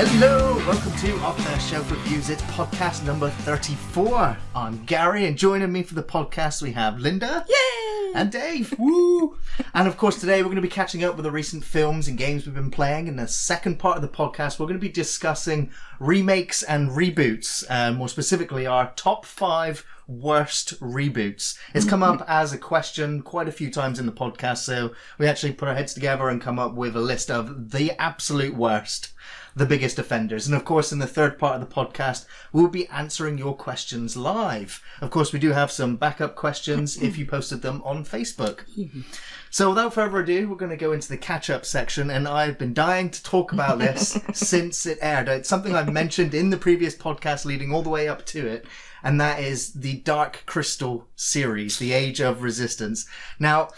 Hello, welcome to Off the Shelf Reviews. It's podcast number 34. I'm Gary, and joining me for the podcast we have Linda. Yay! And Dave. Woo! And of course today we're going to be catching up with the recent films and games we've been playing. In the second part of the podcast we're going to be discussing remakes and reboots. More specifically our top 5 worst reboots. It's come up as a question quite a few times in the podcast, so we actually put our heads together and come up with a list of the absolute worst, the biggest offenders. And of course in the third part of the podcast we'll be answering your questions live. Of course we do have some backup questions if you posted them on Facebook. So without further ado, we're going to go into the catch-up section, and I've been dying to talk about this since it aired. It's something I've mentioned in the previous podcast leading all the way up to it, and that is the Dark Crystal series, The Age of Resistance. Now,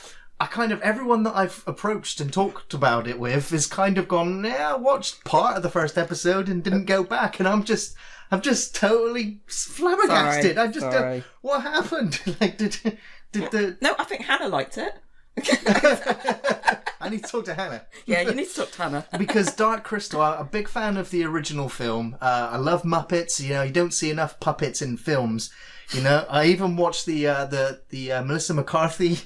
everyone that I've approached and talked about it with has kind of gone, yeah, I watched part of the first episode and didn't go back, and I'm just totally flabbergasted. Sorry. What happened? No, I think Hannah liked it. I need to talk to Hannah. Yeah, you need to talk to Hannah. Because Dark Crystal, I'm a big fan of the original film. I love Muppets. You know, you don't see enough puppets in films. You know, I even watched the Melissa McCarthy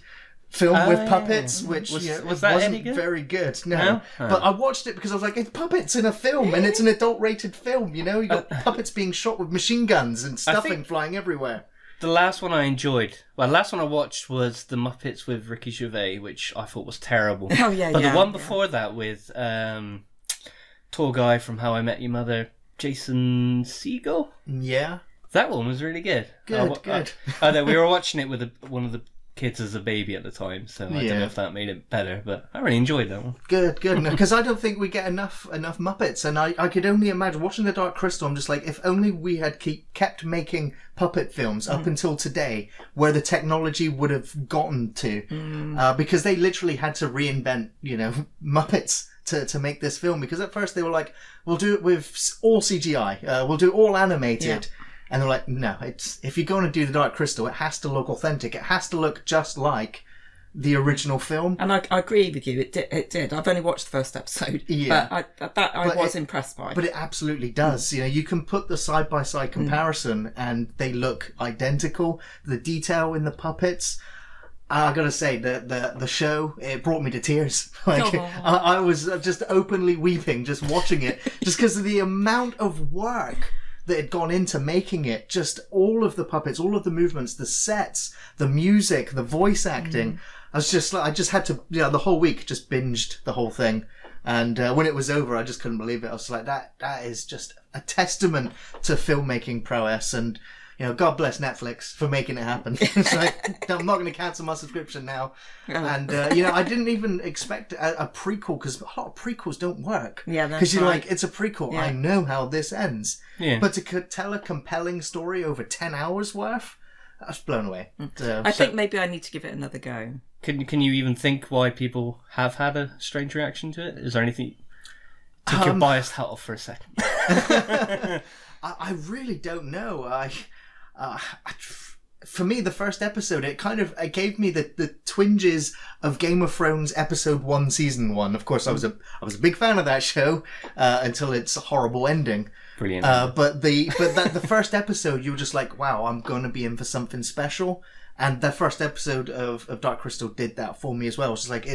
film with puppets, which wasn't very good. No. But I watched it because I was like, it's puppets in a film, and it's an adult-rated film. You know, you got puppets being shot with machine guns and stuffing flying everywhere. The last one I enjoyed, the last one I watched was The Muppets with Ricky Gervais, which I thought was terrible. Oh, yeah, But the one before that with tall guy from How I Met Your Mother, Jason Segel? Yeah. That one was really good. Good. We were watching it with one of the kids as a baby at the time, so I don't know if that made it better, but I really enjoyed that one. Good. Because I don't think we get enough Muppets, and I could only imagine watching The Dark Crystal. I'm just like, if only we had kept making puppet films up until today, where the technology would have gotten to, because they literally had to reinvent, Muppets to make this film. Because at first they were like, we'll do it with all CGI, we'll do all animated. Yeah. And they're like, no, if you're going to do The Dark Crystal, it has to look authentic. It has to look just like the original film. And I agree with you. It did. I've only watched the first episode. Yeah. But I was impressed by. But it absolutely does. You know, you can put the side-by-side comparison and they look identical. The detail in the puppets. I gotta say, the show, it brought me to tears. I was just openly weeping just watching it. Just because of the amount of work that had gone into making it. Just all of the puppets, all of the movements, the sets, the music, the voice acting. I just had to, the whole week just binged the whole thing. And when it was over, I just couldn't believe it. I was like, that is just a testament to filmmaking prowess. And, God bless Netflix for making it happen. It's like, I'm not going to cancel my subscription now. And, I didn't even expect a prequel, because a lot of prequels don't work. Yeah, that's because you're right. like, it's a prequel. Yeah. I know how this ends. Yeah. But to tell a compelling story over 10 hours worth, I was blown away. I think maybe I need to give it another go. Can you even think why people have had a strange reaction to it? Is there anything... Take your biased hat off for a second. I really don't know. For me, the first episode, it gave me the twinges of Game of Thrones episode 1, season 1. Of course, I was a big fan of that show until its horrible ending. Brilliant. But the first episode, you were just like, wow, I'm going to be in for something special. And the first episode of Dark Crystal did that for me as well. It's just like,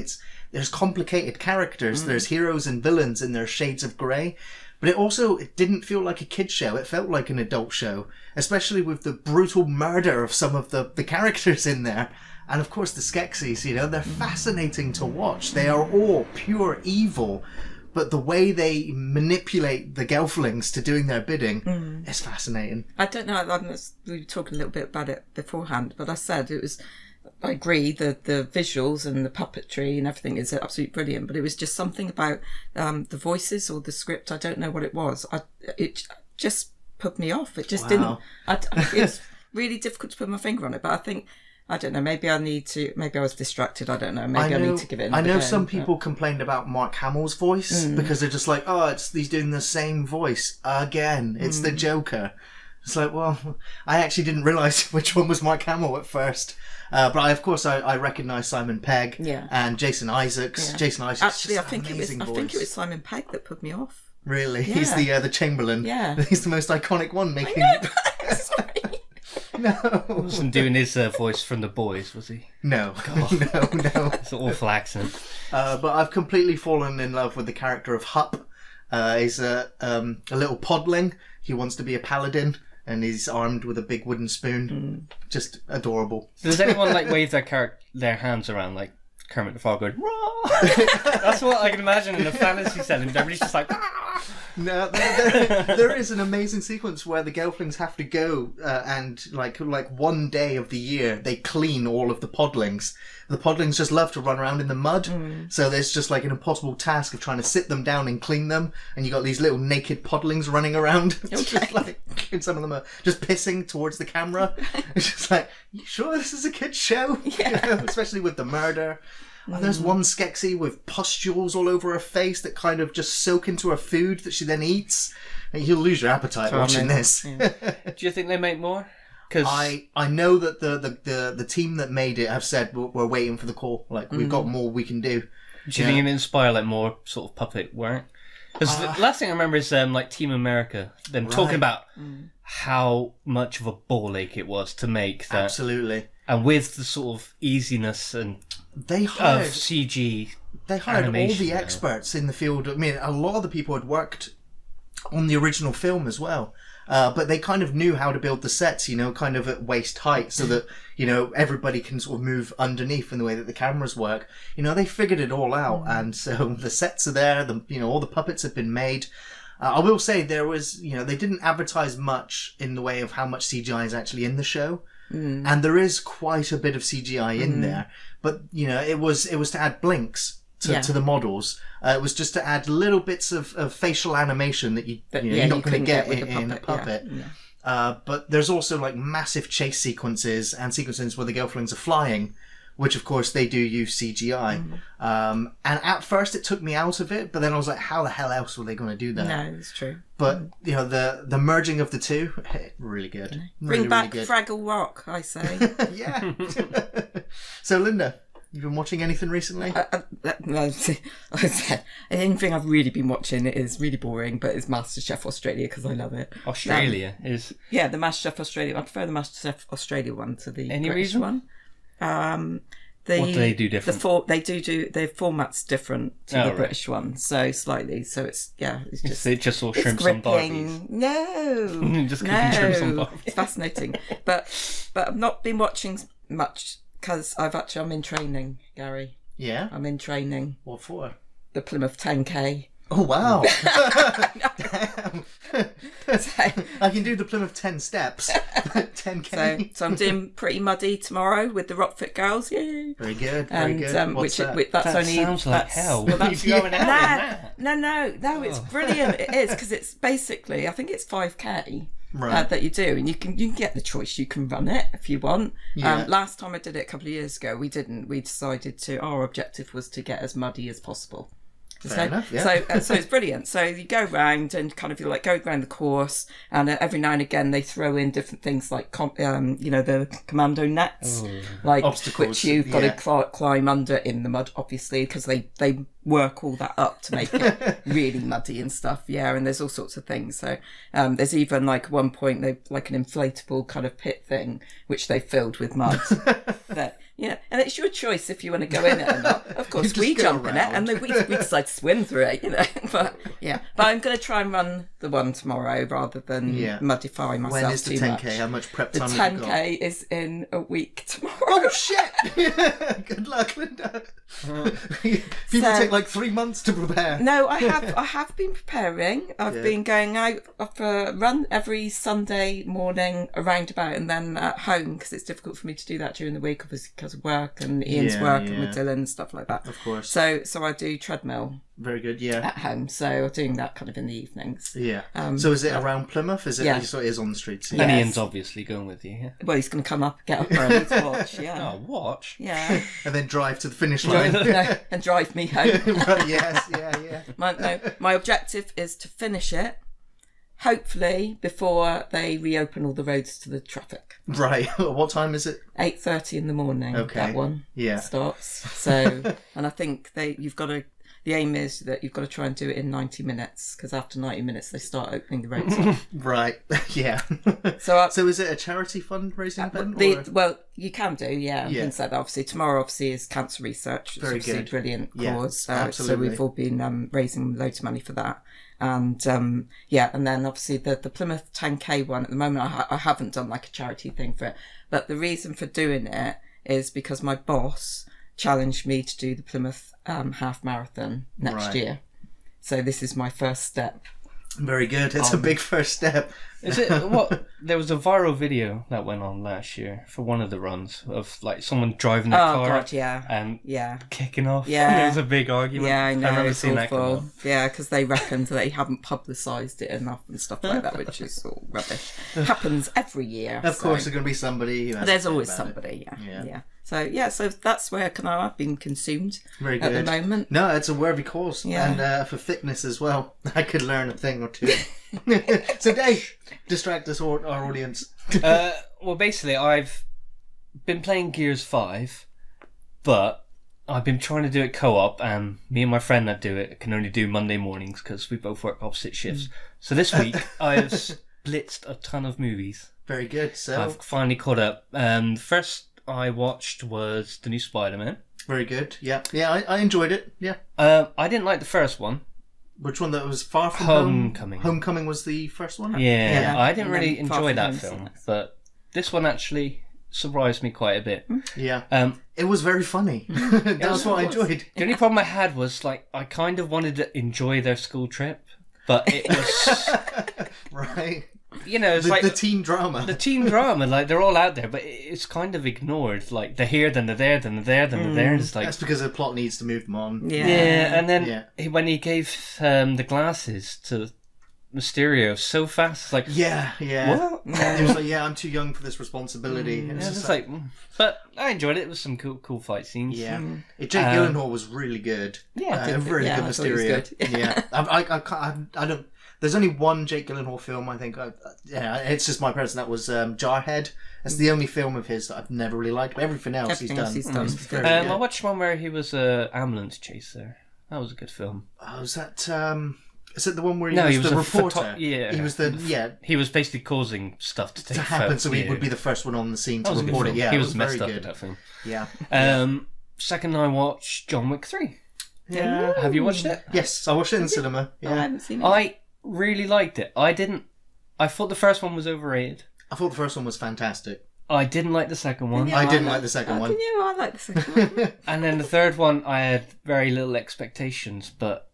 there's complicated characters, there's heroes and villains, and there's shades of grey. But it didn't feel like a kid's show. It felt like an adult show, especially with the brutal murder of some of the characters in there. And of course the Skeksis, they're fascinating to watch. They are all pure evil, but the way they manipulate the Gelflings to doing their bidding is fascinating. I don't know, we were talking a little bit about it beforehand, but I said I agree, the visuals and the puppetry and everything is absolutely brilliant, but it was just something about the voices or the script. I don't know what it was. It just put me off. It just didn't. It's really difficult to put my finger on it, but I think, I don't know, maybe I was distracted, I don't know. Maybe I need to give it another go. Some people complained about Mark Hamill's voice because they're just like, he's doing the same voice again. It's the Joker. It's like, well, I actually didn't realise which one was Mark Hamill at first. But I recognise Simon Pegg and Jason Isaacs. Yeah. Jason Isaacs, actually, I think it was Simon Pegg that put me off. Really? He's the Chamberlain. Yeah. He's the most iconic one making... Sorry. No. Wasn't doing his voice from The Boys, was he? No. No. It's an awful accent. But I've completely fallen in love with the character of Hupp. He's a little podling. He wants to be a paladin, and he's armed with a big wooden spoon. Just adorable. So does anyone like wave their hands around like Kermit the Frog going, "Rah!" That's what I can imagine in a fantasy setting. Everybody's just like, "Ah!" No, there is an amazing sequence where the Gelflings have to go and like one day of the year they clean all of the podlings. The podlings just love to run around in the mud, so there's just like an impossible task of trying to sit them down and clean them, and you got these little naked podlings running around. It's just like, and some of them are just pissing towards the camera. It's just like, you sure this is a kid's show? Yeah. Especially with the murder. And there's one Skeksis with pustules all over her face that kind of just soak into her food that she then eats. And you'll lose your appetite watching this. Yeah. Do you think they make more? Because I know that the team that made it have said we're waiting for the call. Like, we've got more we can do. do you think it inspire like more sort of puppet work? Because the last thing I remember is like Team America, them talking about how much of a ball ache it was to make that. Absolutely. And with the sort of easiness and They hired of CG, all animation the now. experts in the field. I mean, a lot of the people had worked on the original film as well. But they kind of knew how to build the sets, kind of at waist height so that, everybody can sort of move underneath in the way that the cameras work. They figured it all out. And so the sets are there, all the puppets have been made. I will say there was, they didn't advertise much in the way of how much CGI is actually in the show. And there is quite a bit of CGI in there. But, it was to add blinks to the models. It was just to add little bits of facial animation that you're not going to get in a puppet. Yeah. But there's also like massive chase sequences and sequences where the Gelflings are flying, which of course they do use CGI. And at first it took me out of it, but then I was like, how the hell else were they going to do that? No, it's true. But the merging of the two, really good. Bring back really good. Fraggle Rock, I say. Yeah. So Linda, you've been watching anything recently? I said, the only thing I've really been watching is really boring, but it's MasterChef Australia because I love it. Australia is... Yeah, the MasterChef Australia. I prefer the MasterChef Australia one to the Any British reason? one. What do they do different? Their format's different to the British one, so slightly. So it's just It's just all it's shrimps on gripping. Barbies. No, Just cooking shrimps on Barbies. It's fascinating, but I've not been watching much because I'm in training, Gary. Yeah. I'm in training. What for? The Plymouth 10K. Oh, wow. Damn. I can do the Plymouth 10 steps. 10K. So I'm doing Pretty Muddy tomorrow with the Rockfit girls. Yay! Very good. Very And good. What's that? that's That only sounds like hell. Well, that's You're going out in that. No, it's brilliant. It is because it's basically I think it's 5K. Right. That you do, and you can get the choice. You can run it if you want. Yeah. Last time I did it a couple of years ago, we didn't. We decided our objective was to get as muddy as possible. Fair enough, yeah. So it's brilliant. So you go round and kind of go around the course, and every now and again they throw in different things like the commando nets, like Obstacles, which you've got to climb under in the mud, obviously, because they work all that up to make it really muddy and stuff. Yeah, and there's all sorts of things. So there's even like at one point they like an inflatable kind of pit thing which they filled with mud. That and it's your choice if you want to go in it or not. Of course, we jump in it and then we decide to swim through it, But I'm going to try and run the one tomorrow rather than mudify myself When is the too 10K? much. How much prep The time have you got? 10K is in a week tomorrow. Oh, shit! Good luck, Linda. People take like 3 months to prepare. No, I have been preparing. I've been going out for a run every Sunday morning around about and then at home because it's difficult for me to do that during the week obviously because of work and Ian's work and with Dylan and stuff like that. Of course. So I do treadmill Very good, yeah. at home. So I'm doing that kind of in the evenings. Yeah. So is it around Plymouth? Is it? Yeah. So it is on the streets. And Ian's obviously going with you. Yeah. Well, he's going to come up, get up early to watch. Yeah. Oh, watch. Yeah. And then drive to the finish line. No, and drive me home. Right, yes, yeah. My objective is to finish it, hopefully before they reopen all the roads to the traffic. Right. What time is it? 8:30 in the morning. Okay. That one Yeah. starts. So, and I think you've got to. the aim is that you've got to try and do it in 90 minutes, because after 90 minutes they start opening the rates up. Right. Yeah. So is it a charity fundraising event? Well, you can do, yeah. Yeah. Things like that. Obviously, tomorrow obviously is cancer research. It's Very obviously good. a brilliant Yeah, cause. So absolutely. we've all been raising loads of money for that. And and then obviously the Plymouth 10K one at the moment, I haven't done like a charity thing for it. But the reason for doing it is because my boss challenged me to do the Plymouth half marathon next year. So this is my first step. Very good. It's a big first step. Is it what? There was a viral video that went on last year for one of the runs of like someone driving their car God, yeah. and Yeah. kicking off. Yeah. There was a big argument. Yeah, I know. remember It's seeing that come awful. up. Yeah, because they reckoned they haven't publicised it enough and stuff like that, which is all rubbish. Happens every year. Of course, so. there's going to be somebody who has There's to always about it. somebody, Yeah. yeah. So that's where I've been consumed Very at good. the moment. No, it's a worthy cause. Yeah. And for fitness as well. I could learn a thing or two. So Dave, distract us, our audience. Well, basically, I've been playing Gears 5, but I've been trying to do it co-op, and me and my friend that do it can only do Monday mornings because we both work opposite shifts. So this week, I've blitzed a ton of movies. Very good. So I've finally caught up. First I watched was the new Spider-Man. very good. Yeah. Yeah, I enjoyed it. Yeah. I didn't like the first one. Which one that was Far From Homecoming. Home? Homecoming was the first one? Yeah, I didn't And really then Far enjoy From that Home's film, next. but this one actually surprised me quite a bit. Yeah. It was very funny. That's what I enjoyed. The only problem I had was like I kind of wanted to enjoy their school trip, but it was Right. it's The, like the teen drama. the teen drama. Like they're all out there, but it's kind of ignored. Like they're here, then they're there, then they're there, then they're there. And it's like That's because the plot needs to move them on. Yeah. yeah, and then Yeah. when he gave the glasses to Mysterio so fast, it's like Yeah, yeah. what? It was like, yeah, I'm too young for this responsibility. And Yeah, it's it's just like, but I enjoyed it. It was some cool fight scenes. yeah. Jake Gyllenhaal was really good. Yeah, a really yeah, good I thought he was Mysterio. good. Yeah, I don't. There's only one Jake Gyllenhaal film I think. Yeah, it's just my person. That was Jarhead. That's the only film of his that I've never really liked. But everything else Everything else he's done is is very good. good. I watched one where he was a ambulance chaser. That was a good film. Oh, is that? Is it the one where he No, was he was the a reporter? yeah. he was the He was basically causing stuff to take to happen, so he yeah. would be the first one on the scene That to was a good report it. film. Yeah, he it was messed very up good. in that film. Yeah. Second, I watched John Wick 3. Yeah. Have you watched it? Yes, I watched it in cinema. Oh, I Yeah. haven't seen it. I really liked it. I thought the first one was overrated. I thought the first one was fantastic. I didn't like the second one. Yeah, I didn't like- like the second one. Can you? I like the second one. And then the third one, I had very little expectations, but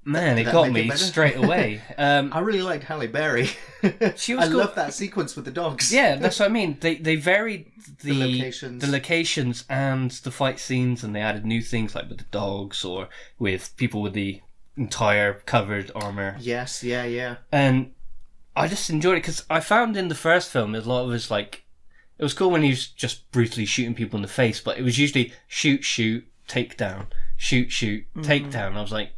man, Did it that got make it me better? straight away. I really liked Halle Berry. She was I cool. love that sequence with the dogs. Yeah, that's what I mean. They varied The locations. the locations and the fight scenes, and they added new things like with the dogs or with people with the entire covered armor. Yes. Yeah. Yeah. And I just enjoyed it because I found in the first film a lot of it's like it was cool when he was just brutally shooting people in the face, but it was usually shoot, take down, shoot, take down. I was like,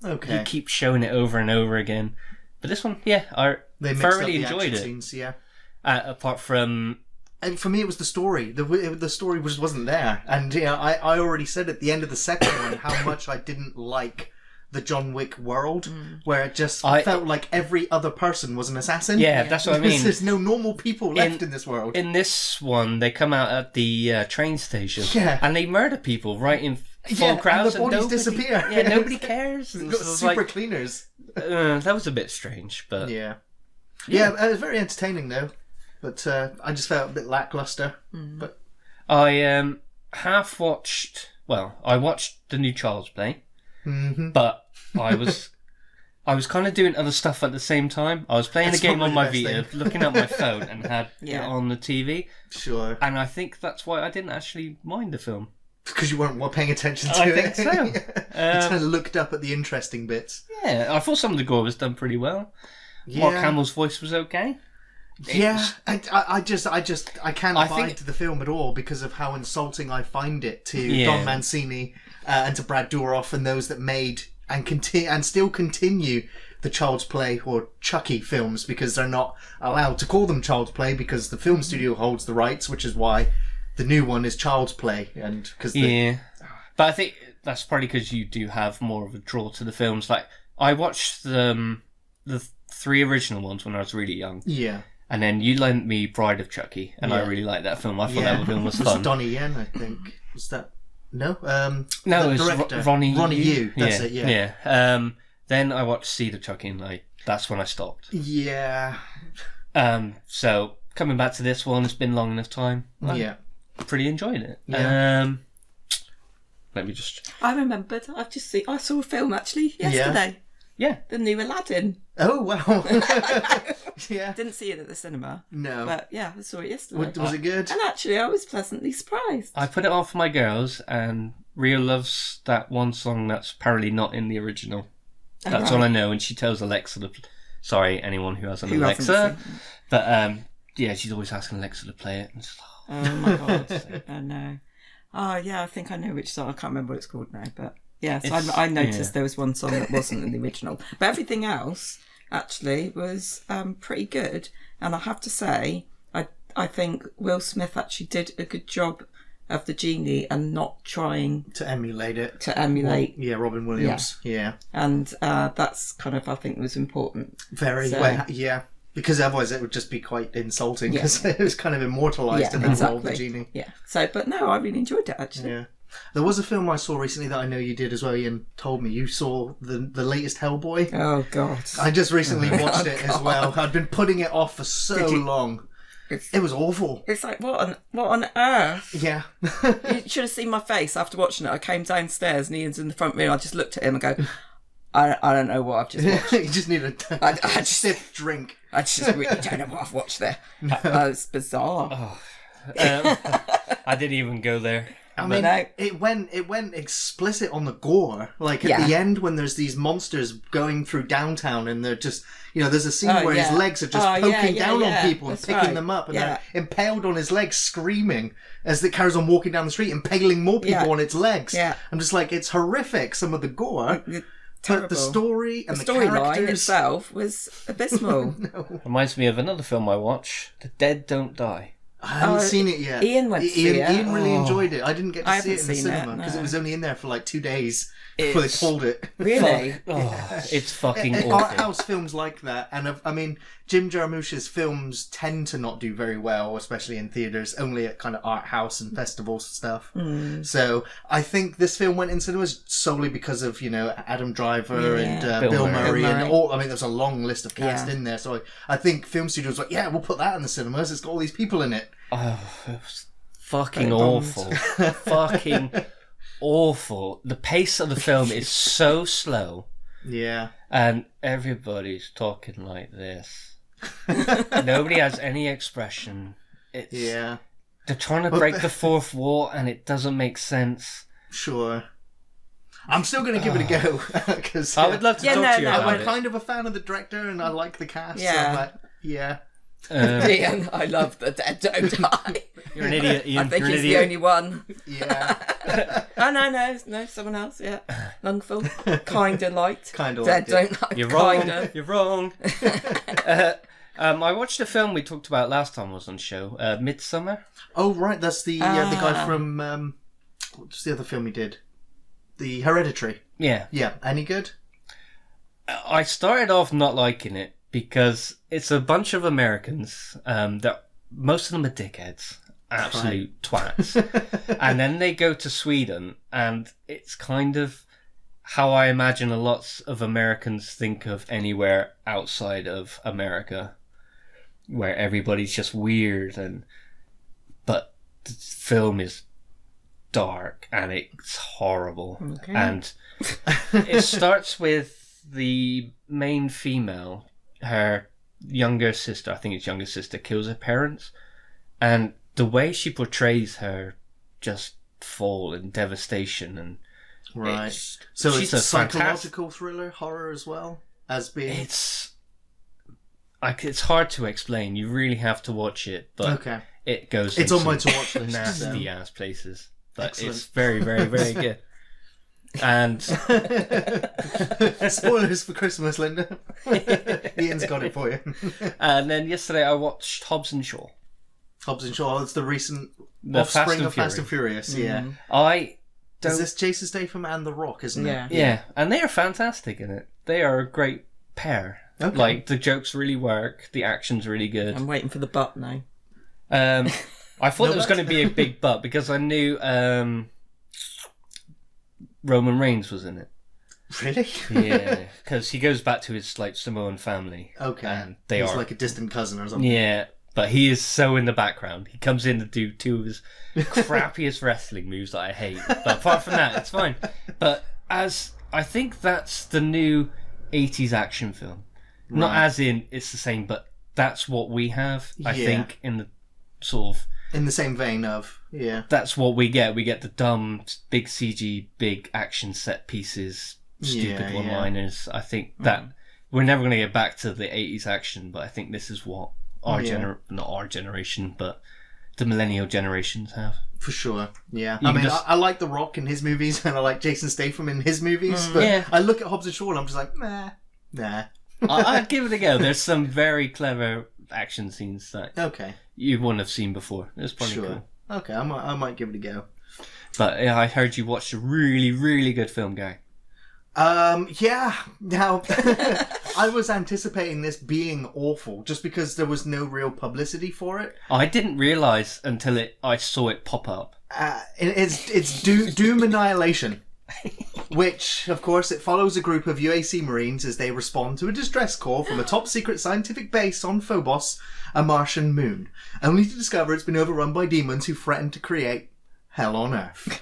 Okay. you keep showing it over and over again. But this one, yeah, I They mixed up thoroughly the enjoyed action it. scenes, yeah. Apart from And for me, it was the story. The story wasn't there. And yeah, I already said at the end of the second one how much I didn't like the John Wick world, where it just felt like every other person was an assassin. yeah, that's what I mean. There's no normal people left in this world. In this one, they come out at the train station, Yeah. and they murder people right in full Yeah, and crowds, the bodies nobody, disappear. Yeah, nobody cares. They've And got so it's super like, cleaners. that was a bit strange, but Yeah. Yeah, it was very entertaining though. But I just felt a bit lackluster. But I half watched. Well, I watched the new Child's Play, but I was kind of doing other stuff at the same time. I was playing That's the game probably on my the best Vita, thing. looking at my phone, and had it Yeah. on the TV. sure, And I think that's why I didn't actually mind the film. because you weren't paying attention to I it. think so. You kind of looked up at the interesting bits. Yeah, I thought some of the gore was done pretty well. Yeah. Mark Hamill's voice was okay. Yeah, I can't I abide think- to the film at all because of how insulting I find it to Yeah. Don Mancini and to Brad Dourif and those that made and still continue the Child's Play or Chucky films, because they're not allowed to call them Child's Play because the film studio holds the rights, which is why the new one is Child's Play. And because Yeah, but I think that's probably because you do have more of a draw to the films. Like, I watched the 3 original ones when I was really young. Yeah. And then you lent me Bride of Chucky, and I really liked that film. I thought that film was fun. It was Donnie Yen, I think. Was that... No? No, the it was director. Ronnie Yu. That's it, yeah. Yeah. Then I watched Seed of Chucky, and that's when I stopped. Yeah. So, coming back to this one, it's been long enough time. Yeah. Pretty enjoying it. Yeah. Let me just... I remembered. I saw a film actually yesterday. Yeah. The new Aladdin. Oh, wow. Yeah. Didn't see it at the cinema. No. But yeah, I saw it yesterday. Was it good? And actually, I was pleasantly surprised. I put it on for my girls, and Ria loves that one song that's apparently not in the original. That's all I know, and she tells Alexa to... Sorry, anyone who has an Alexa. But, yeah, she's always asking Alexa to play it. And just, oh my God. I know. Oh, yeah, I think I know which song. I can't remember what it's called now, but... Yeah, so I noticed there was one song that wasn't in the original. But everything else, actually, was pretty good. And I have to say, I think Will Smith actually did a good job of the genie and not trying... To emulate it. Robin Williams. Yeah. And that's kind of, I think, was important. Very, yeah. Because otherwise it would just be quite insulting, because it was kind of immortalised in that role of the genie. Yeah. So, but no, I really enjoyed it, actually. Yeah. There was a film I saw recently that I know you did as well. Ian told me you saw the latest Hellboy. Oh God! I just recently watched it as well. I'd been putting it off for so long. It was awful. It's like what on earth? Yeah. You should have seen my face after watching it. I came downstairs and Ian's in the front room. I just looked at him and go, I don't know what I've just watched. You just need a sip drink. I just really don't know what I've watched there. It's bizarre. Oh. I didn't even go there. I mean, it went explicit on the gore. Like at the end, when there's these monsters going through downtown, and they're just, there's a scene where his legs are just poking down on people and picking them up, and they're impaled on his legs, screaming as it carries on walking down the street, impaling more people on its legs. Yeah. I'm just like, it's horrific, some of the gore. But the story and the storyline itself was abysmal. Reminds me of another film I watched, The Dead Don't Die. I haven't seen it yet. Ian went to see it. Ian really enjoyed it. I didn't get to see it in the cinema because it was only in there for like 2 days before they pulled it. Really? It's fucking awful. Art house films like that, and I mean, Jim Jarmusch's films tend to not do very well, especially in theatres, only at kind of art house and festival stuff. So I think this film went in cinemas solely because of, Adam Driver and Bill Murray and all. I mean, there's a long list of cast in there. So I think film studios were like, we'll put that in the cinemas. It's got all these people in it. Oh, it was fucking awful. Fucking awful. The pace of the film is so slow. Yeah. And everybody's talking like this. Nobody has any expression. They're trying to break the fourth wall and it doesn't make sense. Sure. I'm still going to give it a go. Cause, I would love to talk to you about I'm kind of a fan of the director and I like the cast. Yeah. So I'm like, Ian, I love The Dead Don't Die. You're an idiot, Ian. I think he's the only one. Yeah. No, someone else, Lungful. Kinda liked. Kinda Dead liked Don't Like. You're wrong. You're wrong. I watched a film we talked about last time I was on the show, Midsummer. Oh, right. That's the guy from... what's the other film he did? The Hereditary. Yeah. Yeah. Any good? I started off not liking it because it's a bunch of Americans that most of them are dickheads, absolute twats. And then they go to Sweden and it's kind of how I imagine a lot of Americans think of anywhere outside of America, where everybody's just weird but the film is dark and it's horrible. Okay. And it starts with the main female, her younger sister, I think it's younger sister, kills her parents, and the way she portrays her just fall and devastation, and so it's a psychological thriller, horror as well as being. It's hard to explain. You really have to watch it, but it goes. It's on my to watch list. Nasty ass places, but it's very, very, very good. And spoilers for Christmas, Linda. Ian's got it for you. And then yesterday I watched Hobbs and Shaw. Hobbs and Shaw. It's the recent offspring of Fast and Furious. Yeah. don't... Is this Jason Statham and The Rock, isn't it? Yeah, and they are fantastic in it. They are a great pair. Okay. Like, the jokes really work, the action's really good. I'm waiting for the butt now. I thought it was going to be a big butt because I knew Roman Reigns was in it. Really? Yeah, because he goes back to his like Samoan family. Okay. And He's like a distant cousin or something. Yeah, but he is so in the background. He comes in to do two of his crappiest wrestling moves that I hate. But apart from that, it's fine. But I think that's the new 80s action film. Right. Not as in it's the same, but that's what we have. I think in the sort of in the same vein of that's what we get. We get the dumb, big CG, big action set pieces, stupid one-liners. I think that we're never going to get back to the 80s action, but I think this is what our not our generation, but the millennial generations have. For sure, yeah. I like The Rock in his movies, and I like Jason Statham in his movies, but I look at Hobbs and Shaw and I'm just like, nah. I'd give it a go. There's some very clever action scenes that you wouldn't have seen before. It's probably cool. Okay, I might give it a go. But I heard you watched a really, really good film, Gary. Yeah. Now, I was anticipating this being awful just because there was no real publicity for it. I didn't realise until I saw it pop up. It's Doom Annihilation. Which, of course, it follows a group of UAC Marines as they respond to a distress call from a top-secret scientific base on Phobos, a Martian moon, only to discover it's been overrun by demons who threaten to create hell on Earth.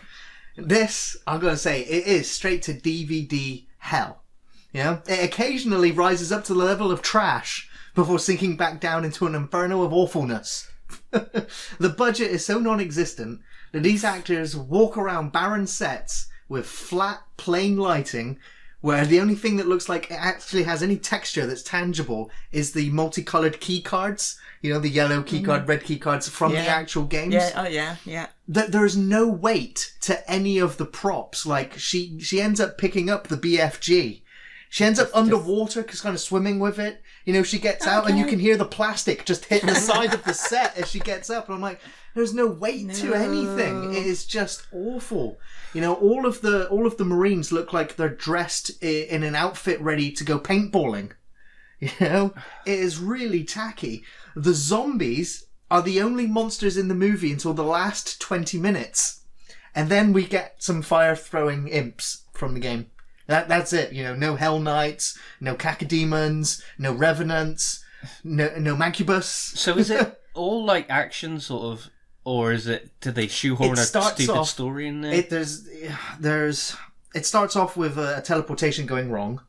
This, I'm going to say, it is straight to DVD hell. Yeah, it occasionally rises up to the level of trash before sinking back down into an inferno of awfulness. The budget is so non-existent that these actors walk around barren sets with flat, plain lighting, where the only thing that looks like it actually has any texture that's tangible is the multicolored key cards. You know, the yellow key card, red key cards from the actual games. Yeah. There's no weight to any of the props. Like, she ends up picking up the BFG. She ends up underwater, because kind of swimming with it. You know, she gets out and you can hear the plastic just hit the side of the set as she gets up. And I'm like, there's no weight to anything. It is just awful. You know, all of the Marines look like they're dressed in an outfit ready to go paintballing. You know, it is really tacky. The zombies are the only monsters in the movie until the last 20 minutes. And then we get some fire-throwing imps from the game. That's it. You know, no Hell Knights, no cacodemons, no Revenants, no Mancubus. So is it all like action sort of, or is it, did they shoehorn a stupid story in there? It starts off with a teleportation going wrong.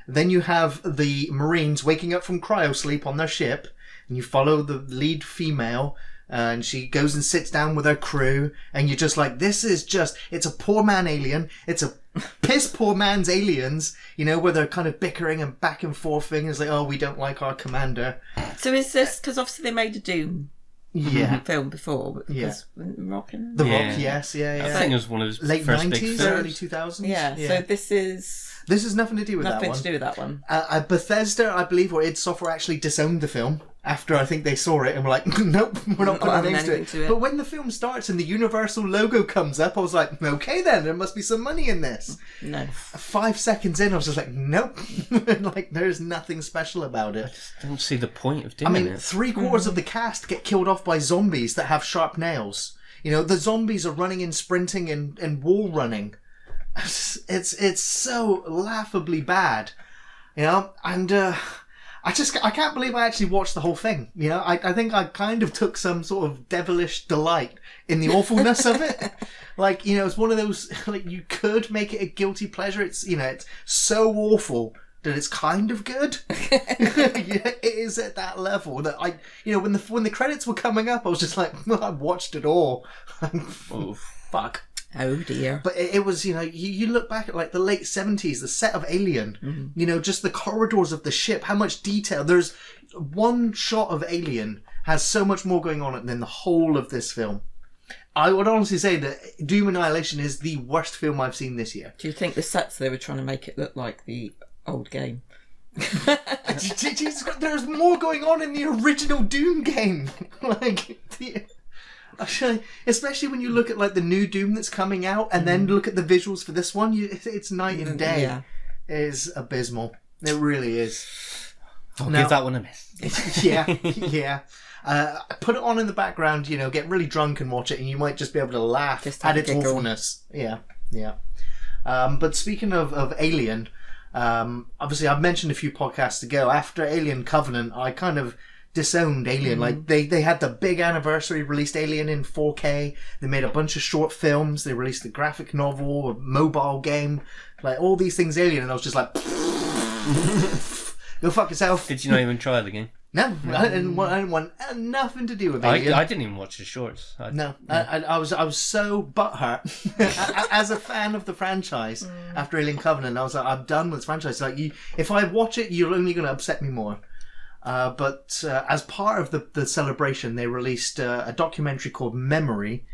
Then you have the Marines waking up from cryosleep on their ship, and you follow the lead female, and she goes and sits down with her crew, and you're just like, it's a poor man alien. It's a piss poor man's aliens, you know, where they're kind of bickering and back and forth thing. It's like, oh, we don't like our commander. So is this, because obviously they made a Doom film before. The Rock, The Rock, yes. I think it was one of his late first 90s, big films. early 2000s. Yeah, so this is... This has nothing to do with that one. Nothing to do with that one. Bethesda, I believe, or id Software actually disowned the film after I think they saw it and were like, nope, we're not putting anything to it. But when the film starts and the Universal logo comes up, I was like, okay then, there must be some money in this. No. 5 seconds in, I was just like, nope. Like, there's nothing special about it. I just don't see the point of doing it. 3/4 of the cast get killed off by zombies that have sharp nails. You know, the zombies are running and sprinting and wall running. It's so laughably bad, you know, and I can't believe I actually watched the whole thing. You know, I think I kind of took some sort of devilish delight in the awfulness of it. Like, you know, it's one of those, like, you could make it a guilty pleasure. It's, you know, it's so awful that it's kind of good. It is at that level that you know, when the credits were coming up, I was just like, well, I watched it all. Oh, fuck. Oh dear. But it was, you know, you look back at like the late 70s, the set of Alien, you know, just the corridors of the ship, how much detail. There's one shot of Alien has so much more going on than the whole of this film. I would honestly say that Doom Annihilation is the worst film I've seen this year. Do you think the sets, they were trying to make it look like the old game? Jesus, there's more going on in the original Doom game. Like, Actually, especially when you look at like the new Doom that's coming out, and then look at the visuals for this one, it's night and day. Yeah. It is abysmal. It really is. I'll Now- give that one a miss. Yeah. Put it on in the background, get really drunk and watch it, and you might just be able to laugh Just have at a its giggle. awfulness. Yeah. But speaking of Alien, obviously I've mentioned a few podcasts ago, after Alien Covenant, I kind of disowned Alien. Like they had the big anniversary, released Alien in 4K. They made a bunch of short films. They released a graphic novel, a mobile game, like all these things Alien, and I was just like, go fuck yourself. Did you not even try the game? No, I didn't want nothing to do with Alien. I didn't even watch the shorts. No, I was so butthurt as a fan of the franchise after Alien Covenant. I was like, I'm done with this franchise. Like, if I watch it, you're only going to upset me more. But as part of the celebration, they released a documentary called Memory,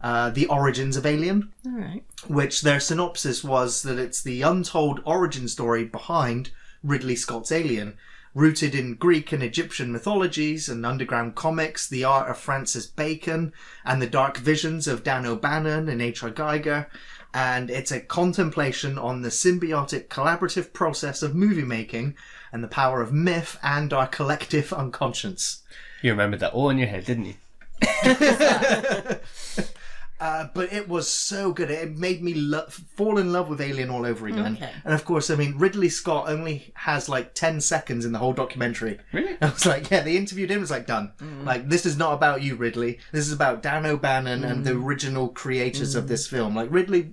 The Origins of Alien, All right. which their synopsis was that it's the untold origin story behind Ridley Scott's Alien, rooted in Greek and Egyptian mythologies and underground comics, the art of Francis Bacon, and the dark visions of Dan O'Bannon and H.R. Geiger. And it's a contemplation on the symbiotic collaborative process of movie making and the power of myth and our collective unconscious. You remembered that all in your head, didn't you? But it was so good. It made me fall in love with Alien all over again. Okay. And of course, I mean, Ridley Scott only has like 10 seconds in the whole documentary. Really? I was like, yeah, they interviewed him. It was like, done. Like, this is not about you, Ridley. This is about Dan O'Bannon and the original creators of this film. Like, Ridley,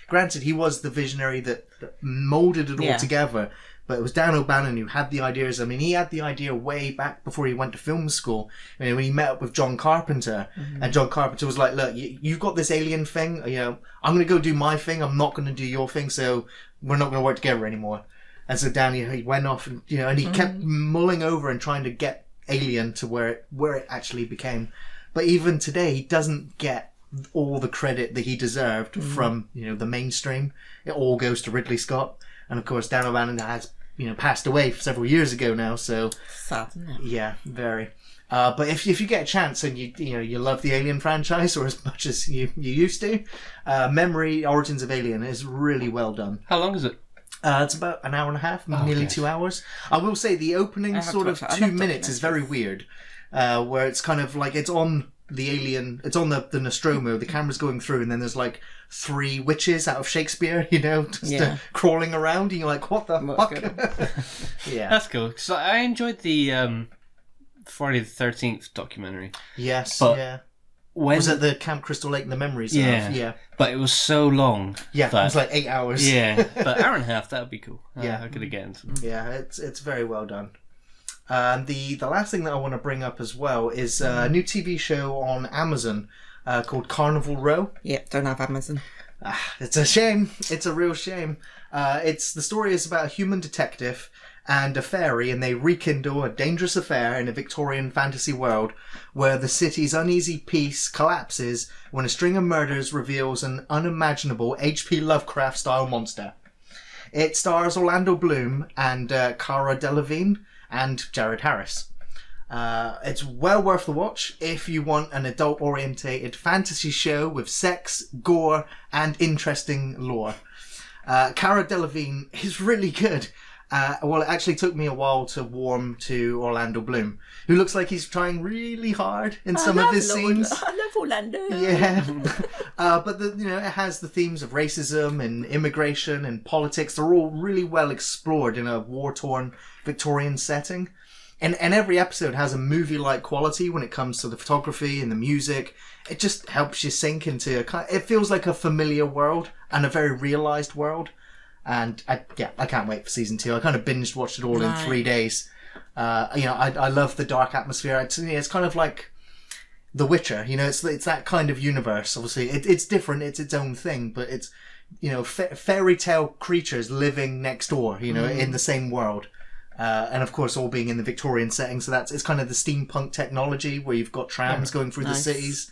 granted, he was the visionary that molded it all Yeah. together. But it was Dan O'Bannon who had the ideas. I mean, he had the idea way back before he went to film school. I mean, when he met up with John Carpenter, and John Carpenter was like, "Look, you've got this Alien thing. I'm going to go do my thing. I'm not going to do your thing. So we're not going to work together anymore." And so Dan, he went off, and and he kept mulling over and trying to get Alien to where it actually became. But even today, he doesn't get all the credit that he deserved from the mainstream. It all goes to Ridley Scott. And of course, Dan O'Bannon has, passed away several years ago now. So, Sad, isn't it? yeah, very. But if you get a chance and you love the Alien franchise, or as much as you used to, Memory Origins of Alien is really well done. How long is it? It's about an hour and a half, nearly 2 hours. I will say the opening have sort to of watch it. I 2 love minutes is very weird, where it's kind of like it's on the Alien, it's on the Nostromo, the camera's going through, and then there's like 3 witches out of Shakespeare, just crawling around, and you're like, what the What's fuck? Yeah. That's cool. Because I enjoyed the Friday the 13th documentary. Yes, But yeah. When Was it the Camp Crystal Lake and the memories Yeah. of? Yeah. But it was so long. Yeah, that- it was like 8 hours. Yeah, but hour and a half, that would be cool. Yeah. I could get into Yeah, it's very well done. And the last thing that I want to bring up as well is a new TV show on Amazon called Carnival Row. Yeah, don't have Amazon. It's a shame. It's a real shame. The story is about a human detective and a fairy, and they rekindle a dangerous affair in a Victorian fantasy world where the city's uneasy peace collapses when a string of murders reveals an unimaginable H.P. Lovecraft-style monster. It stars Orlando Bloom and Cara Delevingne and Jared Harris. It's well worth the watch if you want an adult-orientated fantasy show with sex, gore, and interesting lore. Cara Delevingne is really good. Well, it actually took me a while to warm to Orlando Bloom, who looks like he's trying really hard in some of his scenes. I love Orlando. Yeah, but it has the themes of racism and immigration and politics. They're all really well explored in a war-torn Victorian setting. And every episode has a movie-like quality when it comes to the photography and the music. It just helps you sink into it feels like a familiar world and a very realised world. And I can't wait for season 2. I kind of binge watched it all in 3 days. I love the dark atmosphere. It's kind of like The Witcher. It's that kind of universe. Obviously, it's different. It's its own thing, but it's fairy tale creatures living next door. In the same world. And of course, all being in the Victorian setting. So it's kind of the steampunk technology where you've got trams going through the cities.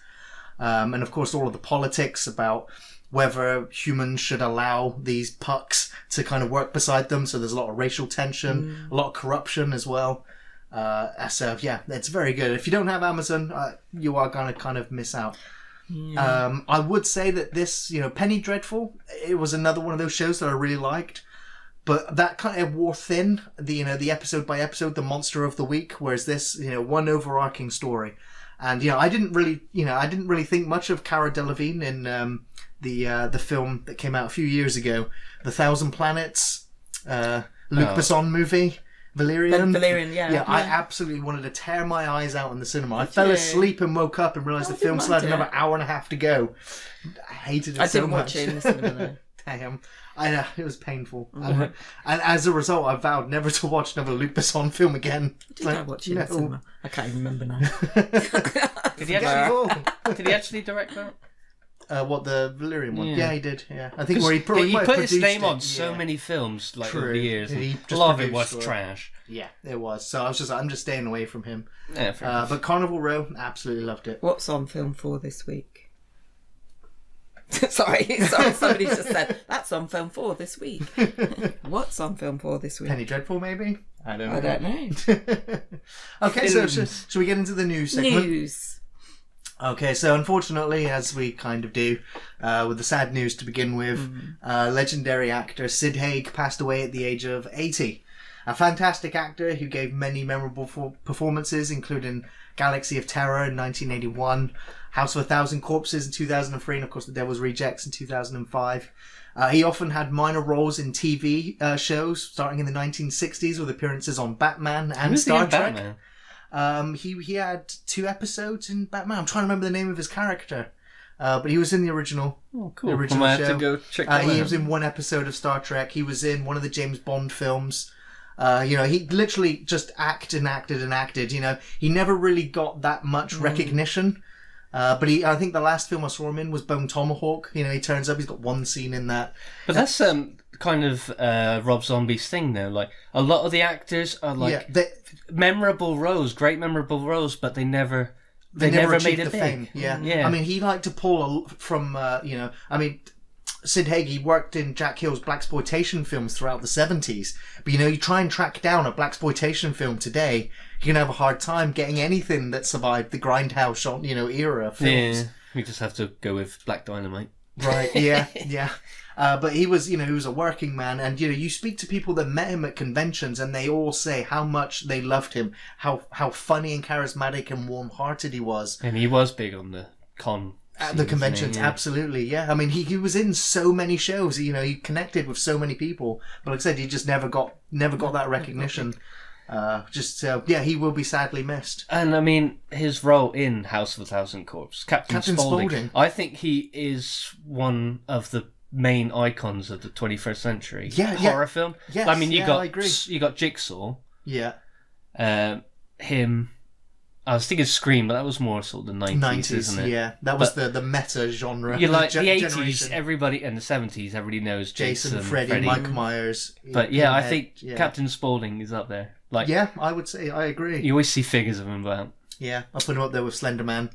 And of course, all of the politics about whether humans should allow these pucks to kind of work beside them. So there's a lot of racial tension, a lot of corruption as well. So yeah, it's very good. If you don't have Amazon, you are gonna kind of miss out. I would say that this, Penny Dreadful, it was another one of those shows that I really liked, but that kind of wore thin. The episode by episode, the monster of the week, whereas this, one overarching story. And I didn't really think much of Cara Delevingne in the film that came out a few years ago, The Thousand Planets, Luc Besson movie. Valerian, yeah. I absolutely wanted to tear my eyes out in the cinema. I fell asleep and woke up and realised the film still had another hour and a half to go. I hated it so much. I didn't watch it in the cinema though. Damn. I know, it was painful. And as a result, I vowed never to watch another Luc Besson film again. Did I watch it in the cinema? I can't even remember now. Did he actually direct that? What, the Valerian one? Yeah, he did. Yeah, I think where he put his name on so many films over the years. A lot of it was trash. Yeah, it was. So I'm just staying away from him. Yeah, but Carnival Row, absolutely loved it. What's on film for this week? Sorry, somebody just said that's on film for this week. What's on film for this week? Penny Dreadful, maybe. I don't know. Okay, so should we get into the news segment? News. Okay, so unfortunately, as we kind of do, with the sad news to begin with, legendary actor Sid Haig passed away at the age of 80. A fantastic actor who gave many memorable performances, including Galaxy of Terror in 1981, House of a Thousand Corpses in 2003, and of course The Devil's Rejects in 2005. He often had minor roles in TV shows, starting in the 1960s with appearances on Batman and Star Trek. Batman? He had 2 episodes in Batman. I'm trying to remember the name of his character. But he was in the original. Oh, cool. The original I show. have to go check that out. He was in 1 episode of Star Trek. He was in one of the James Bond films. He literally just acted. He never really got that much recognition. But I think the last film I saw him in was Bone Tomahawk. He turns up, he's got 1 scene in that. But that's kind of Rob Zombie's thing, though. Like, a lot of the actors are memorable roles, great memorable roles, but they never made it big. Fame. Yeah. I mean, he liked to pull from, Sid Haig, he worked in Jack Hill's blaxploitation films throughout the 70s. But, you try and track down a blaxploitation film today, you're going to have a hard time getting anything that survived the Grindhouse, era films. Yeah, we just have to go with Black Dynamite. Right, yeah. But he was a working man, and you speak to people that met him at conventions, and they all say how much they loved him, how funny and charismatic and warm-hearted he was. And he was big on the con. At the conventions, absolutely, yeah. I mean, he was in so many shows. He connected with so many people, but like I said, he just never got that recognition. He will be sadly missed. And I mean, his role in House of a Thousand Corpses, Captain Spaulding. I think he is one of the main icons of the 21st century horror film. Yes, I mean, I agree. You got Jigsaw. Yeah. Him. I was thinking Scream, but that was more sort of the 90s, isn't it? Yeah, that was the meta genre. You like the 80s, everybody, and the 70s, everybody knows Jason, Freddy, Mike Myers. But I think Captain Spaulding is up there. Like, yeah, I would say I agree. You always see figures of him about. Yeah, I'll put him up there with Slender Man.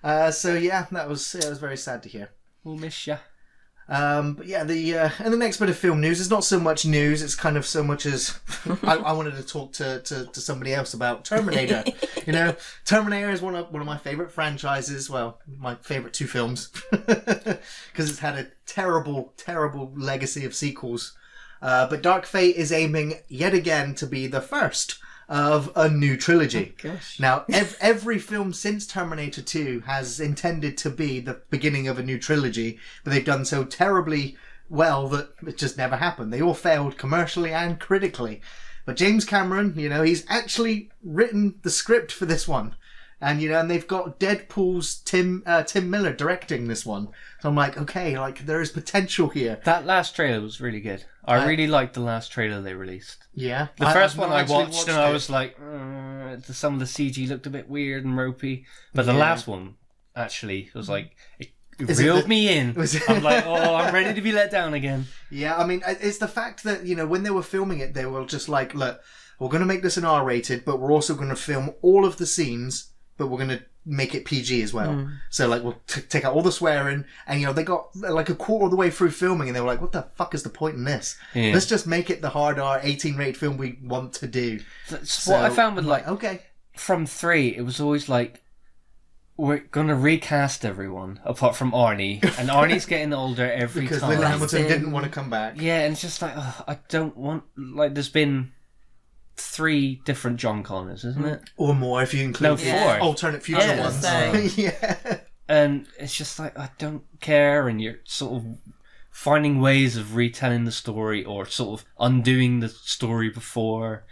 That was very sad to hear. We'll miss ya. And the next bit of film news is not so much news. It's kind of so much as I wanted to talk to somebody else about Terminator. Terminator is one of my favorite franchises. Well, my favorite 2 films because it's had a terrible legacy of sequels. But Dark Fate is aiming yet again to be the first of a new trilogy. Oh, gosh. Now, every film since Terminator 2 has intended to be the beginning of a new trilogy, but they've done so terribly well that it just never happened. They all failed commercially and critically. But James Cameron, he's actually written the script for this one. And, and they've got Deadpool's Tim Miller directing this one. So I'm like, okay, there is potential here. That last trailer was really good. I really liked the last trailer they released. Yeah. The first one I watched and I was like, some of the CG looked a bit weird and ropey. But the last one, actually, was like, it reeled me in. I'm like, I'm ready to be let down again. Yeah, I mean, it's the fact that, when they were filming it, they were just like, look, we're going to make this an R-rated, but we're also going to film all of the scenes but we're going to make it PG as well. So like we'll take out all the swearing, and they got like a quarter of the way through filming and they were like, what the fuck is the point in this? Let's just make it the hard R 18 rated film we want to do. That's what I found with okay, from 3 it was always like, we're gonna recast everyone apart from Arnie, and Arnie's getting older every because time. Linda Hamilton didn't want to come back. Yeah, and it's just like, I don't want, like, there's been 3 different John Connors, isn't it? Or more if you include 4 alternate future ones. Yeah. And it's just like, I don't care, and you're sort of finding ways of retelling the story or sort of undoing the story before.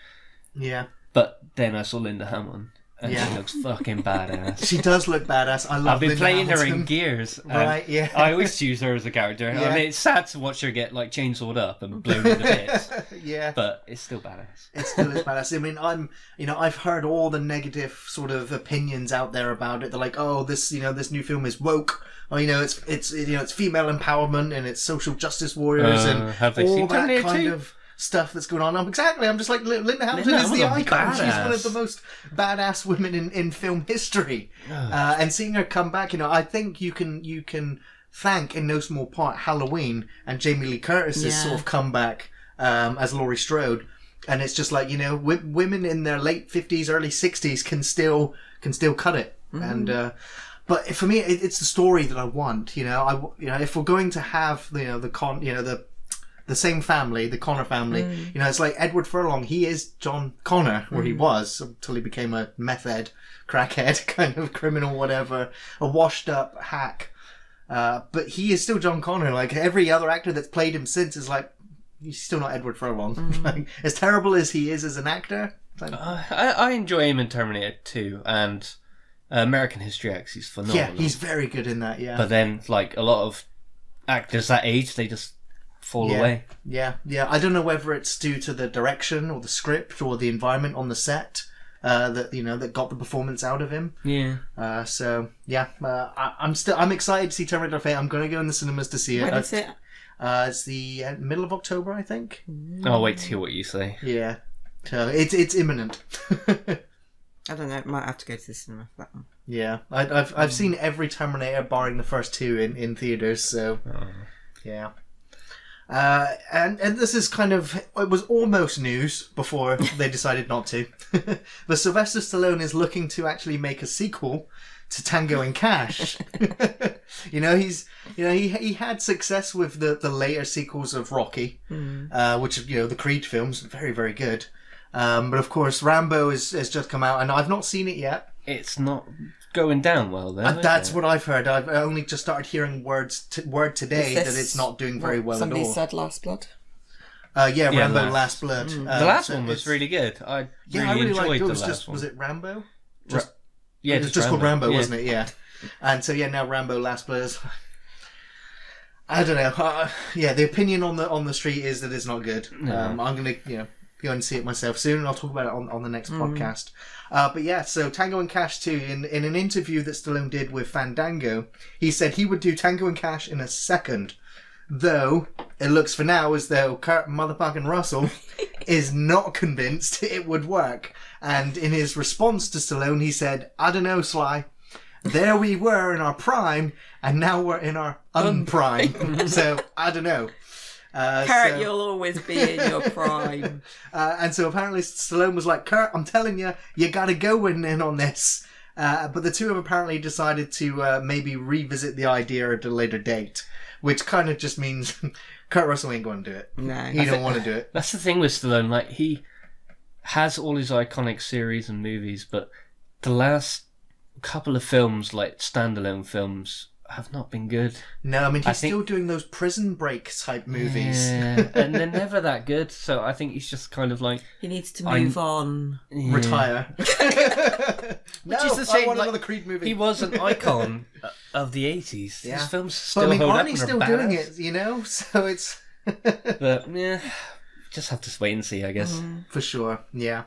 Yeah. But then I saw Linda Hamilton, and she looks fucking badass. She does look badass. I love I've been Linda playing Hamilton. her in Gears. Right, yeah. I always choose her as a character. Yeah. I mean, it's sad to watch her get like chainsawed up and blown into bits. Yeah. But it's still badass. It still is badass. I mean, I've heard all the negative sort of opinions out there about it. They're like, oh, this new film is woke. Oh, it's female empowerment and it's social justice warriors and have they all seen that Terminator kind 2? of stuff that's going on. I'm just like, Linda Hamilton is the Hamilton's icon. She's one of badass. the most badass women in film history. And seeing her come back, I think you can thank in no small part Halloween and Jamie Lee Curtis's sort of comeback as Laurie Strode. And it's just like, women in their late 50s, early 60s can still cut it. And but for me, it's the story that I want. If we're going to have the same family, the Connor family, it's like Edward Furlong. He is John Connor, or he was until he became a meth head, crackhead, kind of criminal, whatever, a washed up hack. But he is still John Connor. Like every other actor that's played him since is like, he's still not Edward Furlong. Like, as terrible as he is as an actor. Like, I enjoy him in Terminator 2 and American History X. He's phenomenal. yeah, he's very good in that. Yeah. But then, like, a lot of actors that age, they just fall away. Yeah. I don't know whether it's due to the direction or the script or the environment on the set that got the performance out of him. Yeah. I'm excited to see Terminator Fate. I'm going to go in the cinemas to see it. When is it? It's the middle of October, I think. I'll wait to hear what you say. Yeah. So it's imminent. I don't know. Might have to go to the cinema for that one. Yeah, I've seen every Terminator barring the first 2 in theaters. So yeah. And this is kind of, it was almost news before they decided not to. But Sylvester Stallone is looking to actually make a sequel to Tango and Cash. He had success with the later sequels of Rocky, which the Creed films, very, very good. But of course Rambo has just come out and I've not seen it yet. It's not going down well, though. That's what I've heard. I've only just started hearing word today that it's not doing very well at all. Somebody said Last Blood? Rambo Last Blood. The last one was really good. I really enjoyed liked it. the Was last just one. Was it Rambo? Yeah, It was just called Rambo, yeah. wasn't it? Yeah. And so now Rambo Last Blood is... I don't know. The opinion on the street is that it's not good. I'm gonna go and see it myself soon, and I'll talk about it on the next podcast. So Tango and Cash 2, in an interview that Stallone did with Fandango, he said he would do Tango and Cash in a second, though it looks for now as though Kurt motherfucking Russell is not convinced it would work. And in his response to Stallone, he said, I don't know, Sly. There we were in our prime, and now we're in our unprime. So, I don't know. Kurt, you'll always be in your prime. And so apparently Stallone was like, Kurt, I'm telling you, you got to go in on this. But the two have apparently decided to maybe revisit the idea at a later date, which kind of just means Kurt Russell ain't going to do it. No. He don't want to do it. That's the thing with Stallone. Like, he has all his iconic series and movies, but the last couple of films, like standalone films, have not been good. No, I mean, he's think- still doing those Prison Break type movies. Yeah, and they're never that good. So I think he's just kind of like, He needs to move on. Retire. No, Which is the I same, want like, another Creed movie. he was an icon of the 80s. Yeah. His films But still I mean, hold up Arnie's and still are doing badass. it, so it's... But yeah, just have to wait and see, I guess. For sure, yeah.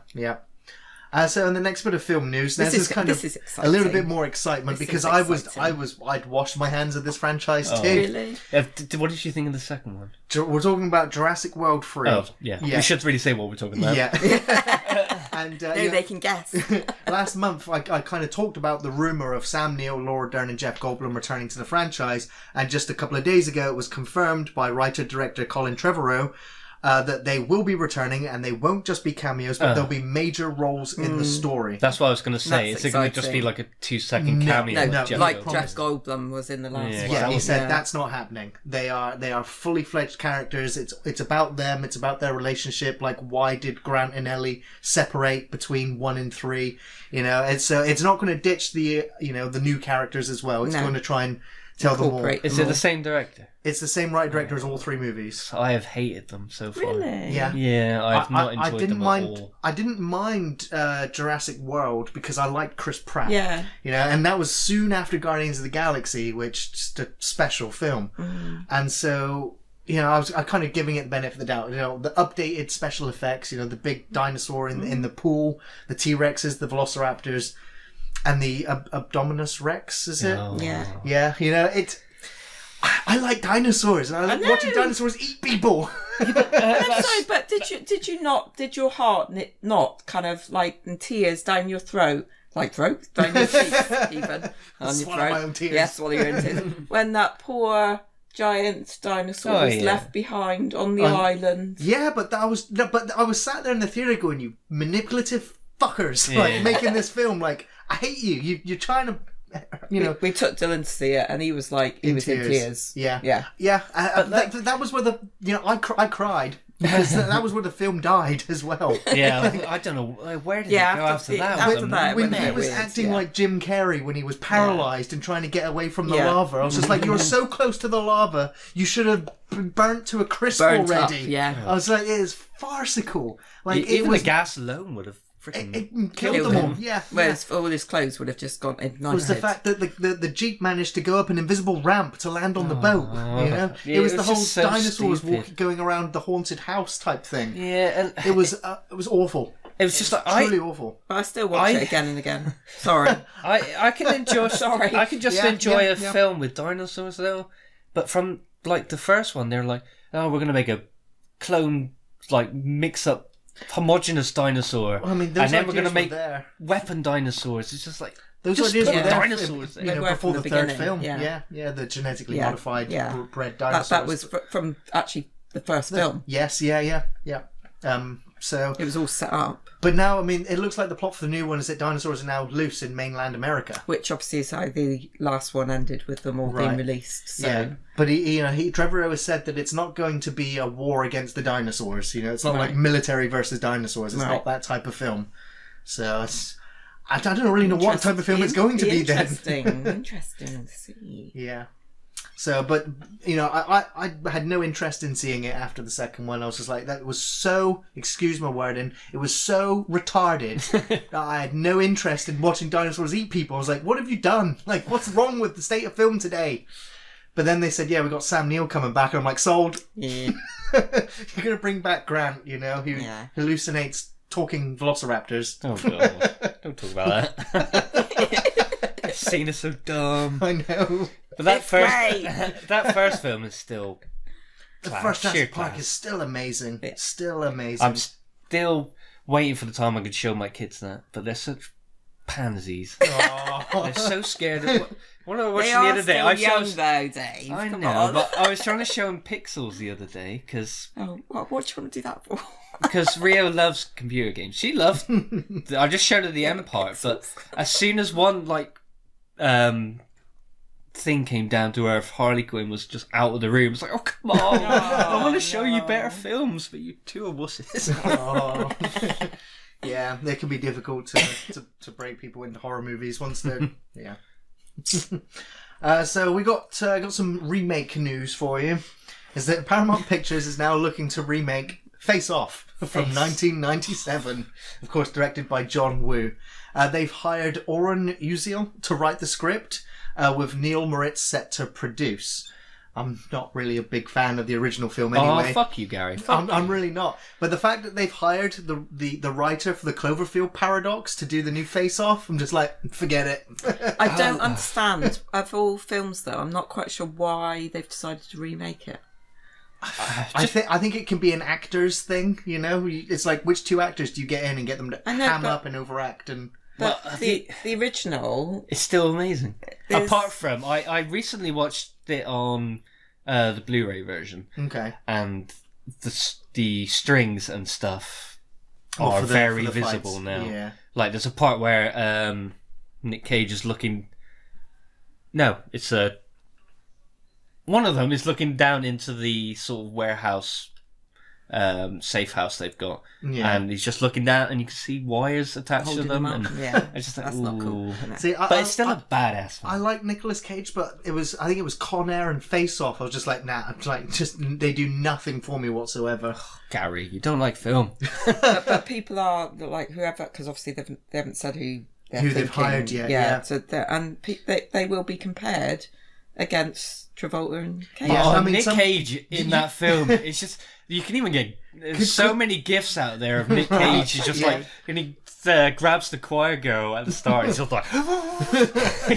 So in the next bit of film news, This there's is kind of exciting. a little bit more excitement This because is exciting. I'd washed my hands of this franchise too. Really? What did you think of the second one? We're talking about Jurassic World 3. Oh, yeah. We should really say what we're talking about. Yeah. And No, they can guess. last month, I kind of talked about the rumour of Sam Neill, Laura Dern and Jeff Goldblum returning to the franchise, and just a couple of days ago it was confirmed by writer-director Colin Trevorrow that they will be returning, and they won't just be cameos, but there'll be major roles in the story. That's what I was going to say. That's Is it going to just be exciting. like a 2-second cameo? No, with Jeff like Goldblum? Jeff Goldblum was in the last Yeah, one. Yeah, he said Yeah. that's not happening. They are fully fledged characters. It's about them. It's about their relationship. Like, why did Grant and Ellie separate between 1 and 3? You know, it's not going to ditch the the new characters as well. It's No. going to try and tell them all. Incorporate Is them it the all. same director? It's the same writer director as all 3 movies. I have hated them so far. Really? Yeah. Yeah, I've not enjoyed them at all. I didn't mind Jurassic World because I liked Chris Pratt. Yeah. You know, and that was soon after Guardians of the Galaxy, which just a special film. And so, I was kind of giving it the benefit of the doubt. You know, the updated special effects, the big dinosaur in the pool, the T-Rexes, the Velociraptors, and the Abdominus Rex, is it? Oh. Yeah. Yeah, I like dinosaurs, and I like know. watching dinosaurs eat people. I'm sorry, but did your heart not kind of like in tears down your throat? Like throat? Down your teeth, even. On your Swallow my own tears. Yes, swallow your own tears. When that poor giant dinosaur was yeah. left behind on the island. Yeah, but I was sat there in the theater going, "You manipulative fuckers!" Yeah. Like making this film. Like, I hate you. You're trying to, We took Dylan to see it, and he was like, he was in tears. Yeah, Yeah. yeah. That was where I cried because that was where the film died as well. Yeah, I don't know. Where did Yeah, it go after after that? after Was it that, When went he there was weird, acting yeah. like Jim Carrey when he was paralysed and trying to get away from the Yeah. lava, I was just like, "You're so close to the lava, you should have been burnt to a crisp Burnt up, already." yeah. I was like, "It is farcical." Like, it Even was the gas alone would have freaking it killed Killed them all. him. Yeah, Whereas all his clothes would have just gone ignited. was the fact that the Jeep managed to go up an invisible ramp to land on the boat. Yeah, It was it the was whole just so dinosaurs stupid. going around the haunted house type thing. Yeah, and It was awful. it was just like Truly awful. But I still watch it again and again. Sorry. I can enjoy. Sorry. I can just Yeah, enjoy yeah, a yeah. film with dinosaurs though. But from like the first one, they're like, "Oh, we're gonna make a clone, like mix up homogenous dinosaur, I mean, those and then we're ideas gonna make were there. weapon dinosaurs." It's just like Those just ideas put were there. dinosaurs there. They were before from the the third beginning, film. yeah. Yeah, the genetically Yeah, modified yeah. bred dinosaurs. That was from actually the first film. Yes, yeah. So, It was all set up, but now, I mean, it looks like the plot for the new one is that dinosaurs are now loose in mainland America. which obviously is how the last one ended with them all Right. being released. So Yeah, but Trevorrow has said that it's not going to be a war against the dinosaurs. It's not like Right. military versus dinosaurs. It's Right. not that type of film. So I don't really know what type of film it's going to be then. Interesting to see. Yeah. So, but I had no interest in seeing it after the second one. I was just like, that was so, excuse my wording, it was so retarded that I had no interest in watching dinosaurs eat people. I was like, what have you done? Like, what's wrong with the state of film today? But then they said, yeah, we got Sam Neill coming back, and I'm like, sold. Yeah. You're gonna bring back Grant, who Yeah. hallucinates talking velociraptors. Oh god, don't talk about that. That scene is so dumb. I know. But that It's first great. that first film is still The class, first sheer Jurassic Park class. is still amazing. Yeah. Still amazing. I'm still waiting for the time I could show my kids that, but they're such pansies. Aw. They're so scared of what I was They watching the are other day. still I young showed, though, Dave. I Come know, on. but I was trying to show them Pixels the other day because Oh, what do you want to do that for? Rio loves computer games. She loves. I just showed her the end part, but as soon as one thing came down to earth, Harley Quinn was just out of the room. It's like, oh come on, I want to show you better films, but you two are wusses. Oh. Yeah, they can be difficult to break people into horror movies once they're yeah. So we got some remake news for you. Is that Paramount Pictures is now looking to remake Face Off from 1997, of course directed by John Woo. They've hired Oren Uziel to write the script, with Neil Moritz set to produce. I'm not really a big fan of the original film Oh, anyway. fuck you, Gary. I'm really not. But the fact that they've hired the writer for the Cloverfield Paradox to do the new Face Off, I'm just like, forget it. I don't understand. Of all films, though, I'm not quite sure why they've decided to remake it. I think it can be an actor's thing, you know? It's like, which two actors do you get in and get them to ham up and overact? And But the original... It's still amazing. There's- Apart from, I recently watched it on the Blu-ray version. okay. And the strings and stuff are for the very fights. visible now. Yeah. Like, there's a part where Nick Cage is looking... No, it's a... One of them is looking down into the sort of warehouse, safe house they've got. Yeah. And he's just looking down and you can see wires attached Holding to them. them And up. Yeah, I just think, that's not cool. ooh. isn't it? See, But it's still a badass I film. like Nicolas Cage, but I think it was Con Air and Face Off. I was just like, nah, I'm like, they do nothing for me whatsoever. Gary, you don't like film. But people are like whoever, because obviously they haven't said who Who they've hired yet, yeah. So they will be compared against Travolta and Cage. Yeah, Oh, I mean, Nick some- Cage in that film, it's just, you can even get, there's so many gifs out there of Nick Cage. He's just Yeah. like, and he grabs the choir girl at the start. He's just like,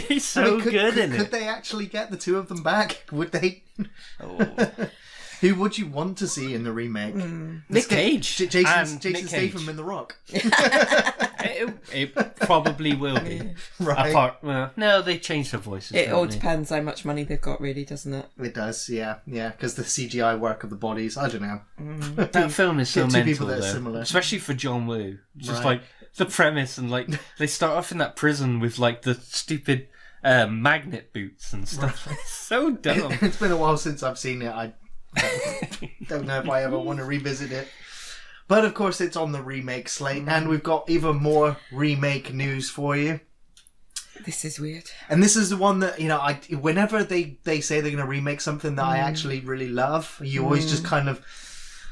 he's so good in Could it. they actually get the two of them back? Would they? Oh. Who would you want to see in the remake? Nick Cage. Jason and Nick Statham Cage. in The Rock. It probably will be. Right. Apart, well, no, they changed their voices. It don't all they? depends how much money they've got, really, doesn't it? It does, yeah. Because the CGI work of the bodies, I don't know. That film is so Get two mental, people that are though. similar. Especially for John Woo. Just Right. like the premise, and like they start off in that prison with like the stupid magnet boots and stuff. It's so dumb. It's been a while since I've seen it. I don't know if I ever want to revisit it. But of course, it's on the remake slate, and we've got even more remake news for you. This is weird. And this is the one that, you know, whenever they say they're going to remake something that I actually really love, you always just kind of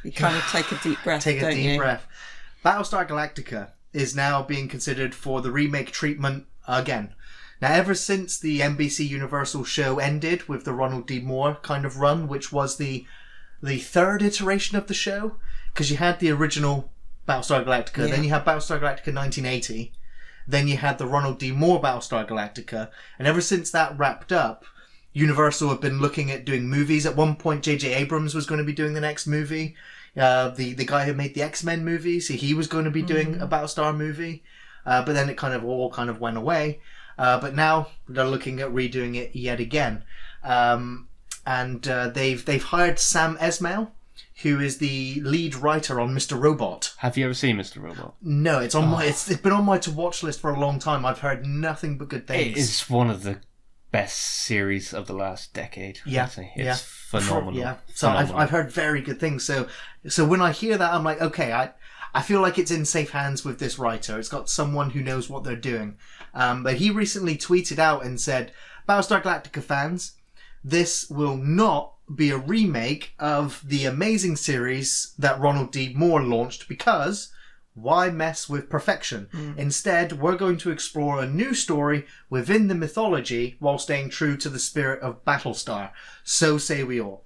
You kind of take a deep breath, take a don't deep you? breath. Battlestar Galactica is now being considered for the remake treatment again. Now, ever since the NBC Universal show ended with the Ronald D. Moore kind of run, which was the third iteration of the show, because you had the original Battlestar Galactica, Yeah. then you had Battlestar Galactica 1980, then you had the Ronald D. Moore Battlestar Galactica, and ever since that wrapped up, Universal have been looking at doing movies. At one point, J.J. Abrams was going to be doing the next movie. The guy who made the X-Men movies, he was going to be doing a Battlestar movie, but then it kind of went away. But now they're looking at redoing it yet again, and they've hired Sam Esmail, who is the lead writer on Mr. Robot. Have you ever seen Mr. Robot? No, it's on my it's been on my to watch list for a long time. I've heard nothing but good things. It is one of the best series of the last decade. Yeah, I'd say. yeah. It's phenomenal. Yeah, so Phenomenal. I've heard very good things. So when I hear that, I'm like, okay, I feel like it's in safe hands with this writer. It's got someone who knows what they're doing. But he recently tweeted out and said, Battlestar Galactica fans, this will not be a remake of the amazing series that Ronald D. Moore launched, because why mess with perfection? Instead, we're going to explore a new story within the mythology while staying true to the spirit of Battlestar. So say we all.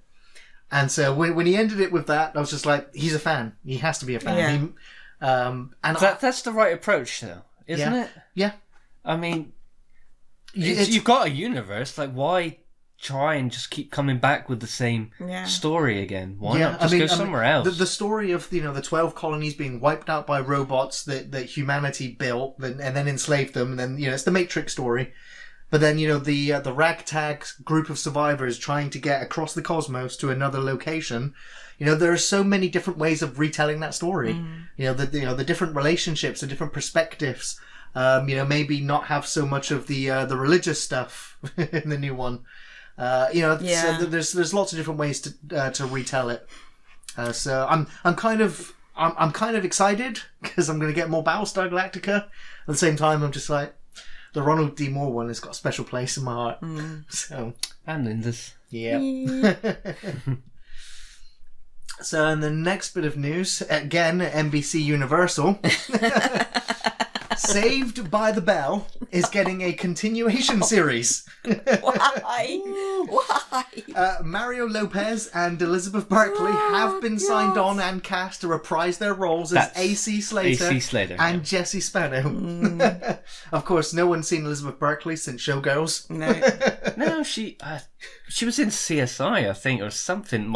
And so when he ended it with that, I was just like, he's a fan. He has to be a fan. Yeah. And That's the right approach, though, isn't it? yeah. I mean, It's- you've got a universe. Like, why try and just keep coming back with the same Yeah. story again? Why not just go somewhere else? The story of the 12 colonies being wiped out by robots that humanity built and then enslaved them, and then it's the Matrix story. But then the ragtag group of survivors trying to get across the cosmos to another location. There are so many different ways of retelling that story. The different relationships, the different perspectives. Maybe not have so much of the religious stuff in the new one. There's lots of different ways to retell it. So I'm kind of excited because I'm going to get more Battlestar Galactica. At the same time, I'm just like, the Ronald D. Moore one has got a special place in my heart. So And Linda's. yeah. So in the next bit of news, again, NBC Universal. Saved by the Bell is getting a continuation series. Why? Why? Mario Lopez and Elizabeth Berkley have been signed on and cast to reprise their roles as That's AC Slater, and Jesse Spano. Of course, no one's seen Elizabeth Berkley since Showgirls. No, she was in CSI, I think, or something.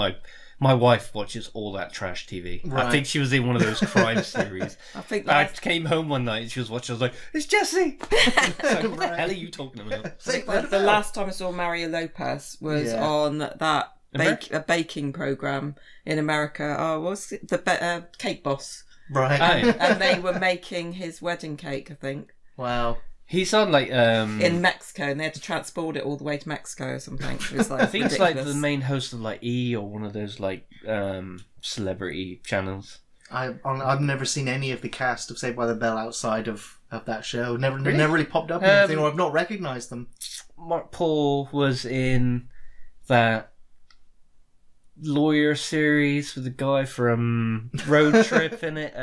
My wife watches all that trash TV. Right. I think she was in one of those crime series. I came home one night and she was watching. I was like, "It's Jessie." Like, what the hell are you talking about? The last time I saw Mario Lopez was on that baking program in America. Oh, what was it? The Cake Boss. Right. And they were making his wedding cake, I think. Wow. He's on like in Mexico, and they had to transport it all the way to Mexico or something. It was like I think ridiculous. it's like the main host of like E! Or one of those like celebrity channels. I've never seen any of the cast of Saved by the Bell outside of that show. Never really popped up in anything, or I've not recognised them. Mark Paul was in that lawyer series with the guy from Road Trip in it.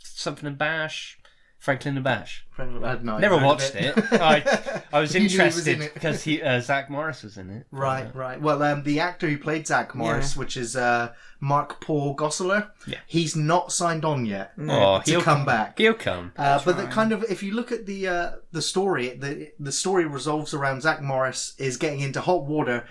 Something in Bash. Franklin and Bash. Never watched it. I was interested because Zach Morris was in it. Right. Well, the actor who played Zach Morris, which is Mark Paul Gosselaar, he's not signed on yet to come back. He'll come. If you look at the story, the story resolves around Zach Morris is getting into hot water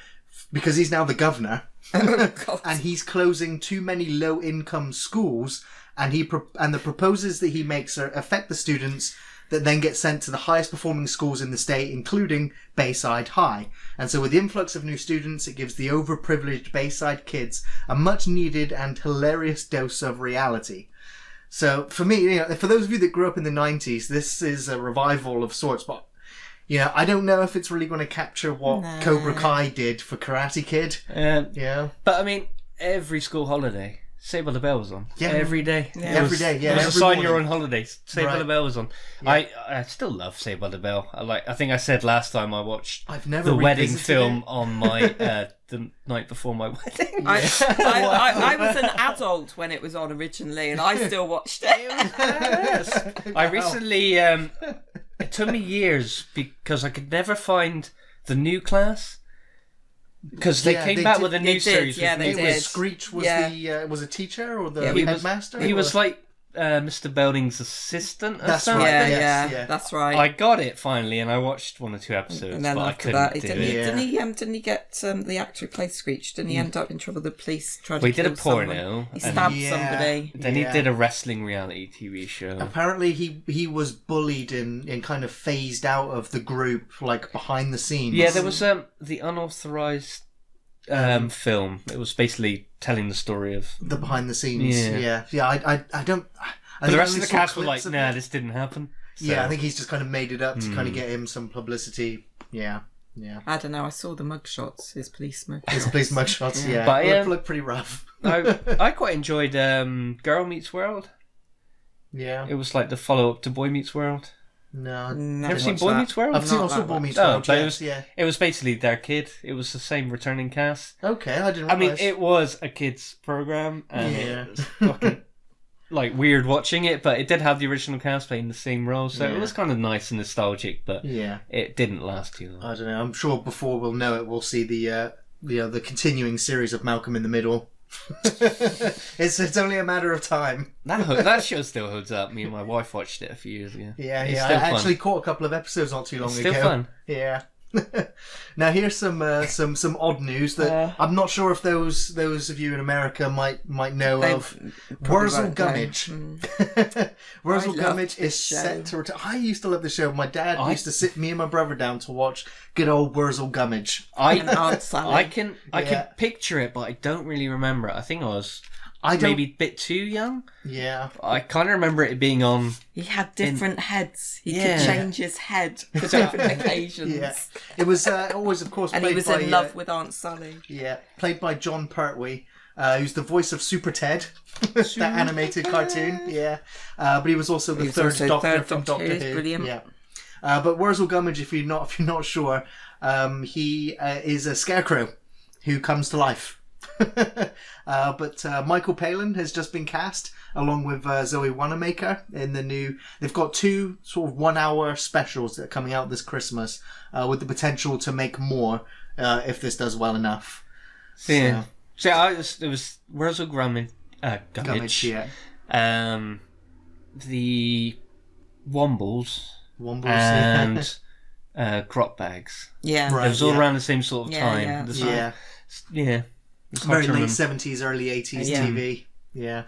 because he's now the governor, and he's closing too many low-income schools. And the proposals that he makes affect the students that then get sent to the highest performing schools in the state, including Bayside High. And so with the influx of new students, it gives the overprivileged Bayside kids a much needed and hilarious dose of reality. So for me, for those of you that grew up in the 90s, this is a revival of sorts, but I don't know if it's really going to capture what Cobra Kai did for Karate Kid. But I mean, every school holiday, Saved by the Bell was on. Yeah. Every day. Yeah. Every day, yeah. It was a sign you're on holiday. Saved by the Bell was on. Yeah. I still love Saved by the Bell. I think I said last time I watched the wedding film on my the night before my wedding. I was an adult when it was on originally, and I still watched it. I recently it took me years because I could never find the new class. Because they came back with a new series. Yeah, they did. Screech was was a teacher or the headmaster? He was like Mr. Belding's assistant. That's right. Yeah, that's right. I got it finally, and I watched 1 or 2 episodes, and then but I couldn't do it. Didn't he get the actor who played Screech? Didn't he end up in trouble? The police tried to he kill did a porno. Someone. He stabbed somebody. Then he did a wrestling reality TV show. Apparently, he was bullied and kind of phased out of the group, like behind the scenes. Yeah, there was the unauthorized film. It was basically telling the story of the behind the scenes. Yeah. I don't. But the rest of the cast were like, "Nah, this didn't happen." So. Yeah, I think he's just kind of made it up to kind of get him some publicity. Yeah. I don't know. I saw the mugshots. His police mugshots. But look pretty rough. I quite enjoyed Girl Meets World. Yeah. It was like the follow up to Boy Meets World. No, never seen Boy Meets World? I've seen also Boy Meets World. But it was basically their kid. It was the same returning cast. Okay, I didn't realise. I mean, it was a kids program, and it was fucking weird watching it, but it did have the original cast playing the same role, so it was kind of nice and nostalgic. But it didn't last too long. I don't know. I'm sure before we'll know it, we'll see the continuing series of Malcolm in the Middle. It's only a matter of time. That show still holds up. Me and my wife watched it a few years ago. Yeah. I actually caught a couple of episodes not too long ago. Still fun. Yeah. Now here's some odd news that I'm not sure if those of you in America might know of. Wurzel Gummidge. Wurzel Gummidge is set to return. I used to love the show. My dad used to sit me and my brother down to watch good old Wurzel Gummidge. I can picture it, but I don't really remember it. I think I was maybe a bit too young. Yeah. I kind of remember it being on. He had different heads. He could change his head for different occasions. Yeah. It was always, of course, and he was in love with Aunt Sally. Yeah. Played by John Pertwee, who's the voice of Super Ted, that animated cartoon. Yeah. But he was also the third Doctor from Doctor Who. Brilliant. Yeah. But Wurzel Gummidge, if you're not sure, he is a scarecrow who comes to life. But Michael Palin has just been cast along with Zoe Wanamaker in the new. They've got 2 sort of 1-hour specials that are coming out this Christmas, with the potential to make more if this does well enough. Yeah. So it was Russell Gummidge, Yeah. The Wombles, Wombles and Crop Bags. Yeah. Right. It was all yeah. around the same sort of Yeah, time. yeah. The sort of- Yeah. It's hard Very to late remember. 70s, early 80s Yeah. TV. Yeah.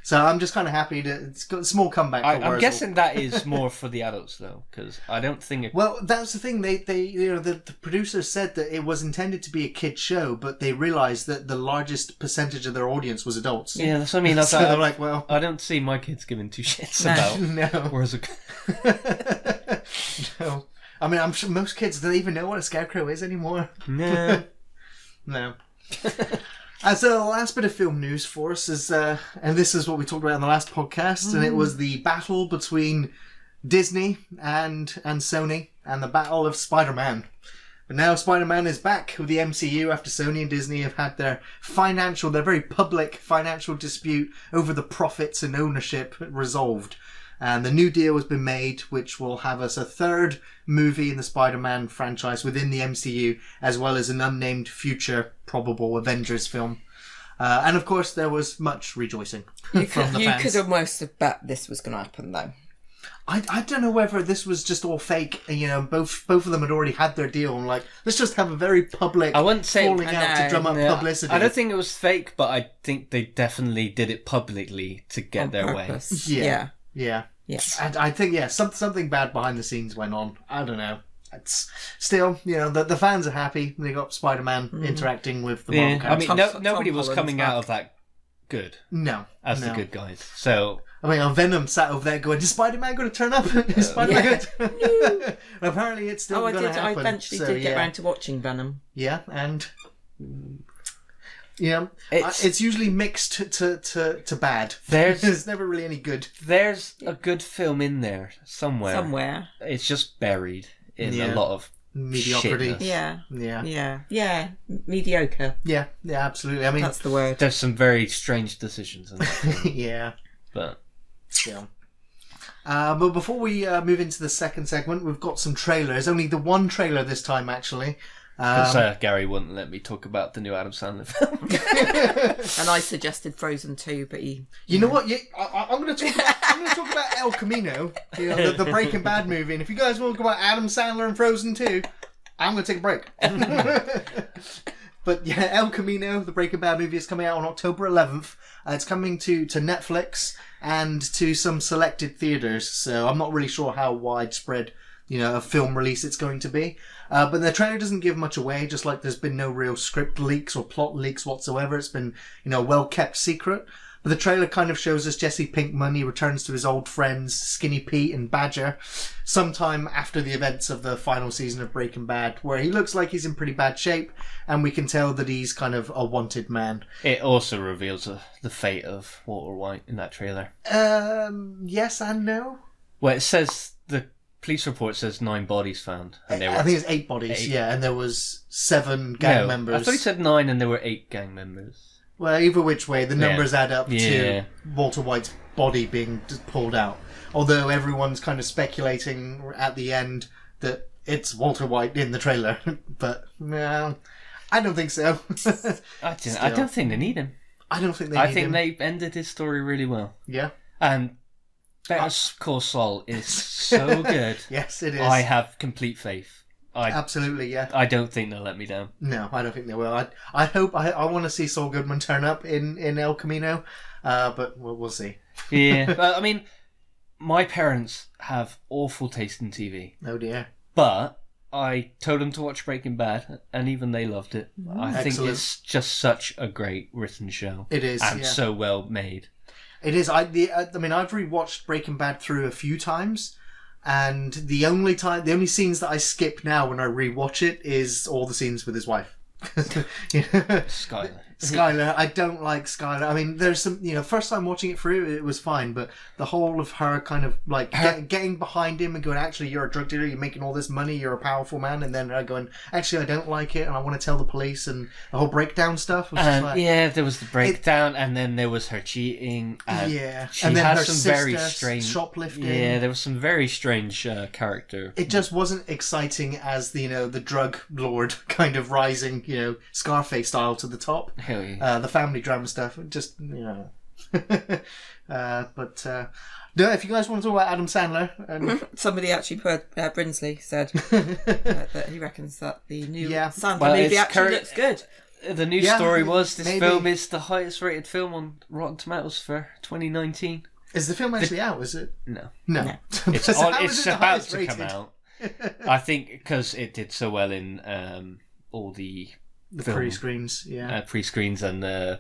So I'm just kind of happy to. It's got a small comeback. For I'm Wurzel. guessing that is more for the adults though, because I don't think it. Well, that's the thing. They the producers said that it was intended to be a kid show, but they realised that the largest percentage of their audience was adults. Yeah, that's what I mean. I, So they're like, well, I don't see my kids giving 2 shits No. about. no, Whereas no. I mean, I'm sure most kids don't even know what a scarecrow is anymore. no. No. So the last bit of film news for us is, and this is what we talked about in the last podcast, and it was the battle between Disney and Sony, and the battle of Spider-Man. But now Spider-Man is back with the MCU after Sony and Disney have had their very public financial dispute over the profits and ownership resolved. And the new deal has been made, which will have us a 3rd movie in the Spider-Man franchise within the MCU, as well as an unnamed future probable Avengers film. And of course, there was much rejoicing from the You fans. could almost have bet this was going to happen, though. I don't know whether this was just all fake. You know, both of them had already had their deal, and like, let's just have a very public I wouldn't say falling out to drum up Yeah, publicity. I don't think it was fake, but I think they definitely did it publicly to get On their way. purpose. Yeah. Yeah. Yeah. And I think, something bad behind the scenes went on. I don't know. It's still, the fans are happy. They got Spider-Man interacting with the Marvel Yeah, I characters. mean, Tom nobody was Holland's coming out back. of that good No. as the good guys. So I mean, Venom sat over there going, is Spider-Man going to turn up? Is Spider-Man going to... Apparently it's still I going to happen. I eventually So, did get yeah. around to watching Venom. Yeah, and... Yeah, It's- it's usually mixed to bad. There's- There's never really any good. there's a good film in there somewhere. Somewhere. It's just buried in Yeah. a lot of Mediocrity. shitness. Yeah. Yeah. Mediocre. Yeah, absolutely. I mean, That's the word. There's some very strange decisions in that film, yeah, but still. But before we move into the second segment, we've got some trailers. Only the one trailer this time, actually. because Gary wouldn't let me talk about the new Adam Sandler film. And I suggested Frozen 2, but he... You know what? I'm going to talk about. I'm going to talk about El Camino, the Breaking Bad movie. And if you guys want to talk about Adam Sandler and Frozen 2, I'm going to take a break. But yeah, El Camino, the Breaking Bad movie, is coming out on October 11th. It's coming to Netflix and to some selected theaters. So I'm not really sure how widespread, a film release it's going to be. But the trailer doesn't give much away, just like there's been no real script leaks or plot leaks whatsoever. It's been, a well-kept secret. But the trailer kind of shows us Jesse Pinkman. He returns to his old friends, Skinny Pete and Badger, sometime after the events of the final season of Breaking Bad, where he looks like he's in pretty bad shape, and we can tell that he's kind of a wanted man. It also reveals the fate of Walter White in that trailer. Yes and no. Well, it says the police report says 9 bodies found, and there were I think it's 8 bodies, 8. yeah, and there was 7 gang No, members. I thought he said 9, and there were 8 gang members. Well, either which way, the numbers add up Yeah. to Walter White's body being pulled out. Although everyone's kind of speculating at the end that it's Walter White in the trailer. But, no, I don't think so. I don't think they need him. I don't think they I need think him. they ended his story really well. Yeah. And Better Call Saul is so good. Yes, it is. I have complete faith. Absolutely, yeah. I don't think they'll let me down. No, I don't think they will. I hope... I want to see Saul Goodman turn up in El Camino. But we'll see. Yeah. But, I mean, my parents have awful taste in TV. Oh, dear. But I told them to watch Breaking Bad, and even they loved it. I think Excellent. it's just such a great written show. It is, And yeah. so well made. It is. I've rewatched Breaking Bad through a few times, and the only scenes that I skip now when I rewatch it is all the scenes with his wife. Skylar. Skylar, I don't like Skylar. I mean, there's some, first time watching it through, it was fine, but the whole of her kind of like getting behind him and going, actually, you're a drug dealer, you're making all this money, you're a powerful man, and then her going, actually, I don't like it, and I want to tell the police, and the whole breakdown stuff was just like... Yeah, there was the breakdown, and then there was her cheating. And she and then had her some sister very strange shoplifting. Yeah, there was some very strange character. It just wasn't exciting as the drug lord kind of rising, Scarface style to the top. Hell yeah. The family drama stuff, just but no, if you guys want to talk about Adam Sandler, and somebody actually put Brinsley said that he reckons that the new Sandler movie actually looks good. The news story was this film is the highest rated film on Rotten Tomatoes for 2019. Is the film actually out? Is it? No. It's it's about to come out. I think because it did so well in all the pre-screens, pre-screens and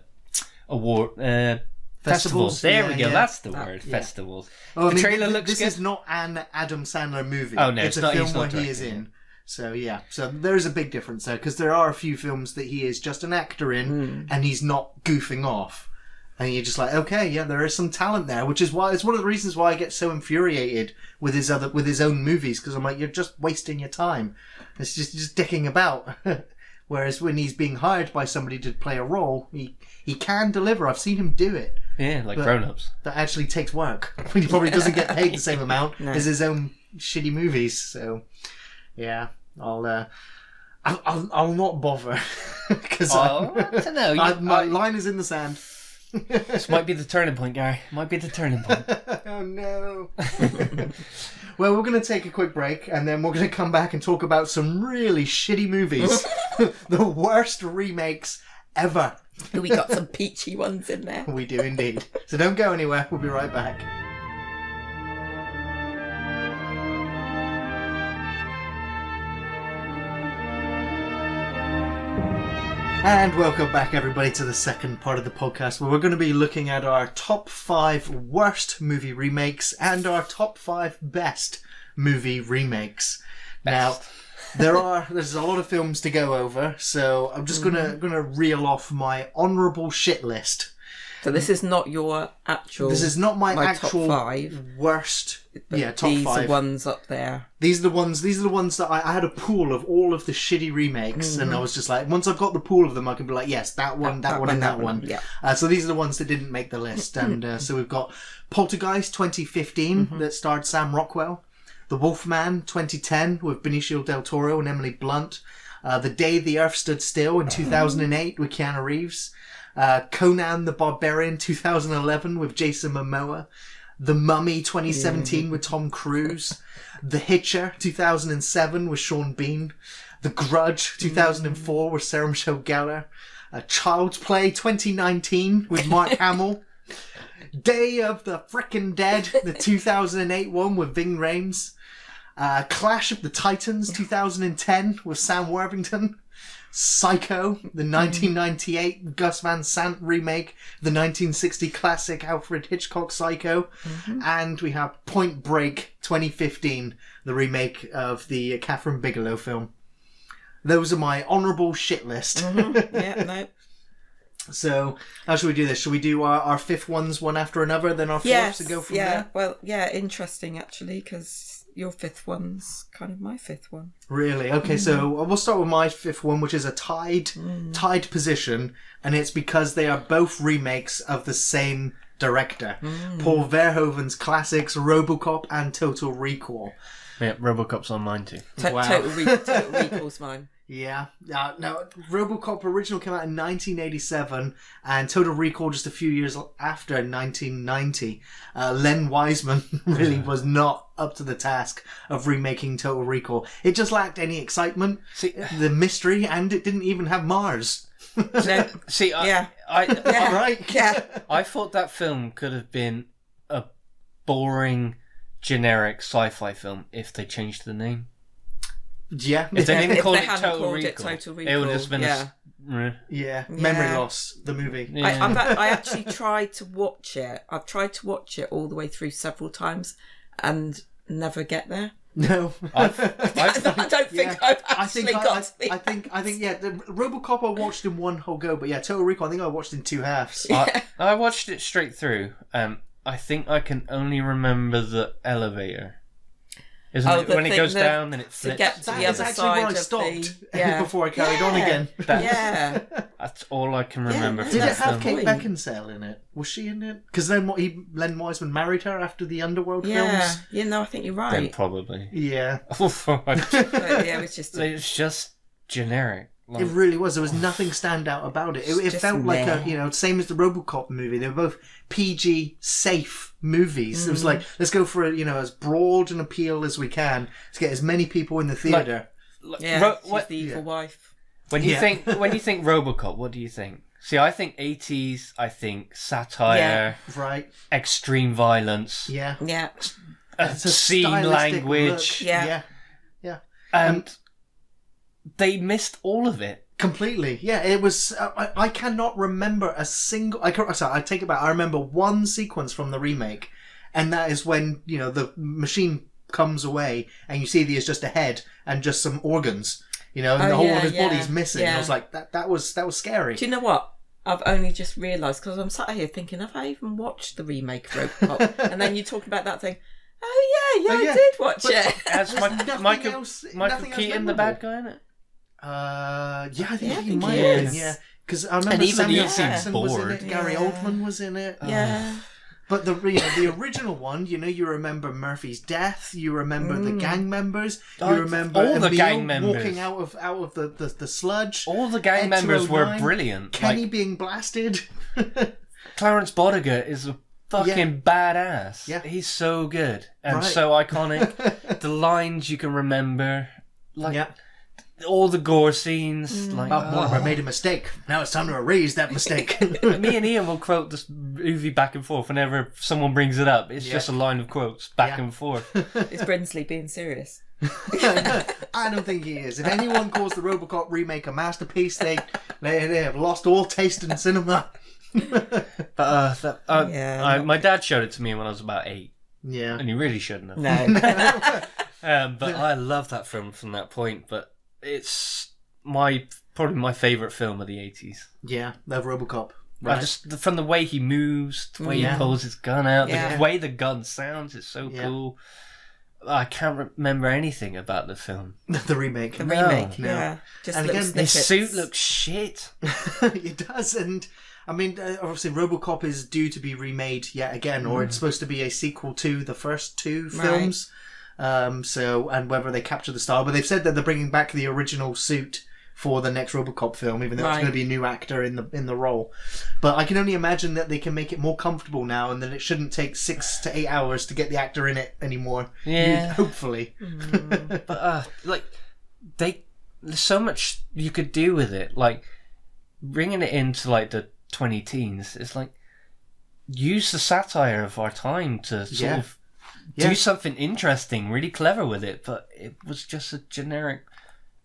award festivals. There we go. That's the word. Festivals. Well, the trailer looks good. This is not an Adam Sandler movie. Oh no, it's a film where he is in. So so there is a big difference there, because there are a few films that he is just an actor in, and he's not goofing off. And you're just like, okay, there is some talent there, which is why it's one of the reasons why I get so infuriated with his own movies, because I'm like, you're just wasting your time. It's just dicking about. Whereas when he's being hired by somebody to play a role, he can deliver. I've seen him do it. Yeah, like Grown Ups. That actually takes work. He probably doesn't get paid the same amount as his own shitty movies. So, yeah, I'll not bother, because I don't know. My line is in the sand. This might be the turning point, Gary. Might be the turning point. Oh no. Well, we're going to take a quick break, and then we're going to come back and talk about some really shitty movies. The worst remakes ever. We got some peachy ones in there. We do indeed. So don't go anywhere. We'll be right back. And welcome back, everybody, to the second part of the podcast, where we're going to be looking at our top 5 worst movie remakes and our top 5 best movie remakes. Now, there's a lot of films to go over, so I'm just gonna reel off my honourable shit list. So this is not your actual... This is not my actual top 5. Worst... top 5. These are ones up there. These are the ones that I had a pool of all of the shitty remakes, and I was just like, once I've got the pool of them, I can be like, yes, that one, that one, and that one. Yeah. So these are the ones that didn't make the list. And so we've got Poltergeist 2015, that starred Sam Rockwell. The Wolfman 2010 with Benicio del Toro and Emily Blunt. The Day the Earth Stood Still in 2008 with Keanu Reeves. Conan the Barbarian 2011 with Jason Momoa. The Mummy 2017 with Tom Cruise. The Hitcher 2007 with Sean Bean. The Grudge 2004 with Sarah Michelle Gellar. Child's Play 2019 with Mark Hamill. Day of the Frickin' Dead, the 2008 one with Ving Rhames. Clash of the Titans 2010 with Sam Worthington. Psycho, the 1998 Gus Van Sant remake, the 1960 classic Alfred Hitchcock Psycho, and we have Point Break 2015, the remake of the Catherine Bigelow film. Those are my honourable shit list. Yeah, no. So, how should we do this? Should we do our fifth ones one after another, then our fourths, to go from there? Well, interesting actually, because your fifth one's kind of my fifth one. Really? Okay, so we'll start with my fifth one, which is a tied position, and it's because they are both remakes of the same director. Paul Verhoeven's classics RoboCop and Total Recall. Yeah, RoboCop's on mine too. Wow. Total Recall's mine. Yeah. Now, RoboCop original came out in 1987, and Total Recall just a few years after, 1990. Len Wiseman really was not up to the task of remaking Total Recall. It just lacked any excitement, the mystery, and it didn't even have Mars. See, Right? Yeah. I thought that film could have been a boring, generic sci-fi film if they changed the name. Yeah. If they didn't call it hadn't Total called Recall, it Total Recall, it would have just been Memory Loss, the movie. Yeah. I actually tried to watch it. I've tried to watch it all the way through several times and never get there. No. I don't think I've actually got to the I think, yeah, the RoboCop I watched in one whole go, but yeah, Total Recall I think I watched in two halves. I watched it straight through. I think I can only remember the elevator. Isn't it when it goes down and it flips? To get to the That is other actually where side I of stopped before I carried on again. That's all I can remember. Did from it that have film. Kate Beckinsale in it? Was she in it? Because Len Wiseman married her after the Underworld Yeah, films. you know, I think you're Then right. probably. Yeah. But, yeah, it was just It's just generic. Like, It really was. There was nothing stand out about it. It Just felt like meh. same as the RoboCop movie. They were both PG safe movies. It was like, let's go for as broad an appeal as we can to get as many people in the theater. yeah, she's the evil wife. When you think RoboCop, what do you think? See, I think 80s. I think satire, Right? extreme violence, Yeah. Yeah, It's a obscene stylistic language, look. Yeah. Yeah. and they missed all of it. Completely. Yeah, it was. I cannot remember a single. I take it back. I remember one sequence from the remake, and that is when the machine comes away, and you see there's just a head and just some organs. And the whole of his body's missing. yeah. I was like, that was scary. Do you know what? I've only just realised, because I'm sat here thinking, have I even watched the remake of RoboCop? And then you talk about that thing. Oh yeah, I did watch it. As nothing Michael else Keaton, the bad guy in it. Yeah, I think Yeah, I he think might he have been. is. Yeah, because I remember And even Samuel he seems Jackson was in bored. it. Gary Yeah. Oldman was in it. Yeah. But the original one, you remember Murphy's death. You remember the gang members. You remember all the Emil gang members. walking out of the sludge. All the gang Ed members were 209, brilliant. Kenny Like, being blasted. Clarence Boddicker is a fucking badass. Yeah. He's so good and Right. so iconic. The lines you can remember, like Yeah. all the gore scenes. Like, Bob Mortimer made a mistake. Now it's time to erase that mistake. me and Ian will quote this movie back and forth whenever someone brings it up. It's just a line of quotes back Yeah. and forth. Is Brinsley being serious? I don't think he is. If anyone calls the RoboCop remake a masterpiece, they have lost all taste in cinema. But Yeah. my dad showed it to me when I was about 8, Yeah. and he really shouldn't have. No. But I love that film from that point. But it's probably my favourite film of the 80s. Yeah, that RoboCop. I just from the way he moves, the way he pulls his gun out, Yeah. the way the gun sounds, it's so cool. I can't remember anything about the film. The remake. The No, remake, no. yeah. Just And little again, His snippets. suit looks shit. It does, and I mean, obviously, RoboCop is due to be remade yet again, or it's supposed to be a sequel to the first two films. And whether they capture the style, but they've said that they're bringing back the original suit for the next RoboCop film, even though it's going to be a new actor in the role. But I can only imagine that they can make it more comfortable now, and that it shouldn't take 6 to 8 hours to get the actor in it anymore. Yeah. Hopefully. But there's so much you could do with it. Like bringing it into like the 2010s. It's like use the satire of our time to sort of do something interesting, really clever with it. But it was just a generic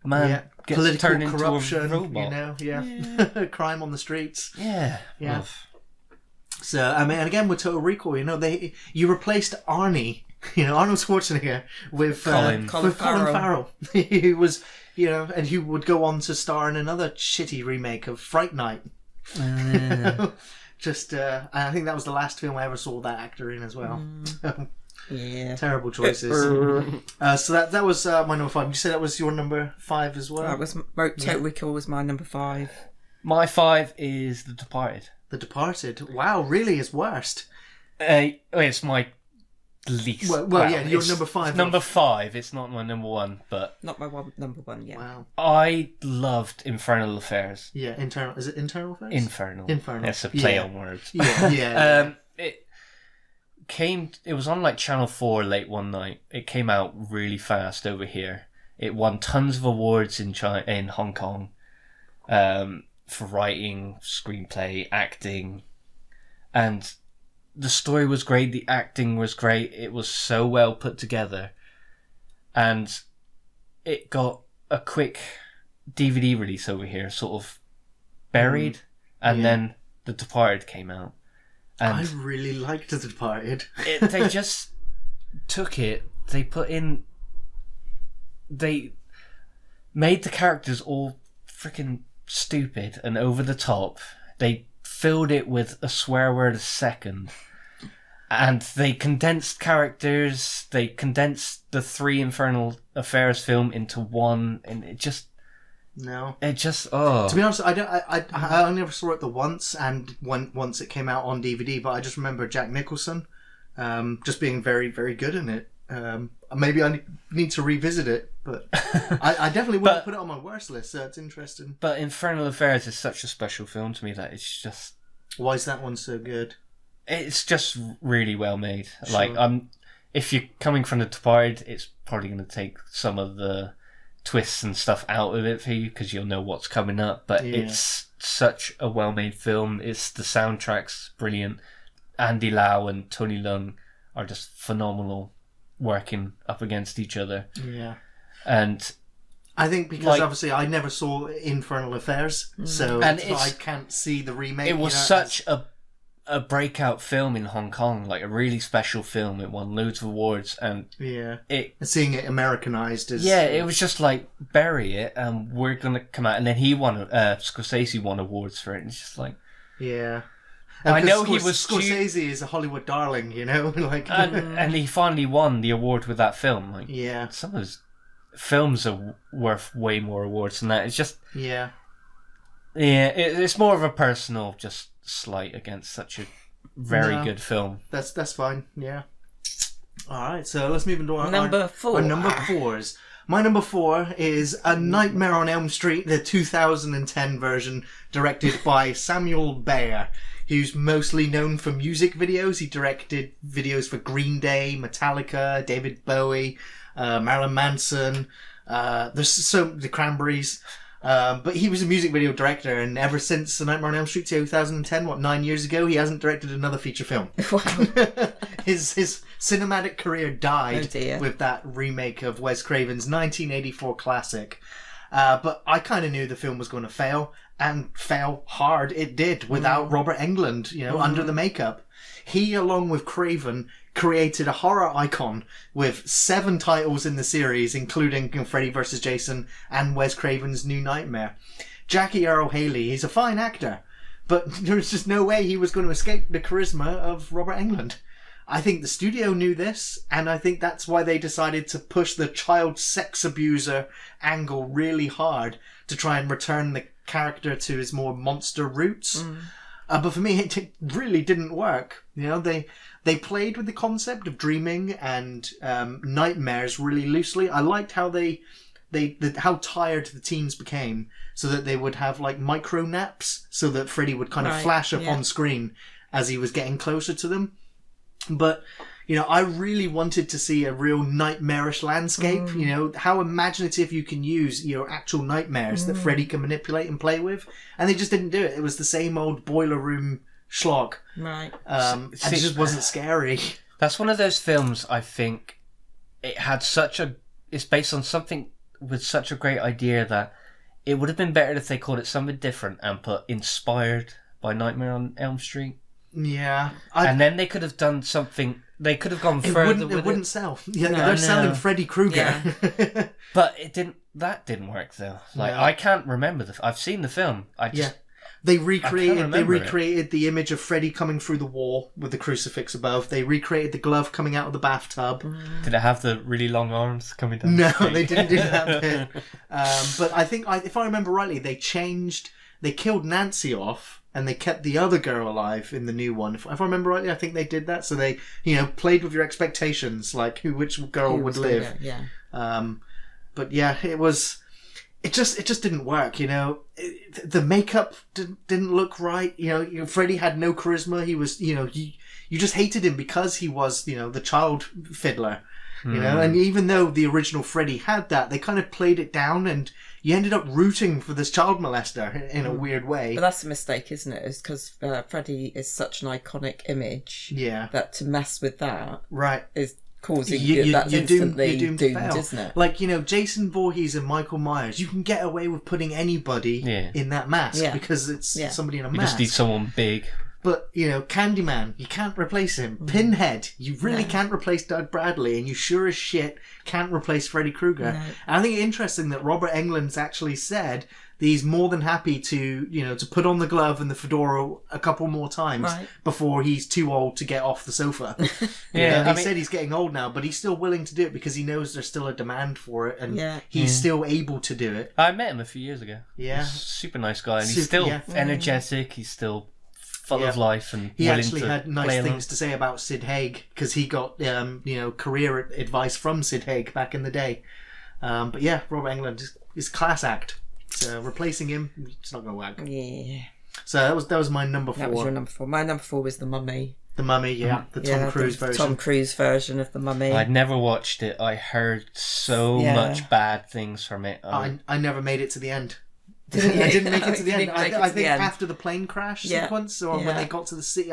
man gets Political turned into corruption, a robot. Crime on the streets. Yeah. So I mean, and again with Total Recall, you replaced Arnie, Arnold Schwarzenegger with Colin Farrell. He was, and he would go on to star in another shitty remake of Fright Night. Just, I think that was the last film I ever saw that actor in as well. Yeah. Terrible choices. So that was my number 5. Did you say that was your number 5 as well? That was Total Recall was my number 5. My 5 is The Departed. The Departed. Wow, really is worst. It's my least. Well, yeah, you're it's number 5. Number 5. It's not my number 1, but Not my number 1 yet. Wow. I loved Infernal Affairs. Yeah, Internal. Is it Internal Affairs? Infernal. Infernal. It's a play on words. Yeah. It was on like Channel 4 late one night. It came out really fast over here. It won tons of awards in Hong Kong for writing, screenplay, acting, and the story was great. The acting was great. It was so well put together, and it got a quick DVD release over here, sort of buried, and then The Departed came out. And I really liked The Departed. they just took it. They put in they made the characters all freaking stupid and over the top. They filled it with a swear word a second. And they condensed characters. They condensed the 3 Infernal Affairs film into one, and it just... No. It just... Oh. To be honest, I only ever saw it the once, and once it came out on DVD, but I just remember Jack Nicholson just being very, very good in it. Maybe I need to revisit it, but I definitely wouldn't put it on my worst list, so it's interesting. But Infernal Affairs is such a special film to me that it's just... Why is that one so good? It's just really well made. Sure. Like, if you're coming from The Departed, it's probably going to take some of the twists and stuff out of it for you because you'll know what's coming up. But it's such a well-made film. The soundtrack's brilliant. Andy Lau and Tony Leung are just phenomenal working up against each other. Yeah. And I think because obviously I never saw Infernal Affairs, so I can't see the remake. It was such a breakout film in Hong Kong, like a really special film. It won loads of awards, and seeing it Americanized is it was just like, bury it and we're gonna come out. And then Scorsese won awards for it, and it's just like, I know he was Scorsese is a Hollywood darling, you know, like and he finally won the award with that film. Like, some of his films are worth way more awards than that. It's just it's more of a personal just slight against such a very good film. That's fine. Yeah. All right, so let's move into our number 4. Our number 4s. My number 4 is A Nightmare on Elm Street, the 2010 version, directed by Samuel Bayer, who's mostly known for music videos. He directed videos for Green Day, Metallica, David Bowie, Marilyn Manson. There's the Cranberries. But he was a music video director, and ever since The Nightmare on Elm Street 2010, 9 years ago, he hasn't directed another feature film. His cinematic career died with that remake of Wes Craven's 1984 classic. But I kind of knew the film was going to fail, and fail hard it did, without Robert Englund, under the makeup. He, along with Craven, created a horror icon with 7 titles in the series, including Freddy vs. Jason and Wes Craven's New Nightmare. Jackie Earle Haley, he's a fine actor, but there's just no way he was going to escape the charisma of Robert Englund. I think the studio knew this, and I think that's why they decided to push the child sex abuser angle really hard to try and return the character to his more monster roots. But for me, it really didn't work. They played with the concept of dreaming and nightmares really loosely. I liked how how tired the teens became, so that they would have like micro naps, so that Freddy would kind of flash up on screen as he was getting closer to them. But I really wanted to see a real nightmarish landscape. How imaginative you can use your actual nightmares that Freddy can manipulate and play with, and they just didn't do it. It was the same old boiler room schlock. Right. It just wasn't scary. That's one of those films, I think, it's based on something with such a great idea that it would have been better if they called it something different and put inspired by Nightmare on Elm Street. Yeah. And then they could have done something, they could have gone further with it. It wouldn't sell. Yeah, they're selling Freddy Krueger. Yeah. But that didn't work though. I can't remember I've seen the film. They recreated the image of Freddy coming through the wall with the crucifix above. They recreated the glove coming out of the bathtub. Did it have the really long arms coming down? No, they didn't do that bit. But I think, if I remember rightly, they killed Nancy off and they kept the other girl alive in the new one. If I remember rightly, I think they did that. So they, played with your expectations, like which girl would live. But yeah, it just didn't work. The makeup didn't look right. Freddy had no charisma. He was, you just hated him because he was, the child fiddler. And even though the original Freddy had that, they kind of played it down, and you ended up rooting for this child molester in a weird way. But that's a mistake, isn't it? It's because Freddy is such an iconic image that to mess with that is causing that's instantly doomed, isn't it? Like, Jason Voorhees and Michael Myers, you can get away with putting anybody in that mask because it's somebody in a mask. You just need someone big. But, you know, Candyman, you can't replace him. Pinhead, you really can't replace Doug Bradley, and you sure as shit can't replace Freddy Krueger. No. And I think it's interesting that Robert Englund's actually said that he's more than happy to, you know, to put on the glove and the fedora a couple more times before he's too old to get off the sofa. He said he's getting old now, but he's still willing to do it because he knows there's still a demand for it, and he's still able to do it. I met him a few years ago. Yeah. He's a super nice guy, and he's still energetic, he's still full of life, and he willing actually to had nice play things to say about Sid Haig because he got you know, career advice from Sid Haig back in the day. But yeah, Robert Englund is class act. So replacing him, it's not going to work. Yeah. So that was my number 4. That was your number 4. My number 4 was The Mummy. The Mummy, the Tom Cruise version. Tom Cruise version of The Mummy. I'd never watched it. I heard so much bad things from it. I never made it to the end. Didn't you? I didn't make it to the end. I think end. after the plane crash sequence, or when they got to the city,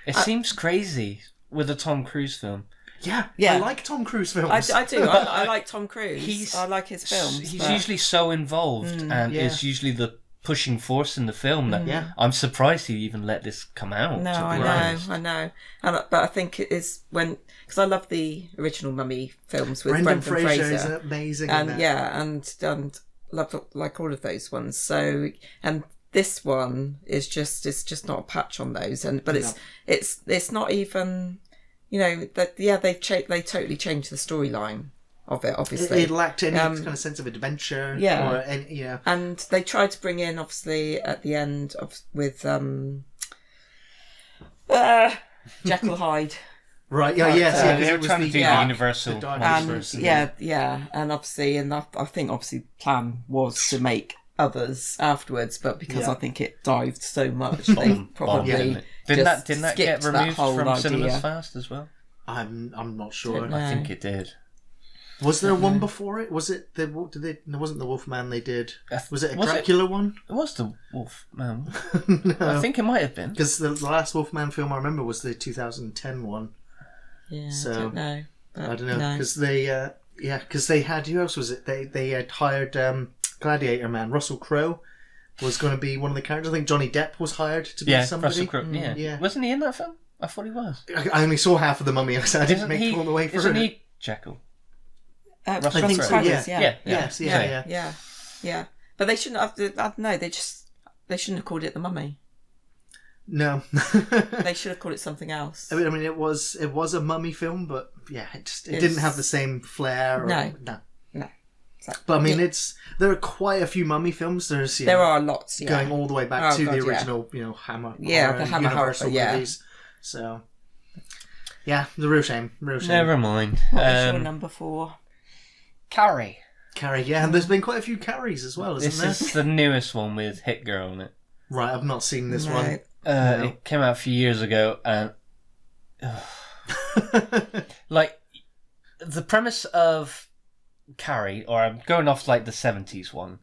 it seems crazy with a Tom Cruise film. Yeah. I like Tom Cruise films. I do. I like Tom Cruise. I like his films. He's usually so involved and is usually the pushing force in the film that I'm surprised he even let this come out. No, I know. But I think it is because I love the original Mummy films with Brendan Fraser. Is amazing. And and love like all of those ones. So and this one is just not a patch on those. But it's not even. You know that they totally changed the storyline of it. Obviously, it lacked any kind of sense of adventure. Yeah, or any, and they tried to bring in obviously at the end with Jekyll Hyde. Right. Yeah. Yes. They were trying to do the universal. And obviously, I think obviously plan was to make others afterwards, but because I think it dived so much, they probably didn't that get removed from Cinemas Fast as well? I'm not sure. I think it did. Was there one before it? Was it it wasn't the Wolfman they did? Was it a Dracula one? It was the Wolfman. No. I think it might have been because the last Wolfman film I remember was the 2010 one. Yeah, so I don't know. I don't know because they had who else was it? They had hired Gladiator man Russell Crowe was going to be one of the characters. I think Johnny Depp was hired to be somebody. Russell Crowe. Yeah, wasn't he in that film? I thought he was. I only saw half of The Mummy, so I didn't make it all the way through. Isn't he Jekyll? I think so. Yeah. But they shouldn't have. I don't know. They shouldn't have called it The Mummy. No. They should have called it something else. I mean, it was a mummy film, but it didn't have the same flair. No. Exactly. But I mean, there are quite a few mummy films. There are lots, going all the way back to the original, Hammer. The Hammer Universal movies. So, yeah, the real shame. Never mind. What was your number 4? Carrie. Yeah, and there's been quite a few Carries as well, isn't there? This is the newest one with Hit Girl in it. Right, I've not seen this one. It came out a few years ago, and like the premise of Carrie, or I'm going off like the 70s one,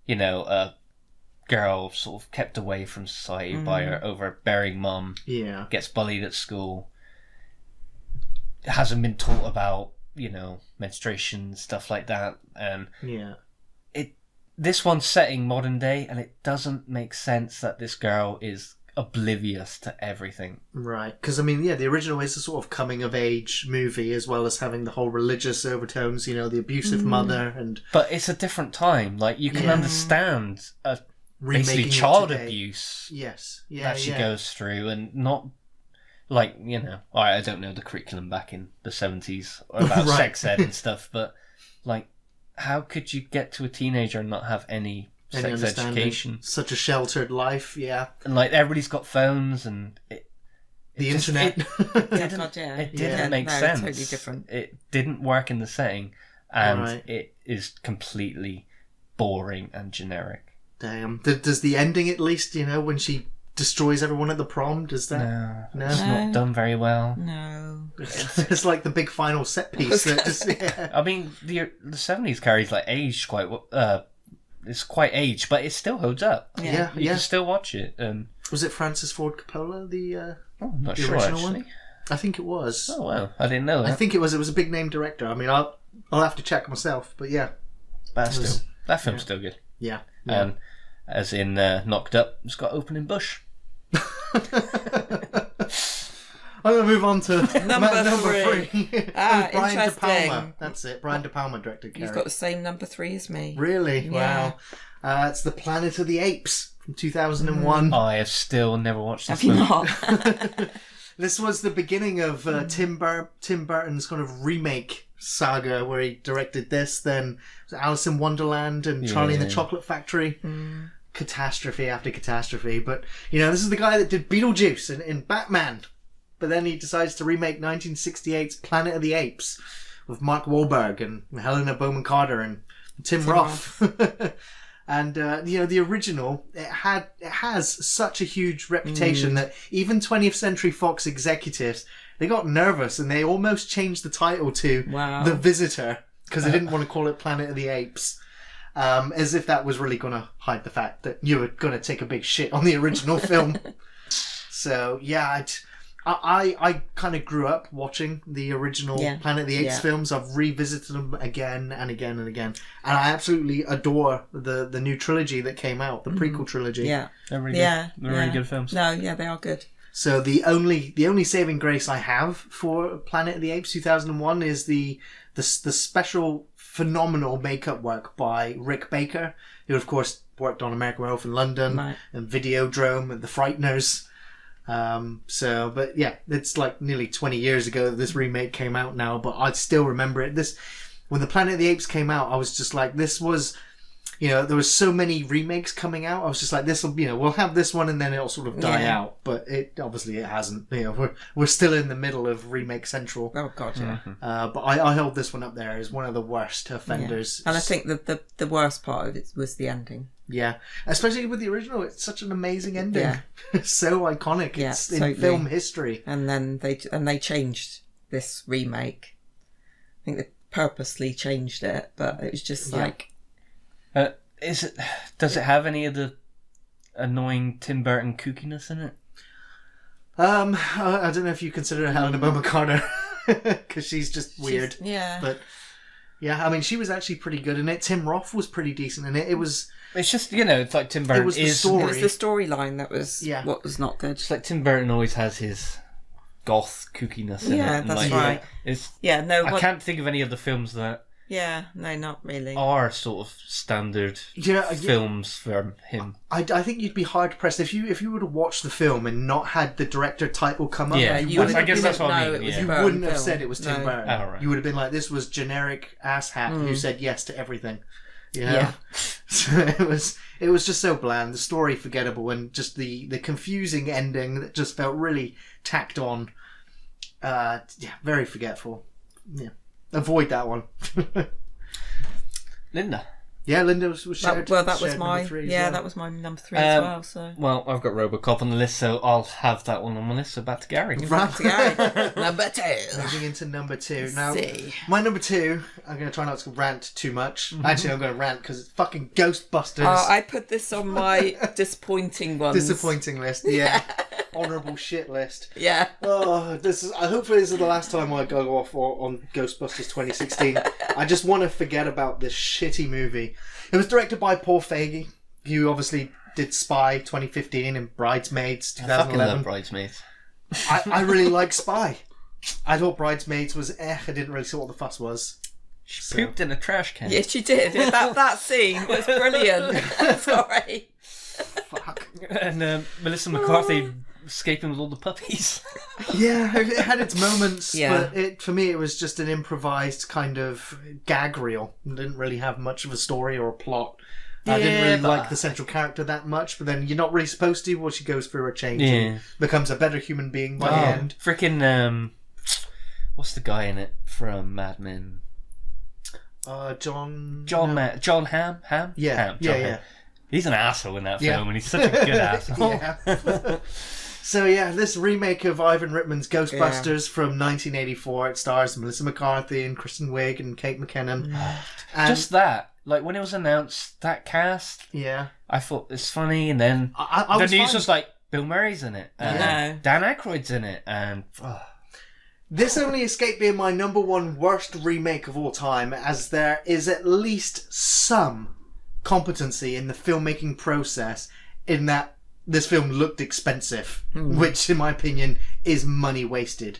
a girl sort of kept away from society by her overbearing mum, gets bullied at school, hasn't been taught about, menstruation, stuff like that, and this one's setting modern day, and it doesn't make sense that this girl is oblivious to everything. Right, because the original is a sort of coming of age movie, as well as having the whole religious overtones, the abusive mother, and but it's a different time. Like, you can understand basically child abuse that she goes through, and not like, I don't know the curriculum back in the 70s about sex ed and stuff, but like, how could you get to a teenager and not have any sex education? Such a sheltered life, and like, everybody's got phones and the internet. It didn't make sense. Totally different. It didn't work in the setting, and it is completely boring and generic. Damn. Does the ending at least, when she destroys everyone at the prom, does that? No. It's not done very well. No. It's like the big final set piece. That just, I mean, the 70s Carrie's like aged quite. It's quite aged, but it still holds up. Yeah. You can still watch it. Was it Francis Ford Coppola, I'm not the sure, original actually. one? I think it was. Oh wow, I didn't know that. I think it was. It was a big name director. I mean, I'll have to check myself, but yeah. But that film's still good. Yeah. As in Knocked Up, it's got Opening Bush. I'm going to move on to Number three. Brian De Interesting. Palma. That's it. Brian De Palma directed Carrie. You've got the same number 3 as me. Really? Yeah. Wow. It's The Planet of the Apes from 2001. I have still never watched this Have you film. not? This was the beginning of Tim Burton's kind of remake saga, where he directed this, then Alice in Wonderland and Charlie and the Chocolate Factory. Catastrophe after catastrophe. But, this is the guy that did Beetlejuice in Batman. But then he decides to remake 1968's Planet of the Apes with Mark Wahlberg and Helena Bonham Carter and Tim Roth. And the original, it has such a huge reputation that even 20th Century Fox executives, they got nervous and they almost changed the title to The Visitor because they didn't want to call it Planet of the Apes. As if that was really going to hide the fact that you were going to take a big shit on the original film. So, yeah, I kind of grew up watching the original Planet of the Apes films. I've revisited them again and again and again. And I absolutely adore the new trilogy that came out, the prequel trilogy. Yeah. They're really good. They're really good films. No, yeah, they are good. So the only saving grace I have for Planet of the Apes 2001 is the special phenomenal makeup work by Rick Baker, who of course worked on American Werewolf in London and Videodrome and The Frighteners. But yeah, it's like nearly 20 years ago that this remake came out now, but I still remember it. When the Planet of the Apes came out, I was just like, this was, there was so many remakes coming out. I was just like, this will, we'll have this one and then it'll sort of die out. But it hasn't. We're still in the middle of remake central. Oh god, yeah. But I held this one up there as one of the worst offenders. Yeah. And I think that the worst part of it was the ending. Yeah, especially with the original, it's such an amazing ending. Yeah. It's so iconic. Yeah, it's in film history. And then they changed this remake. I think they purposely changed it, but it was just like. Does it have any of the annoying Tim Burton kookiness in it? I don't know if you consider Helena Bonham Carter because she's just weird. But yeah, I mean, she was actually pretty good in it. Tim Roth was pretty decent in it. It's just, it's like Tim Burton It was the storyline that was what was not good. It's like Tim Burton always has his goth kookiness in it. Yeah, that's right. I can't think of any of the films that Yeah, no, not really. Are sort of standard films for him. I think you'd be hard pressed if you were to watch the film and not had the director title come up. Yeah, I guess that's what I mean. You wouldn't have said it was Tim Burton. Oh, right. You would have been like, this was generic asshat who said yes to everything. Yeah. So it was just so bland. The story forgettable, and just the confusing ending that just felt really tacked on. Very forgetful. Yeah. Avoid that one. Linda. Yeah, Linda was shared. That was my that was my number 3 as well. So I've got RoboCop on the list, so I'll have that one on my list. So back to Gary. Back to Gary. Number 2. Moving into number 2 now. My number 2. I'm going to try not to rant too much. Actually, I'm going to rant because it's fucking Ghostbusters. I put this on my disappointing ones. Disappointing list. Yeah. Honourable shit list. Yeah. Oh, hopefully this is the last time I go off on Ghostbusters 2016. I just want to forget about this shitty movie. It was directed by Paul Feig, who obviously did Spy 2015 and Bridesmaids 2011. I fucking love Bridesmaids. I really like Spy. I thought Bridesmaids was I didn't really see what the fuss was. She pooped in a trash can. Yes, she did. That scene was brilliant. Sorry. Fuck. And Melissa McCarthy escaping with all the puppies. Yeah, it had its moments, but for me it was just an improvised kind of gag reel. It didn't really have much of a story or a plot. I didn't really like the central character that much, but then you're not really supposed to. Well, she goes through a change and becomes a better human being by the end. Freaking, what's the guy in it from Mad Men? John Hamm? Ham? Yeah. He's an asshole in that film, and he's such a good asshole. So this remake of Ivan Reitman's Ghostbusters from 1984, it stars Melissa McCarthy and Kristen Wiig and Kate McKinnon. And just that, like when it was announced, that cast, I thought it's funny, and then the news was like, Bill Murray's in it, and Dan Aykroyd's in it, and... This only escaped being my number 1 worst remake of all time, as there is at least some competency in the filmmaking process in that this film looked expensive, which in my opinion is money wasted.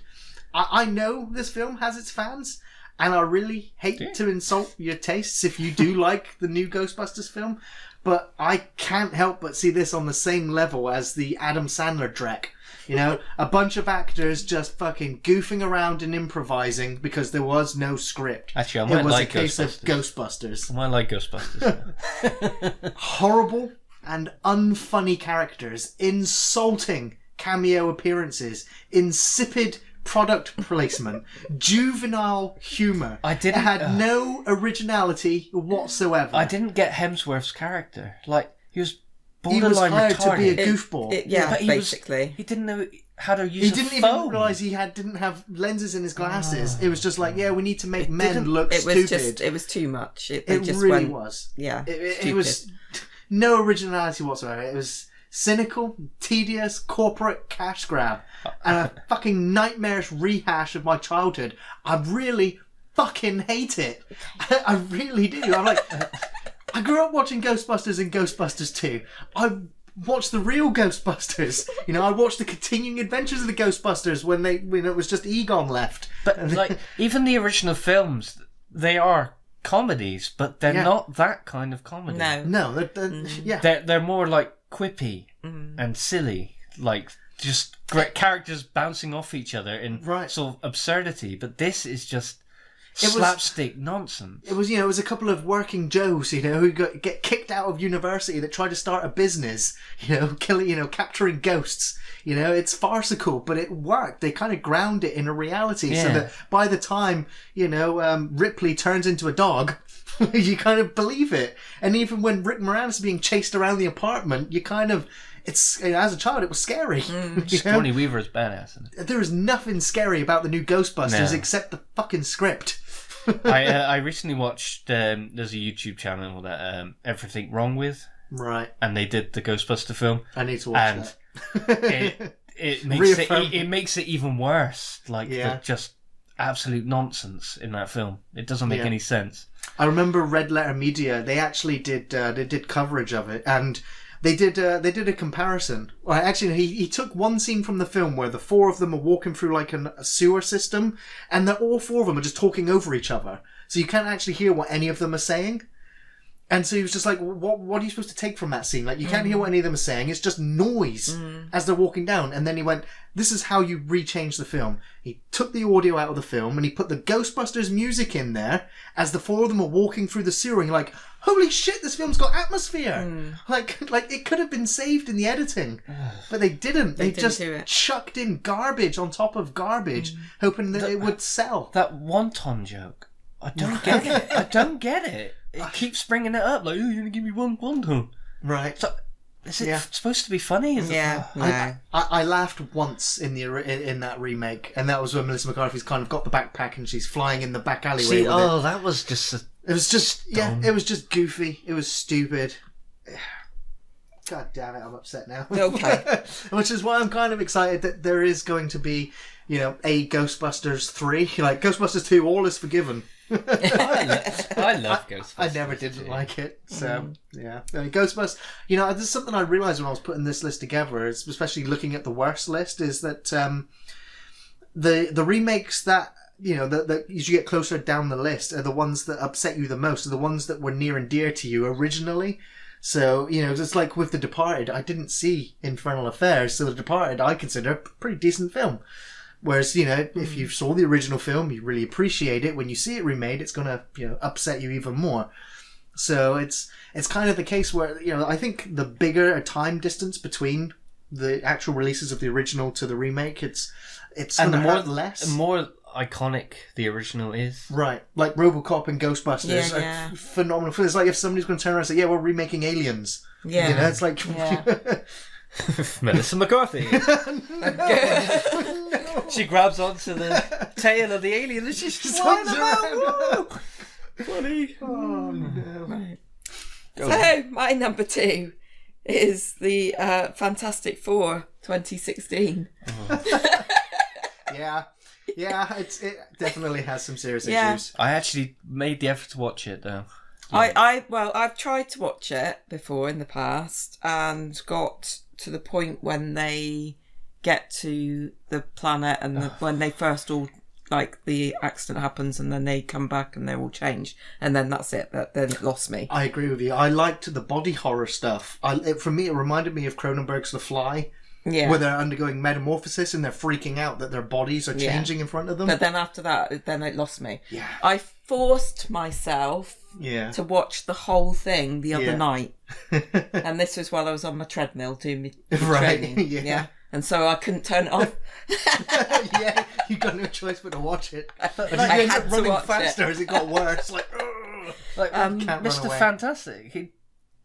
I know this film has its fans, and I really hate to insult your tastes if you do like the new Ghostbusters film, but I can't help but see this on the same level as the Adam Sandler Drek. You know, a bunch of actors just fucking goofing around and improvising because there was no script. Actually, I might it was like a case of Ghostbusters. Ghostbusters. I might like Ghostbusters. Horrible and unfunny characters, insulting cameo appearances, insipid product placement, juvenile humour. It had no originality whatsoever. I didn't get Hemsworth's character. Like, he was He was borderline hired retarded. to be a goofball. Yeah, But basically. he didn't know how to use He a didn't phone. even realise he didn't have lenses in his glasses. It was just like, yeah, we need to make men look It stupid. was just, it was too much. It It really was. Yeah. It was no originality whatsoever. It was cynical, tedious, corporate cash grab, and a fucking nightmarish rehash of my childhood. I really fucking hate it. I really do. I'm like, I grew up watching Ghostbusters and Ghostbusters 2. I watched the real Ghostbusters. You know, I watched the continuing adventures of the Ghostbusters when it was just Egon left. But like, even the original films, they are comedies, but they're not that kind of comedy. No. They're more like quippy and silly, like just great characters bouncing off each other in sort of absurdity. But this is just slapstick nonsense. It was a couple of working Joes, who get kicked out of university that try to start a business, capturing ghosts. It's farcical, but it worked. They kind of ground it in a reality so that by the time, Ripley turns into a dog, you kind of believe it. And even when Rick Moranis is being chased around the apartment, you kind of... It's as a child, it was scary. Sigourney Weaver is badass, isn't it? There is nothing scary about the new Ghostbusters except the fucking script. I recently watched. There's a YouTube channel that Everything Wrong With, right? And they did the Ghostbuster film. I need to watch that. it makes it even worse. Like just absolute nonsense in that film. It doesn't make any sense. I remember Red Letter Media. They actually did coverage of it, and they did a comparison. Well, actually, he took one scene from the film where the four of them are walking through like a sewer system, and all four of them are just talking over each other, so you can't actually hear what any of them are saying. And so he was just like, what are you supposed to take from that scene? Like, you can't hear what any of them are saying. It's just noise as they're walking down. And then he went, this is how you rechange the film. He took the audio out of the film and he put the Ghostbusters music in there as the four of them are walking through the sewer. And you're like, holy shit, this film's got atmosphere. Like it could have been saved in the editing. But they didn't. They just chucked in garbage on top of garbage, hoping that it would sell. That wonton joke. I don't get it. I don't get it. It keeps bringing it up, like, oh, you're going to give me one wonton. Right. So, is it supposed to be funny? I laughed once in that remake, and that was when Melissa McCarthy's kind of got the backpack and she's flying in the back alleyway. That was just... It was just dumb. It was just goofy. It was stupid. God damn it, I'm upset now. Okay. Which is why I'm kind of excited that there is going to be, a Ghostbusters 3. Like, Ghostbusters 2, all is forgiven. I love Ghostbusters. I never did like it. So, yeah. I mean, Ghostbusters, there's something I realised when I was putting this list together, especially looking at the worst list, is that the remakes that, that as you get closer down the list are the ones that upset you the most, are the ones that were near and dear to you originally. So, it's like with The Departed, I didn't see Infernal Affairs, so The Departed I consider a pretty decent film. Whereas, if you saw the original film, you really appreciate it. When you see it remade, it's going to, upset you even more. So it's kind of the case where, I think the bigger time distance between the actual releases of the original to the remake, it's going to hurt less. The more iconic the original is. Right. Like RoboCop and Ghostbusters are phenomenal. It's like if somebody's going to turn around and say, yeah, we're remaking Aliens. Yeah. It's like... Yeah. Melissa McCarthy. No. She grabs onto the tail of the alien and she's just flying around. Funny. Oh no. Right. So my number 2 is the Fantastic Four 2016. Yeah, it definitely has some serious issues. I actually made the effort to watch it though. I've tried to watch it before in the past and got to the point when they get to the planet and when they first all, like, the accident happens and then they come back and they're all changed, and then that's it. Then it lost me. I agree with you. I liked the body horror stuff. For me, it reminded me of Cronenberg's The Fly. Yeah. Where they're undergoing metamorphosis and they're freaking out that their bodies are changing in front of them. But then after that, then it lost me. Yeah. I forced myself to watch the whole thing the other night. And this was while I was on my treadmill doing my training. Yeah. And so I couldn't turn it off. Yeah, you got no choice but to watch it. But you I end had up to running watch faster it. as it got worse. Like, ugh. Like Can't run Mr. away. Fantastic, he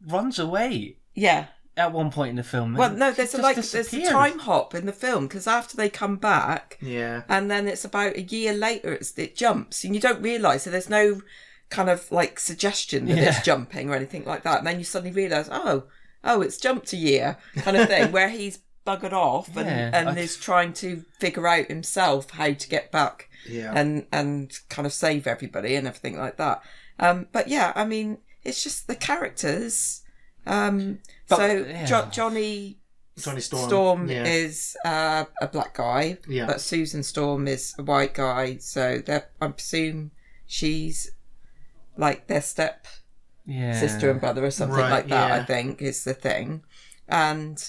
runs away Yeah. at one point in the film. Well, no, there's just there's a disappears. time hop in the film, because after they come back, Yeah. and then it's about a year later, it jumps, and you don't realise. So there's no kind of like suggestion that it's jumping or anything like that. And then you suddenly realise, oh, it's jumped a year, kind of thing, where he's buggered off and is trying to figure out himself how to get back and kind of save everybody and everything like that. But yeah, I mean, it's just the characters. Johnny Storm is a black guy, but Susan Storm is a white guy. So I presume she's like their step sister and brother or something like that. I think is the thing. And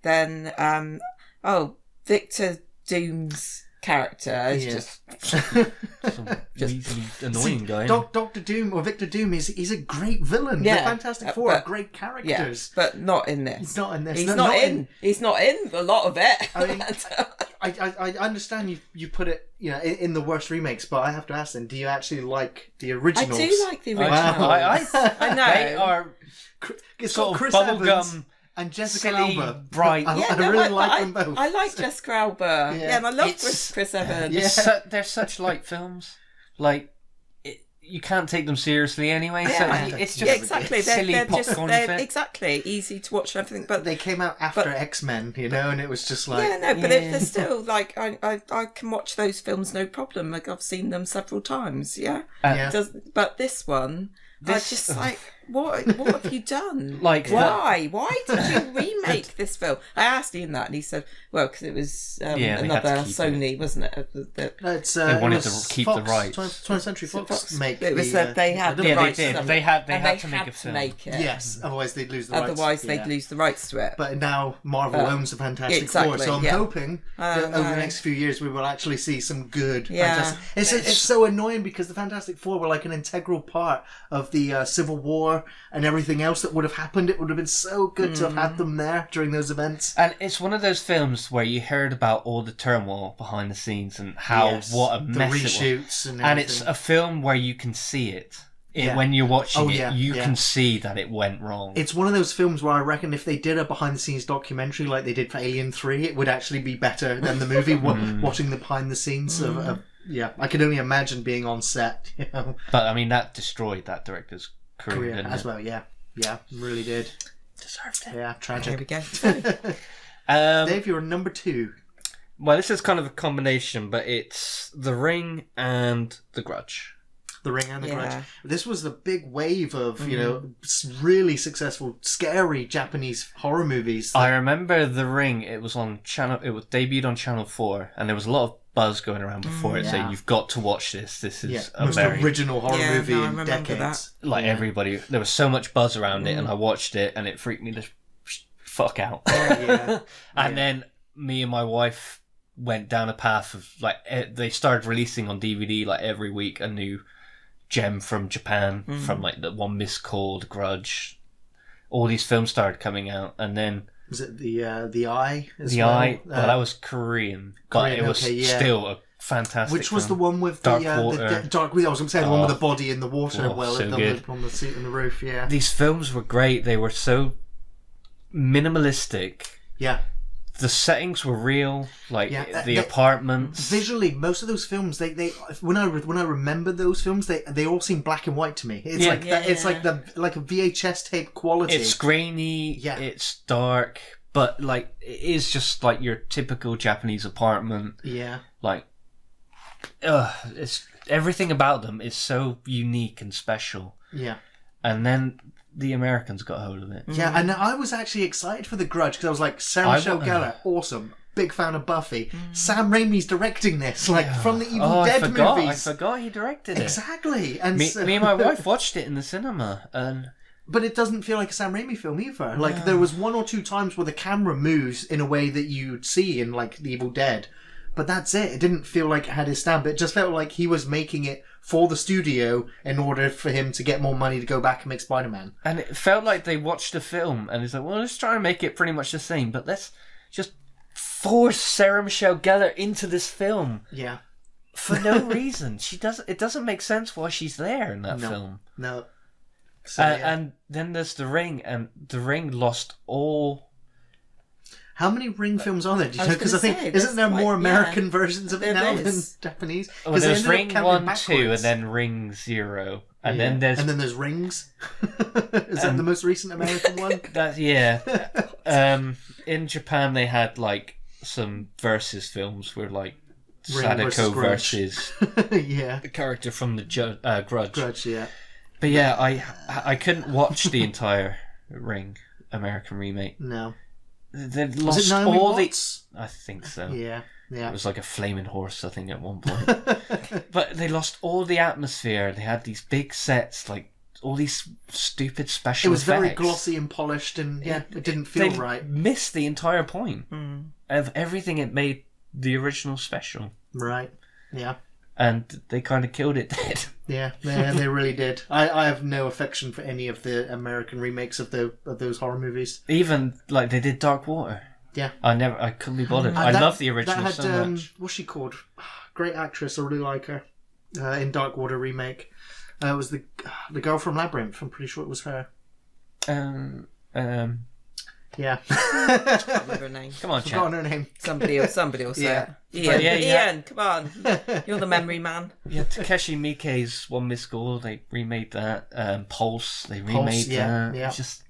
then Victor Doom's character is just really annoying guy. Dr. Doom or Victor Doom he's a great villain. The Fantastic Four are great characters. But not in this. He's not in this. He's not in a lot of it. I mean, I understand you put it, in the worst remakes, but I have to ask then, do you actually like the originals? I do like the originals. I know. They are it's sort got of Chris Evans bubblegum, and Jessica silly, Alba. bright. I really like them both. I like Jessica Alba. Yeah, and I love Chris Evans. Yeah. They're such light films. Like, you can't take them seriously anyway. Yeah. So it's just exactly. silly popcorn fit. Exactly easy to watch and everything. But they came out after X-Men, and it was just like they're still like I can watch those films no problem. Like I've seen them several times. Yeah. But this one. I just like, what have you done? Like, why did you remake this film? I asked Ian that, and he said, well, because it was another Sony, wasn't it? they wanted to keep Fox, the rights. 20th Century Fox make it was that they had the rights. They had to make a film. Make it. Yes, otherwise they'd lose the rights. Otherwise they'd lose the rights to it. But now Marvel owns the Fantastic Four, so I'm hoping that over the next few years we will actually see some good Fantastic. It's so annoying because the Fantastic Four were like an integral part of the Civil War and everything else that would have happened. It would have been so good to have had them there during those events. And it's one of those films where you heard about all the turmoil behind the scenes and what a mess the it reshoots was. and it's a film where you can see it. When you're watching you can see that it went wrong. It's one of those films where I reckon if they did a behind-the-scenes documentary like they did for Alien 3, it would actually be better than the movie. Watching the behind-the-scenes of I could only imagine being on set. But I mean, that destroyed that director's career as well. Yeah, really did. Deserved it. Yeah, tragic. Here we go. Dave, you're number 2. Well, this is kind of a combination, but it's The Ring and The Grudge. The Ring and The Grudge. This was the big wave of really successful, scary Japanese horror movies. I remember The Ring. It was debuted on Channel 4, and there was a lot of buzz going around before it saying you've got to watch this. This is a most original horror movie in decades. That. Like everybody, there was so much buzz around it, and I watched it, and it freaked me the fuck out. And then me and my wife went down a path of they started releasing on DVD like every week a new gem from Japan, from like the one Miss Called, Grudge. All these films started coming out, and then was it the Eye? Eye. Well, that was Korean, but it was still a fantastic. Which was film. the one with Dark Water? Dark Water. I was going to say the one with the body in the water, good. on the seat on the roof. Yeah, these films were great. They were so minimalistic. Yeah. The settings were real, the apartments. Visually, most of those films, they when I remember those films, they all seem black and white to me. It's it's like a VHS tape quality. It's grainy. Yeah. It's dark, but it is just like your typical Japanese apartment. Yeah. It's everything about them is so unique and special. Yeah. And then the Americans got hold of it. Yeah, and I was actually excited for The Grudge because I was like, Sarah Michelle Gellar, awesome. Big fan of Buffy. Sam Raimi's directing this, like from the Evil Dead movies. I forgot he directed it. Exactly. And me and my wife watched it in the cinema, and but it doesn't feel like a Sam Raimi film either. Like there was 1 or 2 times where the camera moves in a way that you'd see in like The Evil Dead, but that's it. It didn't feel like it had his stamp. It just felt like he was making it for the studio in order for him to get more money to go back and make Spider-Man. And it felt like they watched the film and it's like, well, let's try and make it pretty much the same, but let's just force Sarah Michelle Gellar into this film. Yeah. For no reason. It doesn't make sense why she's there in that film. No. So, And then there's The Ring, and The Ring lost all... How many Ring films are there? Because I think isn't there more American versions of it now than Japanese? Well, there's Ring 1, 2, and then Ring 0, and then there's Rings. Is that the most recent American one? In Japan, they had like some versus films where like Ring Sadako versus yeah, the character from the Grudge. Grudge, yeah. But yeah, I couldn't watch the entire Ring American remake. No. They Was lost it Naomi all Watts? I think so. Yeah. It was like a flaming horse, I think, at one point. But they lost all the atmosphere. They had these big sets, like all these stupid special effects. It was very glossy and polished, and it didn't feel right. Missed the entire point of everything it made the original special. Right. Yeah. And they kind of killed it dead. Yeah, they really did. I have no affection for any of the American remakes of those horror movies. Even like they did Dark Water. Yeah. I couldn't be bothered. I love the original that had, so much. What's she called? Great actress, I really like her. In Dark Water remake. It was the girl from Labyrinth, I'm pretty sure it was her. Yeah. Can't remember her name. Come on, Forgotten chat. her name. Somebody will say Yeah. it. Ian, come on. You're the memory man. Yeah, Takeshi Miike's One Miss School, they remade that. Pulse, they remade that. Yeah. It's just,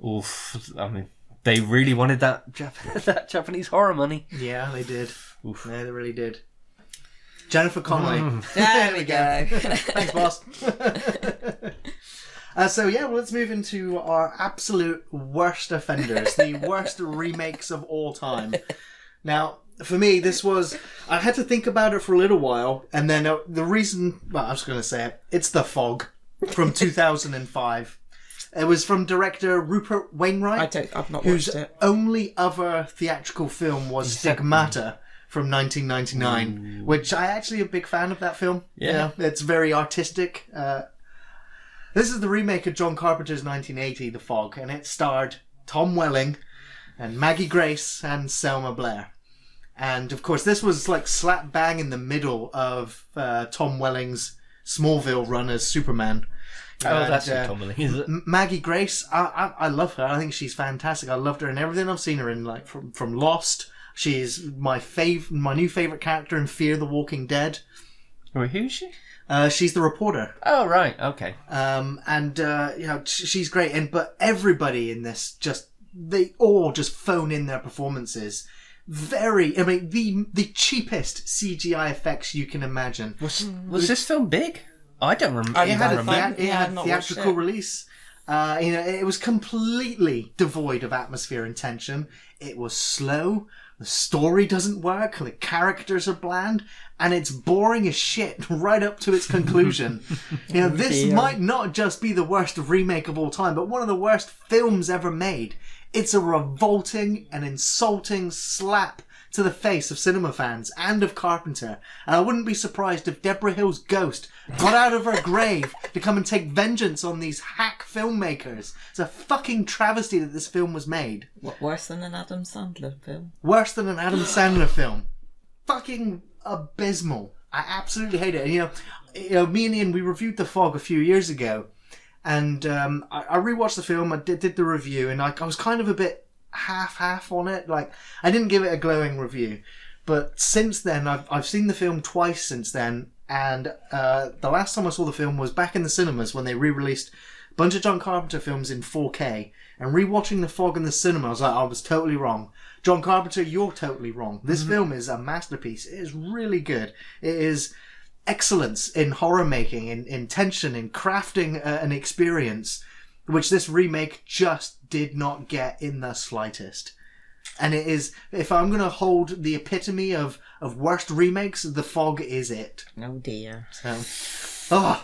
oof. I mean, they really wanted that that Japanese horror money. Yeah, they did. Oof. Yeah, they really did. Jennifer Connelly. There we go. Thanks, boss. Let's move into our absolute worst offenders, the worst remakes of all time. Now, for me, I had to think about it for a little while, and then the reason, I was going to say it, it's The Fog from 2005. It was from director Rupert Wainwright, I've not whose watched it. only other theatrical film was Stigmata from 1999, which I actually am a big fan of that film. Yeah. It's very artistic. This is the remake of John Carpenter's 1980, The Fog, and it starred Tom Welling and Maggie Grace and Selma Blair. And of course, this was like slap bang in the middle of Tom Welling's Smallville run as Superman. That's Tom Welling, is it? Maggie Grace, I love her. I think she's fantastic. I loved her in everything I've seen her in, like from Lost. She's my new favourite character in Fear the Walking Dead. Wait, who is she? She's the reporter. Oh, right, okay. She's great. But everybody in this they all just phone in their performances. The cheapest CGI effects you can imagine. Was this film big? I don't remember. It had a not theatrical watched it. release. It was completely devoid of atmosphere and tension. It was slow. The story doesn't work. The characters are bland, and it's boring as shit right up to its conclusion. This might not just be the worst remake of all time, but one of the worst films ever made. It's a revolting and insulting slap to the face of cinema fans and of Carpenter. And I wouldn't be surprised if Deborah Hill's ghost got out of her grave to come and take vengeance on these hack filmmakers. It's a fucking travesty that this film was made. What, worse than an Adam Sandler film? Worse than an Adam Sandler film. Fucking abysmal. I absolutely hate it. And, me and Ian, we reviewed The Fog a few years ago. And I rewatched the film, I did the review, and I was kind of a bit half on it. Like, I didn't give it a glowing review. But since then, I've seen the film twice since then. And the last time I saw the film was back in the cinemas when they re-released a bunch of John Carpenter films in 4K. And rewatching The Fog in the cinema, I was like, I was totally wrong. John Carpenter, you're totally wrong. This film is a masterpiece. It is really good. It is excellence in horror making, in tension, in crafting an experience which this remake just did not get in the slightest. And it is, if I'm going to hold the epitome of worst remakes, The Fog is it. Oh dear. So,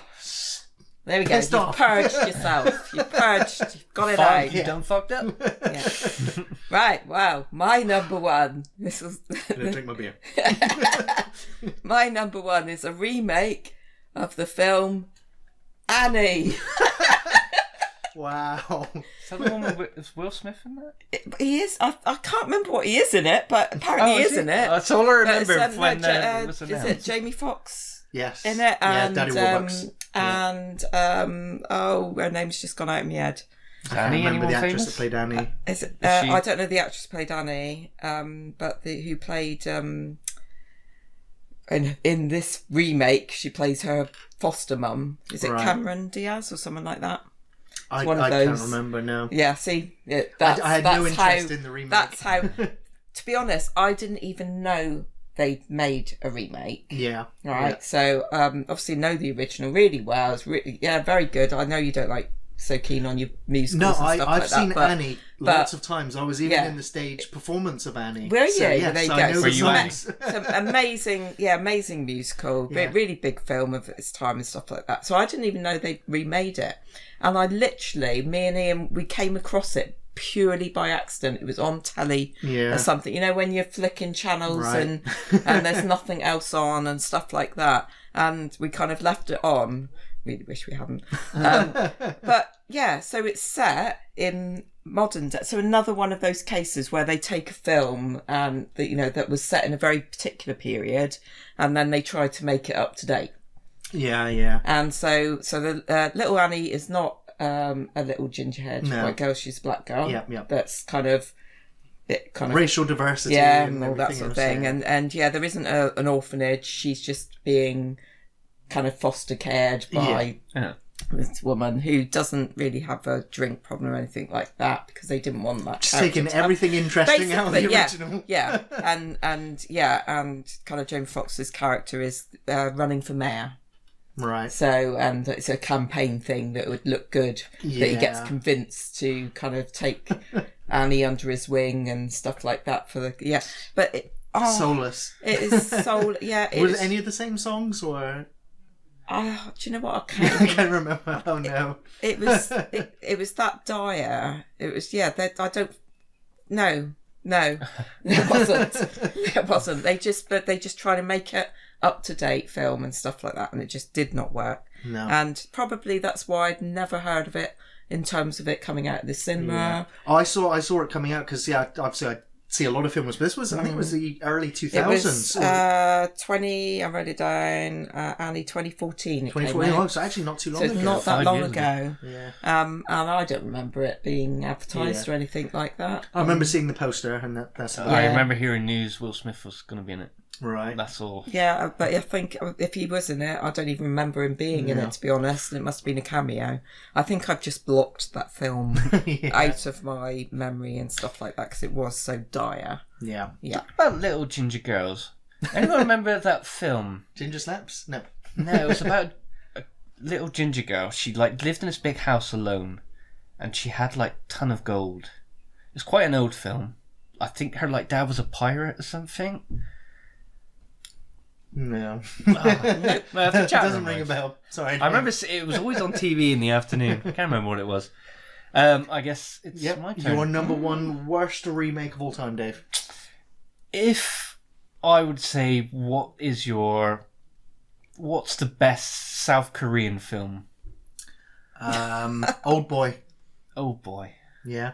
there we go. Pissed You've off. purged yourself. You've purged. You've got it Fog, out. you done fucked up. Yeah. Right. Wow. My number one. This was. I'm going to drink my beer. My number one is a remake of the film Annie. Wow. Is that the one with is Will Smith in that? He is. I can't remember what he is in it, but apparently he is in it. That's all I remember But it's, when no, it was is announced. it Jamie Foxx Yes. in it? And, Daddy Warbucks. her name's just gone out of my head. I Annie, remember the anyone actress famous? that played Annie. Is it? Is she- I don't know the actress who played Annie, but who played in this remake, she plays her foster mum. Is it Right. Cameron Diaz or someone like that? I one of can't those. remember now. Yeah, see, I that's, had that's no interest how, in the remake. That's how. To be honest, I didn't even know they made a remake. Yeah. Right, so obviously know the original really well. It's really, very good. I know you don't like so keen on your musicals. No, and stuff I've like seen that, but, Annie lots of times. I was even in the stage performance of Annie. Were you? So, yes, There you I go. know So the Were you Annie? songs. Some amazing musical, Yeah. really big film of its time and stuff like that. So I didn't even know they remade it, and I literally, me and Ian, we came across it purely by accident. It was on telly Yeah. or something. You know, when you're flicking channels Right. and there's nothing else on and stuff like that, and we kind of left it on. Really wish we hadn't. But yeah, so it's set in modern day. So another one of those cases where they take a film and that was set in a very particular period, and then they try to make it up to date. Yeah. And so the little Annie is not a little gingerhead No. white girl. She's a black girl. Yeah. That's kind of Racial diversity. yeah, and all that everything sort of else, thing. yeah. And yeah, there isn't an orphanage. She's just being kind of foster cared by Yeah. this woman who doesn't really have a drink problem or anything like that, because they didn't want that. Just character taking to have- everything interesting out of the Basically, original. yeah, and kind of Jamie Foxx's character is running for mayor. Right. So, and it's a campaign thing that would look good. That he gets Yeah. convinced to kind of take Annie under his wing and stuff like that for the But Soulless. it is so It Was is, it any of the same songs or? do you know what? I I can't. can't remember. Oh no. It was it was that dire. It was I don't. No, it wasn't. It wasn't. They just try to make it up to date film and stuff like that, and it just did not work. No. And probably that's why I'd never heard of it in terms of it coming out of the cinema. Yeah. I saw it coming out because obviously I see a lot of films, but this was I think it was the early 2000s. It was 20. I wrote it down. Annie 2014. It came 2014. out. Oh, so actually not too long So it's ago. not that 5 long years ago. Yeah. And I don't remember it being advertised Yeah. or anything like that. I remember seeing the poster, and that's about I it. remember hearing news Will Smith was going to be in it. Right. That's all. Yeah, but I think if he was in it, I don't even remember him being in No. it, to be honest. And it must have been a cameo. I think I've just blocked that film Yeah. out of my memory and stuff like that because it was so dire. Yeah. Yeah. About little ginger girls. Anyone remember that film? Ginger Snaps? No. No, it was about a little ginger girl. She lived in this big house alone, and she had ton of gold. It's quite an old film. I think her dad was a pirate or something. No. It Doesn't ring a bell. Sorry. I remember it was always on TV in the afternoon. I can't remember what it was. I guess it's Yep. my turn. Your number one worst remake of all time, Dave. If I would say, what's the best South Korean film? Old Boy. Oh boy. Yeah.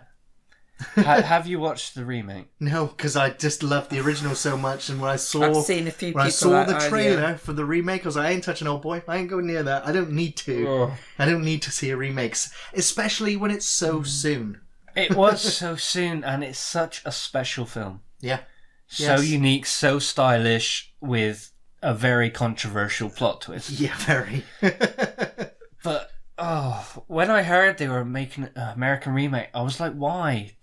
Have you watched the remake? No, because I just loved the original so much, and when I saw I've seen a few when I people saw that the idea. trailer for the remake, I was like, I ain't touching Old Boy. I ain't going near that. I don't need to. Oh. I don't need to see a remake, especially when it's so soon. It was so soon, and it's such a special film. Yeah. So Yes. unique, so stylish, with a very controversial plot twist. Yeah, very. But when I heard they were making an American remake, I was like, why?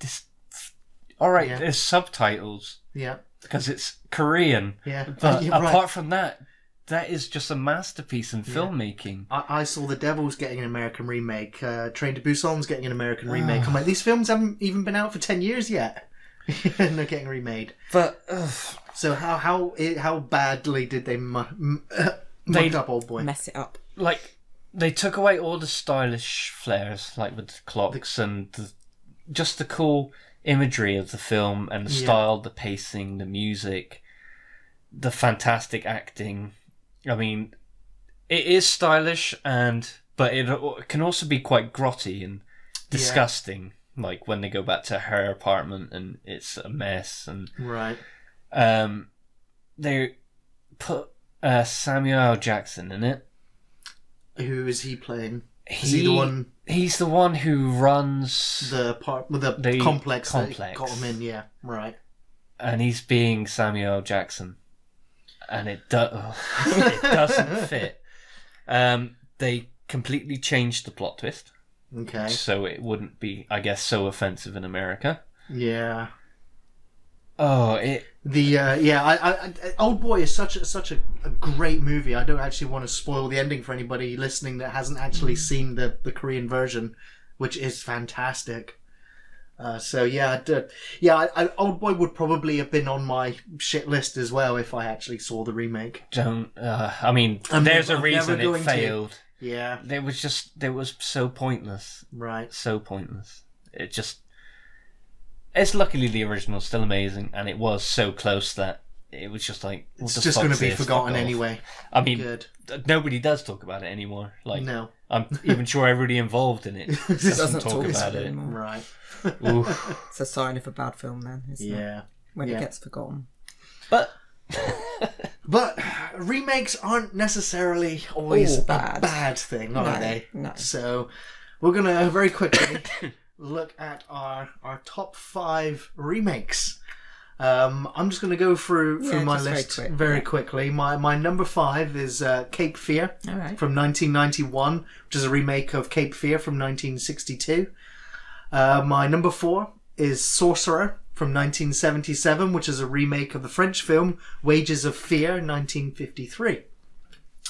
All right, Yeah. there's subtitles Yeah. because it's Korean. Yeah. But You're right. apart from that, that is just a masterpiece in filmmaking. I saw The Devil's getting an American remake. Train to Busan's getting an American remake. I'm like, these films haven't even been out for 10 years yet. And they're getting remade. But so how badly did they muck up Old Boy? Mess it up. like, they took away all the stylish flares, like with the clocks and just the cool imagery of the film and the style, the pacing, the music, the fantastic acting. I mean, it is stylish, but it can also be quite grotty and disgusting. Like when they go back to her apartment and it's a mess, and right. They put Samuel L. Jackson in it. Who is he playing? Is he the one? He's the one who runs The complex that got him in. Yeah, right. And he's being Samuel L. Jackson, and it doesn't fit. They completely changed the plot twist. Okay. So it wouldn't be, I guess, so offensive in America. Yeah. Oh, Old Boy is such a great movie. I don't actually want to spoil the ending for anybody listening that hasn't actually seen the Korean version, which is fantastic. Old Boy would probably have been on my shit list as well if I actually saw the remake. There's a reason it failed. Yeah. It was so pointless. Right. So pointless. It's luckily the original's still amazing, and it was so close that it was just like, it's just going to be forgotten anyway. I mean, nobody does talk about it anymore. Like, no. I'm even sure everybody involved in it doesn't talk about it anymore. Right. It's a sign of a bad film then, isn't it? When it gets forgotten. But remakes aren't necessarily always a bad thing, are they? No. So we're going to very quickly look at our top 5 remakes. I'm just going to go through my list very quickly. My number 5 is Cape Fear from 1991, which is a remake of Cape Fear from 1962. My number 4 is Sorcerer from 1977, which is a remake of the French film Wages of Fear, 1953.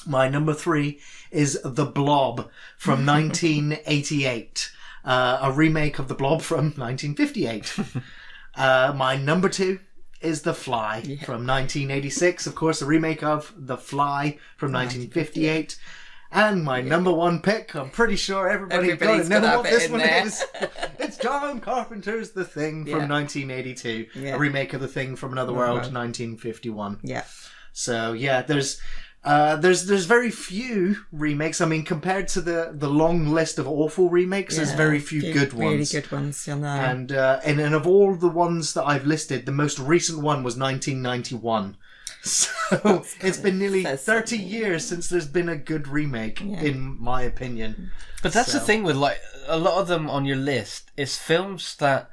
My number 3 is The Blob from 1988, a remake of The Blob from 1958. My number 2 is The Fly from 1986, of course, a remake of The Fly from 1958. And my number 1 pick, I'm pretty sure everybody's got to know what this one is. It's John Carpenter's The Thing from 1982, a remake of The Thing from Another World, 1951. Yeah. So there's very few remakes. I mean, compared to the long list of awful remakes, there's very few good ones. Really good ones, I know. And of all the ones that I've listed, the most recent one was 1991. So it's been nearly 30 years since there's been a good remake, in my opinion. But that's the thing with like a lot of them on your list is films that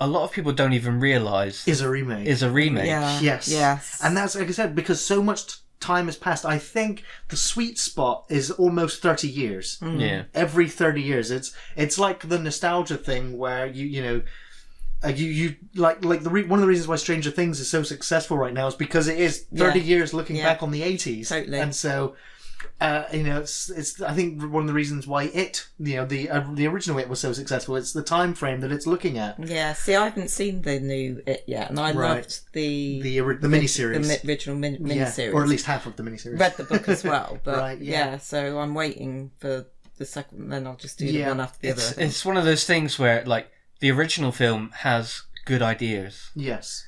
a lot of people don't even realise is a remake. Yeah. Yes. And that's, like I said, because so much time has passed. I think the sweet spot is almost 30 years. Yeah. Every 30 years. It's like the nostalgia thing where you one of the reasons why Stranger Things is so successful right now is because it is 30 years looking back on the 80s. Totally. And so it's I think one of the reasons why the original It was so successful. It's the time frame that it's looking at. Yeah. See, I haven't seen the new It yet, and I loved the miniseries, the original miniseries, or at least half of the miniseries. Read the book as well, but right, so I'm waiting for the second. Then I'll just do the one after the other. It's one of those things where like the original film has good ideas. Yes.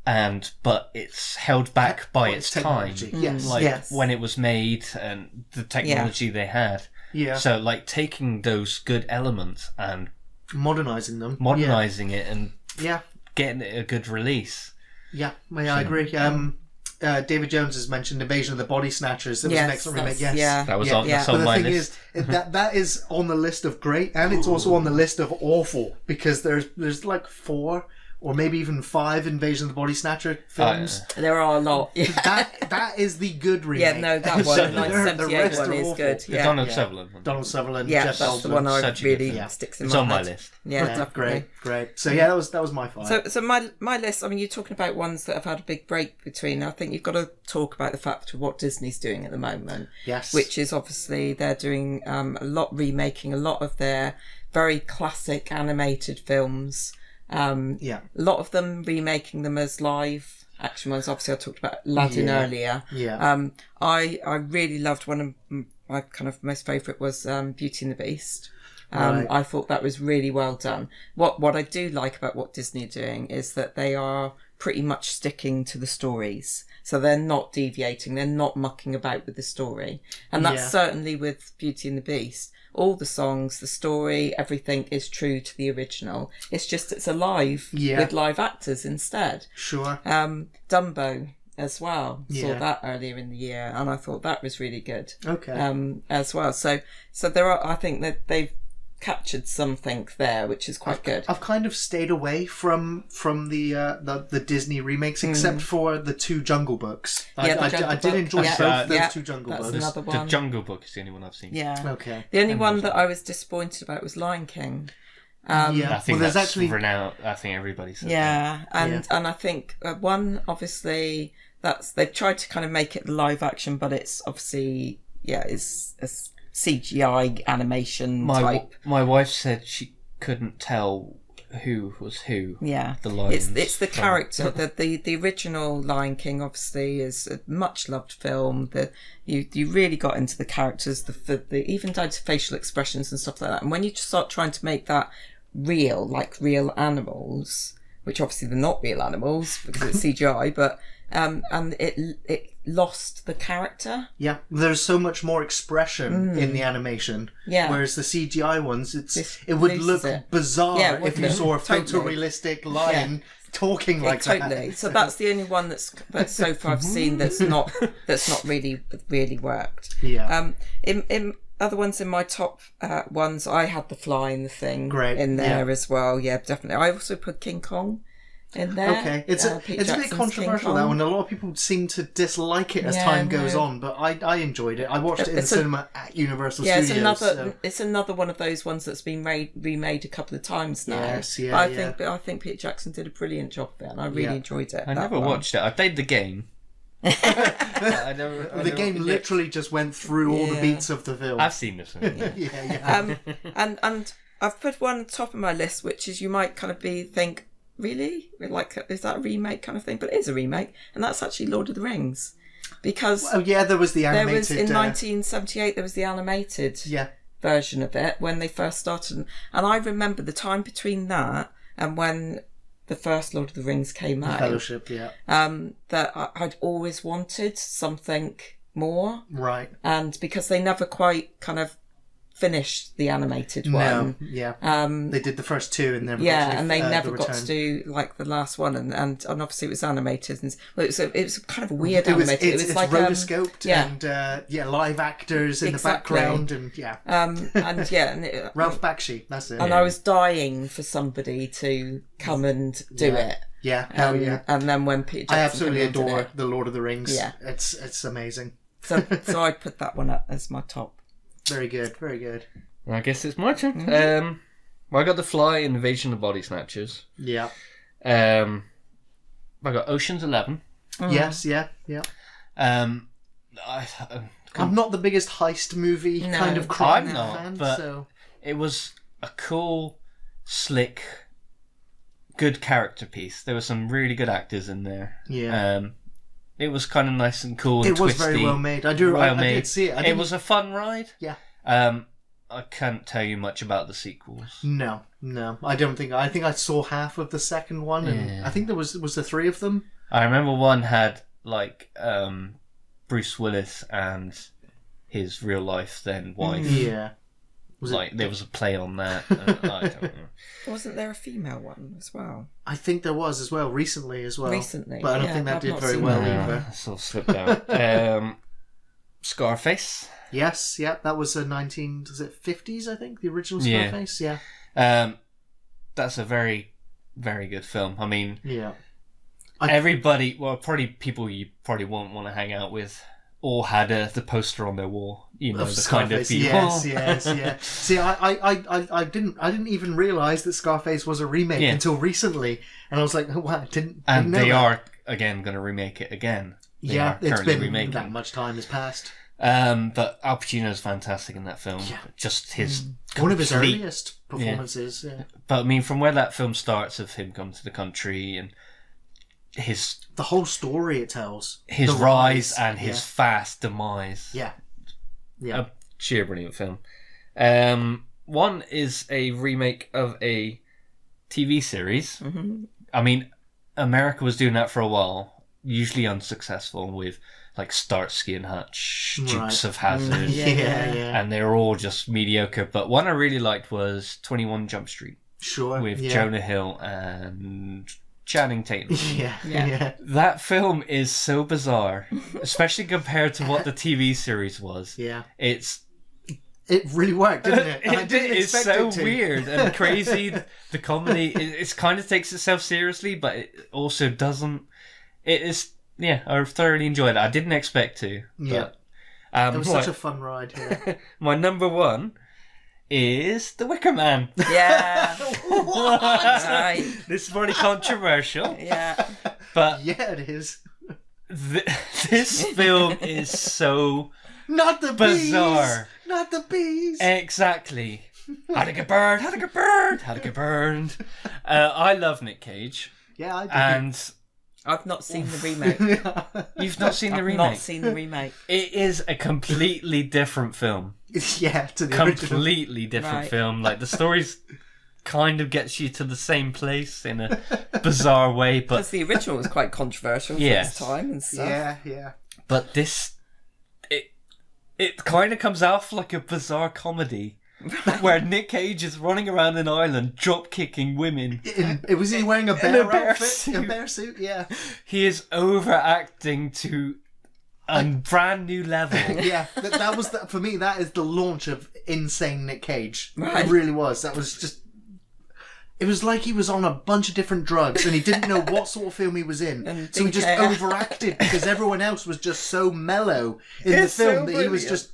But it's held back by its time. Yes. When it was made and the technology they had. Yeah. So like taking those good elements and modernising it and getting it a good release. Yeah, I agree. David Jones has mentioned Invasion of the Body Snatchers. That was an excellent remake. Yes. Yeah. That was on, that's on my list. Thing is, that is on the list of great, and it's also on the list of awful, because there's like 4 or maybe even 5 Invasion of the Body Snatcher films. There are a lot. Yeah. That is the good remake. Yeah, no, that one, the The 1978 rest one are is awful. good. The Yeah, Donald Sutherland one. Donald Sutherland, yeah, Jeff that's the Goldblum. one I Such a good really film. sticks in It's my on my head. list. Yeah, Yeah, definitely. great. So yeah, that was my 5. So my list, I mean, you're talking about ones that have had a big break between. I think you've got to talk about the fact of what Disney's doing at the moment. Yes. Which is obviously they're doing remaking a lot of their very classic animated films. Yeah. A lot of them remaking them as live action ones. Obviously, I talked about Aladdin earlier. Yeah. I really loved one of my kind of most favourite was Beauty and the Beast. Right. I thought that was really well done. What I do like about what Disney are doing is that they are pretty much sticking to the stories. So they're not deviating, they're not mucking about with the story. And that's certainly with Beauty and the Beast. All the songs, the story, everything is true to the original. It's just it's alive with live actors instead. Sure. Dumbo as well. Yeah. Saw that earlier in the year and I thought that was really good. Okay. As well. So there are, I think that they've captured something there which is quite good. I've kind of stayed away from the Disney remakes except for the 2 Jungle Books. I did enjoy both those 2 Jungle that's Books. another one. The Jungle Book is the only one I've seen. Yeah. Okay. The only one that I was disappointed about was Lion King. I think there's that's actually renowned. I think everybody says that. Yeah, and I think one obviously they've tried to kind of make it live action, but it's obviously it's a CGI animation type. My wife said she couldn't tell who was who. Yeah, the lions. It's the character. the original Lion King obviously is a much loved film. You really got into the characters, the even down to facial expressions and stuff like that. And when you start trying to make that real, like real animals, which obviously they're not real animals because it's CGI, but and it lost the character. Yeah, there's so much more expression in the animation. Yeah. Whereas the CGI ones, This it would loses look it. bizarre if you saw a Totally. photorealistic lion talking like Totally. that. So that's the only one that so far I've seen that's not really worked. Yeah. In other ones in my top ones, I had The Fly and The Thing in there as well. Yeah, definitely. I also put King Kong in there. Okay, it's a Pete bit Jackson's controversial King that Kong. one. A lot of people seem to dislike it as time goes on, but I enjoyed it. I watched it in the cinema at Universal Studios. It's another one of those ones that's been remade a couple of times now. Yes, yeah, I think Peter Jackson did a brilliant job of it, and I really enjoyed it. I never watched it. I played the game. The game literally just went through all the beats of the film. I've seen this one. Yeah. And I've put one at the top of my list, which is you might kind of think, really? Like, is that a remake kind of thing? But it is a remake, and that's actually Lord of the Rings. Because there was the animated... there was, in 1978, there was the animated version of it when they first started. And I remember the time between that and when the first Lord of the Rings came out. Fellowship, yeah. That I'd always wanted something more. Right. And because they never quite kind of finished the animated one. They did the first 2 and never and they never got to do like the last one, and obviously it was animated, and it was kind of a weird animated. It was like rotoscoped and live actors in the background and Ralph Bakshi, that's it. And I was dying for somebody to come and do it. Yeah, hell yeah. And then when Peter Jackson I absolutely adore it, the Lord of the Rings. Yeah, it's amazing. So I put that one up as my top. Very good, very good. I guess it's my turn. I got The Fly, Invasion of the Body Snatchers. Yeah. I got Ocean's 11. Yes, yeah. I'm not the biggest heist movie kind of crime fan, but so it was a cool, slick, good character piece. There were some really good actors in there. Yeah. It was kind of nice and cool and twisty. It was very well made. I did see it. It was a fun ride. Yeah. I can't tell you much about the sequels. No. I don't think. I think I saw half of the second one, and I think there was there 3 of them. I remember one had like Bruce Willis and his real life then wife. Yeah. There was a play on that. I don't know. Wasn't there a female one as well? I think there was as well recently, but I don't think that I've did not very seen well that. either. So slipped out. Scarface. Yes, yeah, that was a 50s, I think, the original Scarface. Yeah. That's a very very good film. I mean, Yeah. everybody, well, probably people you probably won't want to hang out with, all had the poster on their wall. You know, the kind of Scarface, people. Yes. See, I didn't even realise that Scarface was a remake until recently, and I was like, oh, wow, I didn't And know they that. are again going to remake it again. They are It's currently been remaking. that much time has passed. But Al Pacino's fantastic in that film. Yeah. Just his One of his complete- earliest performances. Yeah. But I mean, from where that film starts, of him coming to the country and his The whole story it tells. his The rise and his Yeah. fast demise. Yeah. A sheer brilliant film. One is a remake of a TV series. Mm-hmm. I mean, America was doing that for a while, usually unsuccessful, with like Starsky and Hutch, Dukes of Hazzard, Yeah. and they were all just mediocre. But one I really liked was 21 Jump Street Sure. with yeah. Jonah Hill and Channing Tatum. Yeah. That film is so bizarre, especially compared to what the TV series was. Yeah. It really worked, didn't it? I didn't it's expect so it to. weird and crazy. The comedy, it kind of takes itself seriously, but it also doesn't. It is, yeah, I thoroughly enjoyed it. I didn't expect to. Yeah. But, It was such a fun ride. Yeah. my number one is The Wicker Man. Yeah. Right. This is very controversial, Yeah. but Yeah, it is. this film is so Not the bizarre. bees. Not the bees. Exactly. How to get burned, how to get burned, how to get burned. I love Nick Cage. Yeah, I did. And I've not seen the remake. you've not seen the I've remake. not seen the remake. It is a completely different film. Yeah, to the original. Completely different Right. film. Like, the story's kind of gets you to the same place in a bizarre way, but Because the original was quite controversial Yes. for its time and stuff. Yeah. but this it kind of comes off like a bizarre comedy where Nick Cage is running around an island drop kicking women. Was he wearing a In bear a bear outfit? suit. A bear suit, yeah. He is overacting to a brand new level. Yeah, that was for me. That is the launch of insane Nick Cage. Right. It really was. That was just. It was like he was on a bunch of different drugs and he didn't know what sort of film he was in, And so he didn't just care. overacted because everyone else was just so mellow in the It's film so that he was brilliant.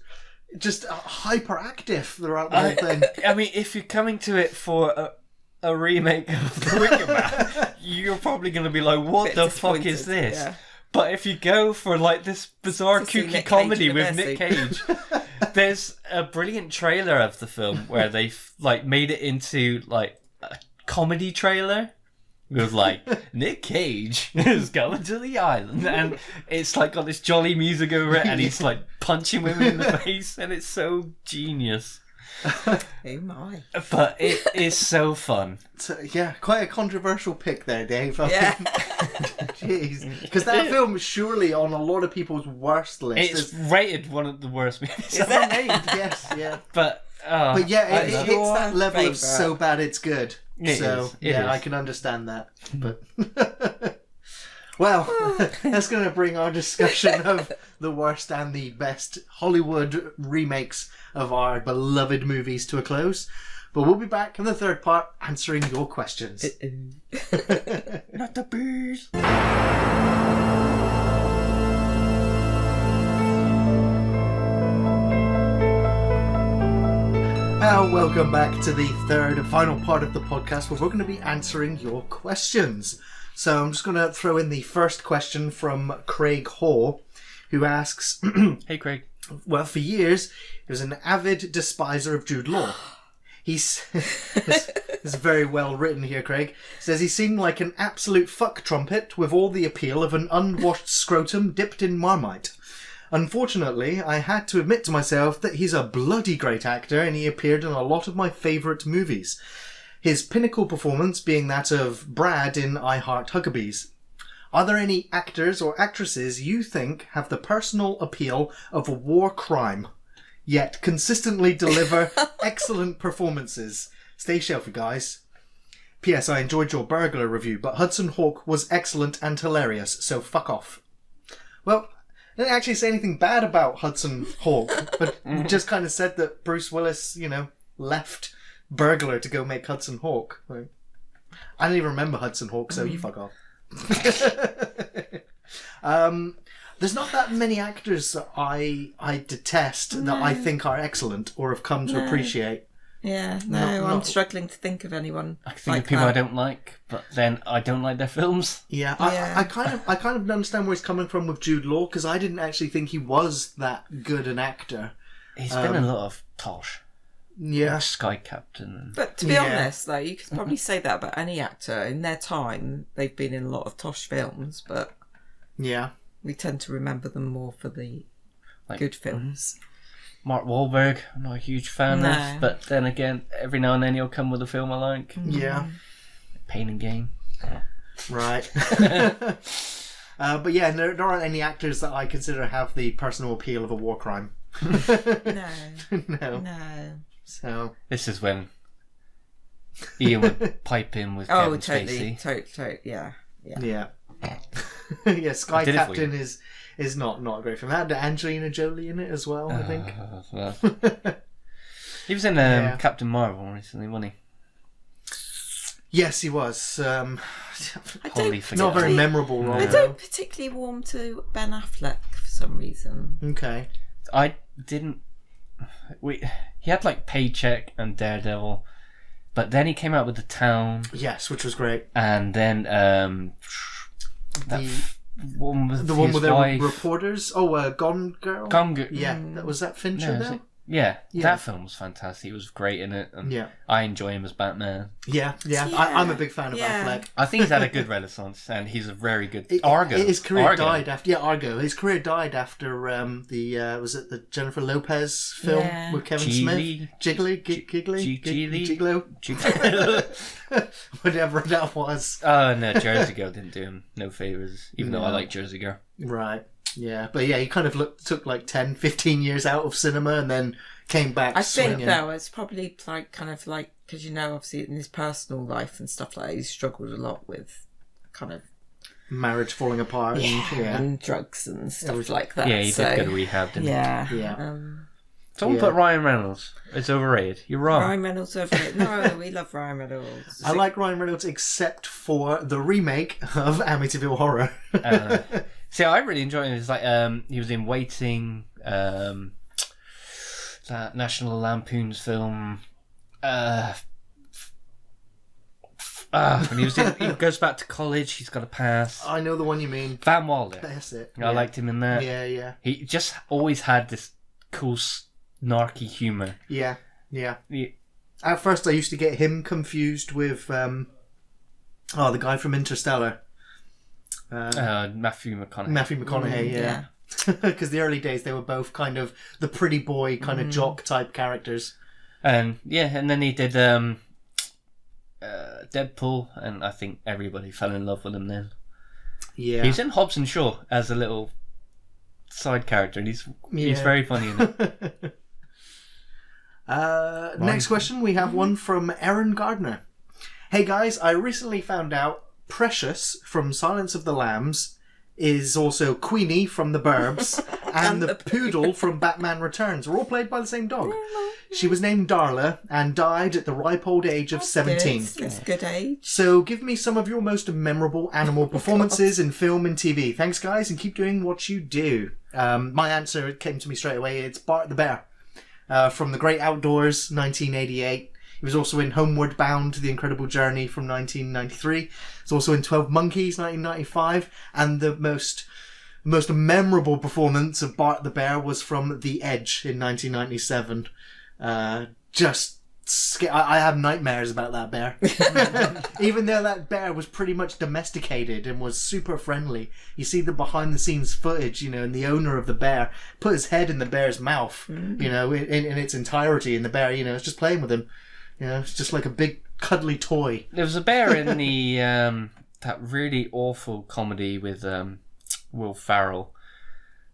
just hyperactive throughout the whole thing. I mean, if you're coming to it for a remake of The Wicker Man, you're probably going to be like, what Bit the fuck is disappointed, this? yeah. But if you go for like this bizarre To see kooky Nick Cage comedy in a with bear Nick suit. Cage, there's a brilliant trailer of the film where they've like made it into like a comedy trailer with like Nick Cage is going to the island, and it's like got this jolly music over it, and he's like punching women in the face, and it's so genius. Oh my. But it is so fun. So, yeah, quite a controversial pick there, Dave. Yeah. Jeez, because that film is surely on a lot of people's worst list. It's rated one of the worst movies Is ever it? made. Yes, yeah. But yeah, That's it hits your that level of favourite. so bad it's good. It so is, it yeah, is. I can understand that. But well, that's going to bring our discussion of the worst and the best Hollywood remakes of our beloved movies to a close. But we'll be back in the third part answering your questions. not the bees. Welcome back to the third and final part of the podcast where we're going to be answering your questions. So I'm just going to throw in the first question from Craig Hall, who asks, Hey Craig. well, for years, he was an avid despiser of Jude Law. He's it's very well written here, Craig. Says he seemed like an absolute fuck trumpet with all the appeal of an unwashed scrotum dipped in Marmite. Unfortunately, I had to admit to myself that he's a bloody great actor and he appeared in a lot of my favourite movies. His pinnacle performance being that of Brad in I Heart Huckabees. Are there any actors or actresses you think have the personal appeal of a war crime, yet consistently deliver excellent performances? Stay shelfie, guys. P.S. I enjoyed your burglar review, but Hudson Hawk was excellent and hilarious, so fuck off. Well, I didn't actually say anything bad about Hudson Hawk, but just kind of said that Bruce Willis, left Burglar to go make Hudson Hawk. Like, I don't even remember Hudson Hawk, so you fuck off. There's not that many actors that I detest that I think are excellent or have come to appreciate. Yeah, no, I'm struggling to think of anyone. I think of people I don't like, but then I don't like their films. Yeah, I kind of understand where he's coming from with Jude Law, because I didn't actually think he was that good an actor. He's been in a lot of Tosh. Yeah. Sky Captain. But to be honest, though, you could probably say that about any actor. In their time, they've been in a lot of Tosh films, but yeah, we tend to remember them more for the good films. Mark Wahlberg, I'm not a huge fan of, but then again, every now and then he'll come with a film I like. Yeah. Pain and Gain. Right. But yeah, there aren't any actors that I consider have the personal appeal of a war crime. No. So this is when Ian would pipe in with Kevin Spacey. Totally, yeah. Yeah, Sky Captain is not a great film. That had Angelina Jolie in it as well, I think. He was in Captain Marvel recently, wasn't he? Yes, he was. Not a very memorable role. I don't particularly warm to Ben Affleck for some reason. Okay. I didn't. He had like Paycheck and Daredevil, but then he came out with The Town. Yes, which was great. And then one with the one his with the wife. Reporters. Oh, Gone Girl. Gone Girl. Yeah, was that Fincher though? Yeah, that film was fantastic. He was great in it, and I enjoy him as Batman. Yeah. I'm a big fan of Affleck. I think he's had a good renaissance, and he's a very good Argo. His career died after Argo. His career died after was it the Jennifer Lopez film with Kevin Smith? Jiggly, whatever that was. Oh no, Jersey Girl didn't do him no favors, even though I like Jersey Girl. Right. Yeah, but he kind of took like 10, 15 years out of cinema and then came back swinging. Think, though, it's probably because, obviously in his personal life and stuff like that, he's struggled a lot with kind of... marriage falling apart and drugs and stuff like that. Yeah, he did go to rehab, didn't he? Yeah. Someone put Ryan Reynolds. It's overrated. You're wrong. Ryan Reynolds overrated. No, we love Ryan Reynolds. I like Ryan Reynolds except for the remake of Amityville Horror. See, I really enjoyed it. It's like he was in Waiting, that National Lampoon's film. When he goes back to college, he's got a pass. I know the one you mean. Van Wilder. That's it. I liked him in that. Yeah. He just always had this cool, snarky humour. Yeah. At first, I used to get him confused with the guy from Interstellar. Matthew McConaughey. Yeah. Because the early days, they were both kind of the pretty boy, kind of jock type characters. And then he did Deadpool, and I think everybody fell in love with him then. Yeah. He's in Hobbs and Shaw as a little side character, and he's very funny in it. Next question, we have one from Erin Gardner. Hey guys, I recently found out Precious from Silence of the Lambs is also Queenie from The Burbs and the Poodle from Batman Returns. Are all played by the same dog. She was named Darla and died at the ripe old age of 17. That's a good age. So give me some of your most memorable animal performances in film and TV. Thanks guys, and keep doing what you do. My answer came to me straight away. It's Bart the Bear from The Great Outdoors, 1988. He was also in Homeward Bound, The Incredible Journey from 1993. He's also in 12 Monkeys, 1995. And the most memorable performance of Bart the Bear was from The Edge in 1997. I have nightmares about that bear. Even though that bear was pretty much domesticated and was super friendly. You see the behind the scenes footage, and the owner of the bear put his head in the bear's mouth, in its entirety, and the bear, is just playing with him. It's just like a big cuddly toy. There was a bear in the that really awful comedy with Will Ferrell.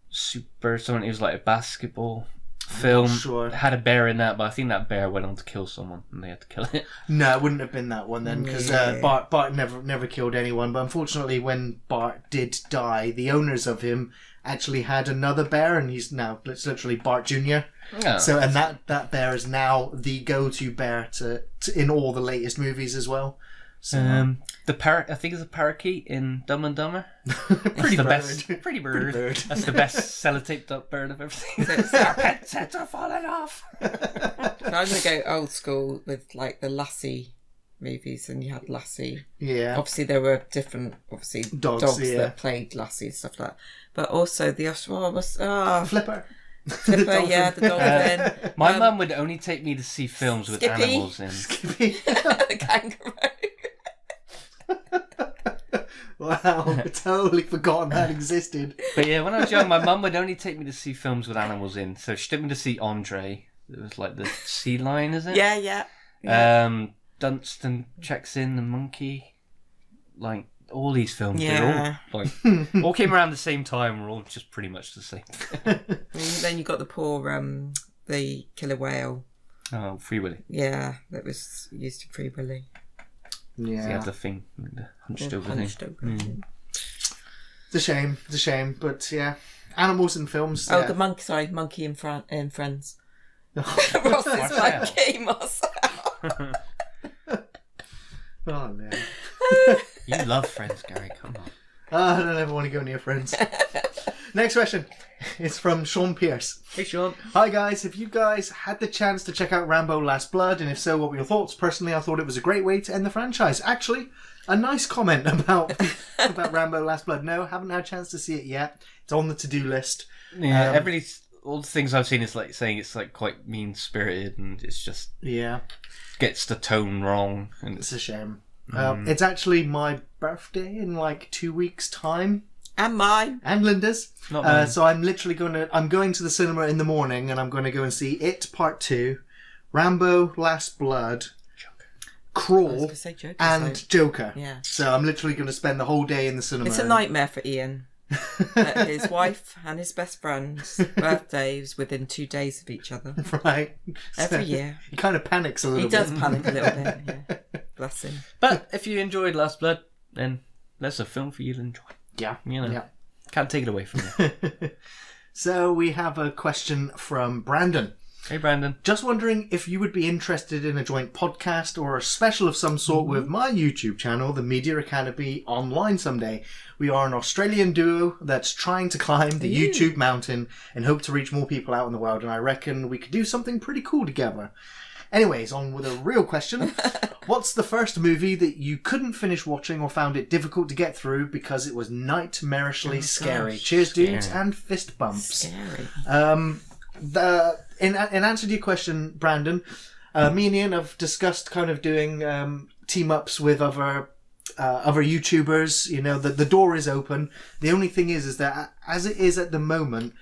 Super something. It was like a basketball film. Sure. It had a bear in that, but I think that bear went on to kill someone, and they had to kill it. No, it wouldn't have been that one then, because Bart never killed anyone. But unfortunately, when Bart did die, the owners of him actually had another bear, and it's literally Bart Jr. Oh. So, and that bear is now the go-to bear to in all the latest movies as well. So, The parrot, I think it's a parakeet in Dumb and Dumber. pretty the bird. best. Pretty bird. bird. That's the best sellotaped up bird I've ever seen. Our pet sets are falling off. So I'm going to go old school with like the Lassie movies, and you had Lassie. Yeah. Obviously, there were different, dogs yeah. that played Lassie and stuff like that. But also the Flipper. Flipper, yeah, the dolphin. My mum would only take me to see films with Skippy. animals in. The kangaroo. Wow, I totally forgotten that existed. But yeah, when I was young, my mum would only take me to see films with animals in. So she took me to see Andre. It was like the sea lion, is it? Yeah. Dunstan checks in, the monkey. Like, all these films, Yeah. they're all, like, all came around the same time. We're all just pretty much the same. Then you got the poor, the killer whale. Oh, Free Willy. Yeah, that was used in Free Willy. Yeah. He had the thing, the hunched over Hunched thing. over. It's a shame, but yeah. Animals in films. Oh, yeah. the monkey in Friends. Oh, Ross's monkey, Marcel. no. You love Friends, Gary, come on. I don't ever want to go near Friends. Next question. It's from Sean Pierce. Hey, Sean. Hi guys, have you guys had the chance to check out Rambo Last Blood? And if so, what were your thoughts? Personally, I thought it was a great way to end the franchise. Actually, a nice comment about Rambo Last Blood. No, haven't had a chance to see it yet. It's on the to-do list. Yeah, all the things I've seen is like saying it's like quite mean-spirited and it's just Yeah, gets the tone wrong. And it's a shame. It's actually my birthday in like 2 weeks' time. And mine. And Linda's. Not mine. So I'm literally going to the cinema in the morning and I'm going to go and see It Part 2, Rambo Last Blood, I was Crawl, going to say Joker. and Joker. Yeah. So I'm literally going to spend the whole day in the cinema. It's a nightmare for Ian. That his wife and his best friend's birthdays within 2 days of each other. Right. Every year. He kind of panics a little He bit. does panic a little bit, yeah. Bless him. But if you enjoyed Last Blood, then that's a film for you to enjoy. Yeah. You know, Yeah. can't take it away from you. So we have a question from Brandon. Hey, Brandon. Just wondering if you would be interested in a joint podcast or a special of some sort with my YouTube channel, the Media Academy Online someday. We are an Australian duo that's trying to climb the YouTube mountain and hope to reach more people out in the world, and I reckon we could do something pretty cool together. Anyways, on with a real question. What's the first movie that you couldn't finish watching or found it difficult to get through because it was nightmarishly scary? gosh. Cheers, dudes, and fist bumps. Scary. In answer to your question, Brandon, me and Ian have discussed kind of doing team ups with other YouTubers. You know, the door is open. The only thing is that as it is at the moment,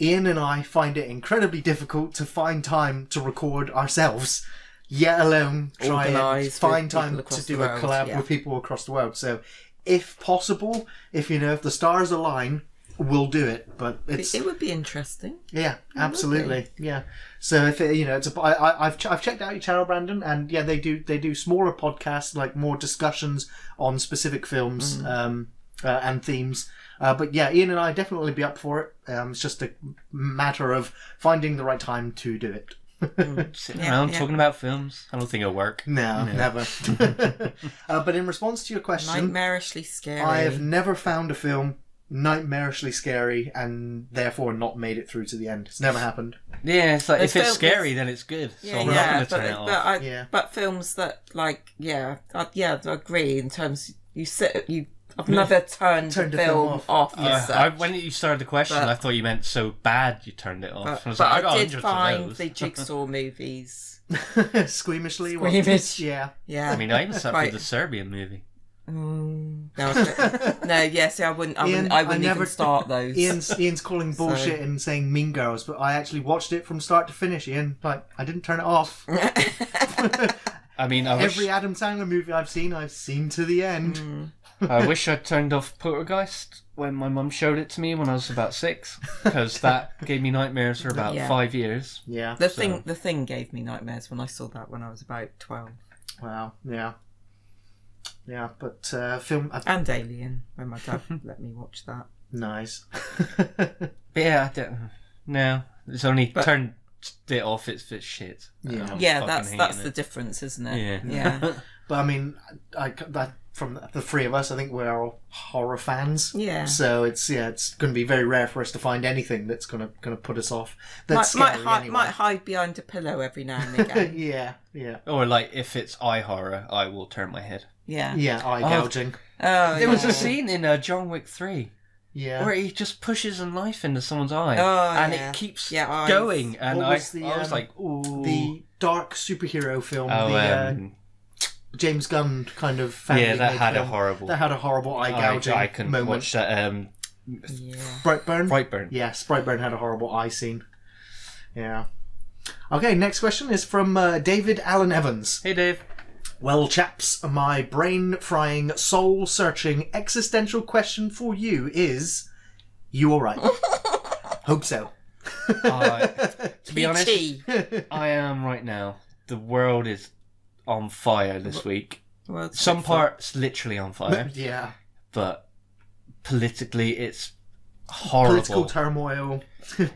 Ian and I find it incredibly difficult to find time to record ourselves, yet alone try and Organise find with time people across to do the a world, collab yeah. with people across the world. So, if possible, if the stars align, we'll do it. But it's It would be interesting. yeah, absolutely, yeah. So if it, I've checked out your channel, Brandon, and yeah, they do smaller podcasts, like more discussions on specific films and themes. But yeah, Ian and I definitely be up for it. It's just a matter of finding the right time to do it. Sitting Yeah, around yeah. talking about films. I don't think it'll work. No, never. But in response to your question, Nightmarishly scary. I have never found a film nightmarishly scary and therefore not made it through to the end. It's never happened. Yeah, it's like There's if it's film- scary, then it's good. So Yeah, I'm not yeah, going to turn it off. but films that I agree in terms I've never turned Turned the a film film off. off. as such. When you started the question, But- I thought you meant so bad you turned it off. But, I was but like, I got I did hundreds find of those. the Jigsaw movies. Squeamishly. Squeamish. Yeah. Yeah. I mean, I even sat Quite- for the Serbian movie. No, I wouldn't. I Ian, wouldn't never even start those. Ian's calling bullshit and saying Mean Girls, but I actually watched it from start to finish, Ian. Like, I didn't turn it off. I mean, Every Adam Sandler movie I've seen to the end. I wish I'd turned off Poltergeist when my mum showed it to me when I was about 6, because that gave me nightmares for about Yeah. 5 years. Yeah. The thing gave me nightmares when I saw that when I was about 12. Wow. Yeah. Yeah, but film... And Alien, when my dad let me watch that. Nice. But yeah, no, it's only turned it off. It's shit. Yeah. I'm Yeah, fucking that's hating the it. difference, isn't it? Yeah. But I mean, from the three of us, I think we're all horror fans. Yeah. So it's going to be very rare for us to find anything that's going to put us off. That's might scary anyway. hide behind a pillow every now and again. Yeah. Or like if it's eye horror, I will turn my head. Yeah. Yeah, eye gouging. Oh, There was a scene in John Wick 3 Yeah. where he just pushes a knife into someone's eye, and it keeps eyes. going. And What I was the, was like, ooh. The dark superhero film, Oh, James Gunn kind of family yeah, that made had a film. horrible. That had a horrible eye gouging I couldn't moment. watch that. Yeah. Brightburn? Brightburn. Yes, Brightburn had a horrible eye scene. Yeah. Okay, next question is from David Allen Evans. Hey, Dave. Well, chaps, my brain-frying, soul-searching, existential question for you is... You alright? Hope so. To be honest, PT. I am right now. The world is on fire this week. Well, it's Some good parts literally on fire, Yeah. but politically it's horrible. Political turmoil,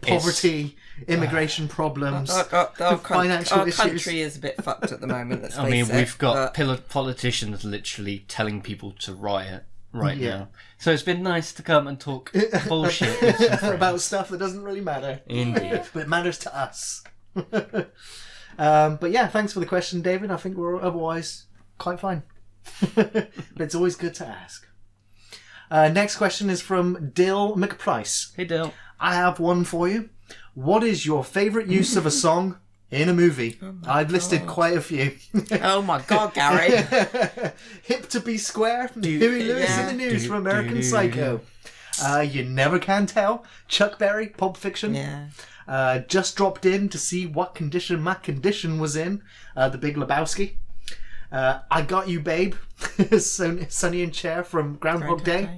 poverty, immigration problems, Our financial issues. country is a bit fucked at the moment. Let's I mean, face it, we've got but- politicians literally telling people to riot right Yeah. now. So it's been nice to come and talk bullshit with some friends. about stuff that doesn't really matter. Indeed. But it matters to us. But yeah, thanks for the question, David. I think we're otherwise quite fine. But it's always good to ask. Next question is from Dill McPrice. Hey, Dale. I have one for you. What is your favourite use of a song in a movie? I've listed quite a few. Oh my God, Gary! Hip to be square. Huey Lewis in the news from American Psycho. You Never Can Tell. Chuck Berry, Pulp Fiction. Yeah. Just dropped in to see what condition my condition was in. The Big Lebowski. I Got You Babe. Sonny and Cher from Groundhog Day.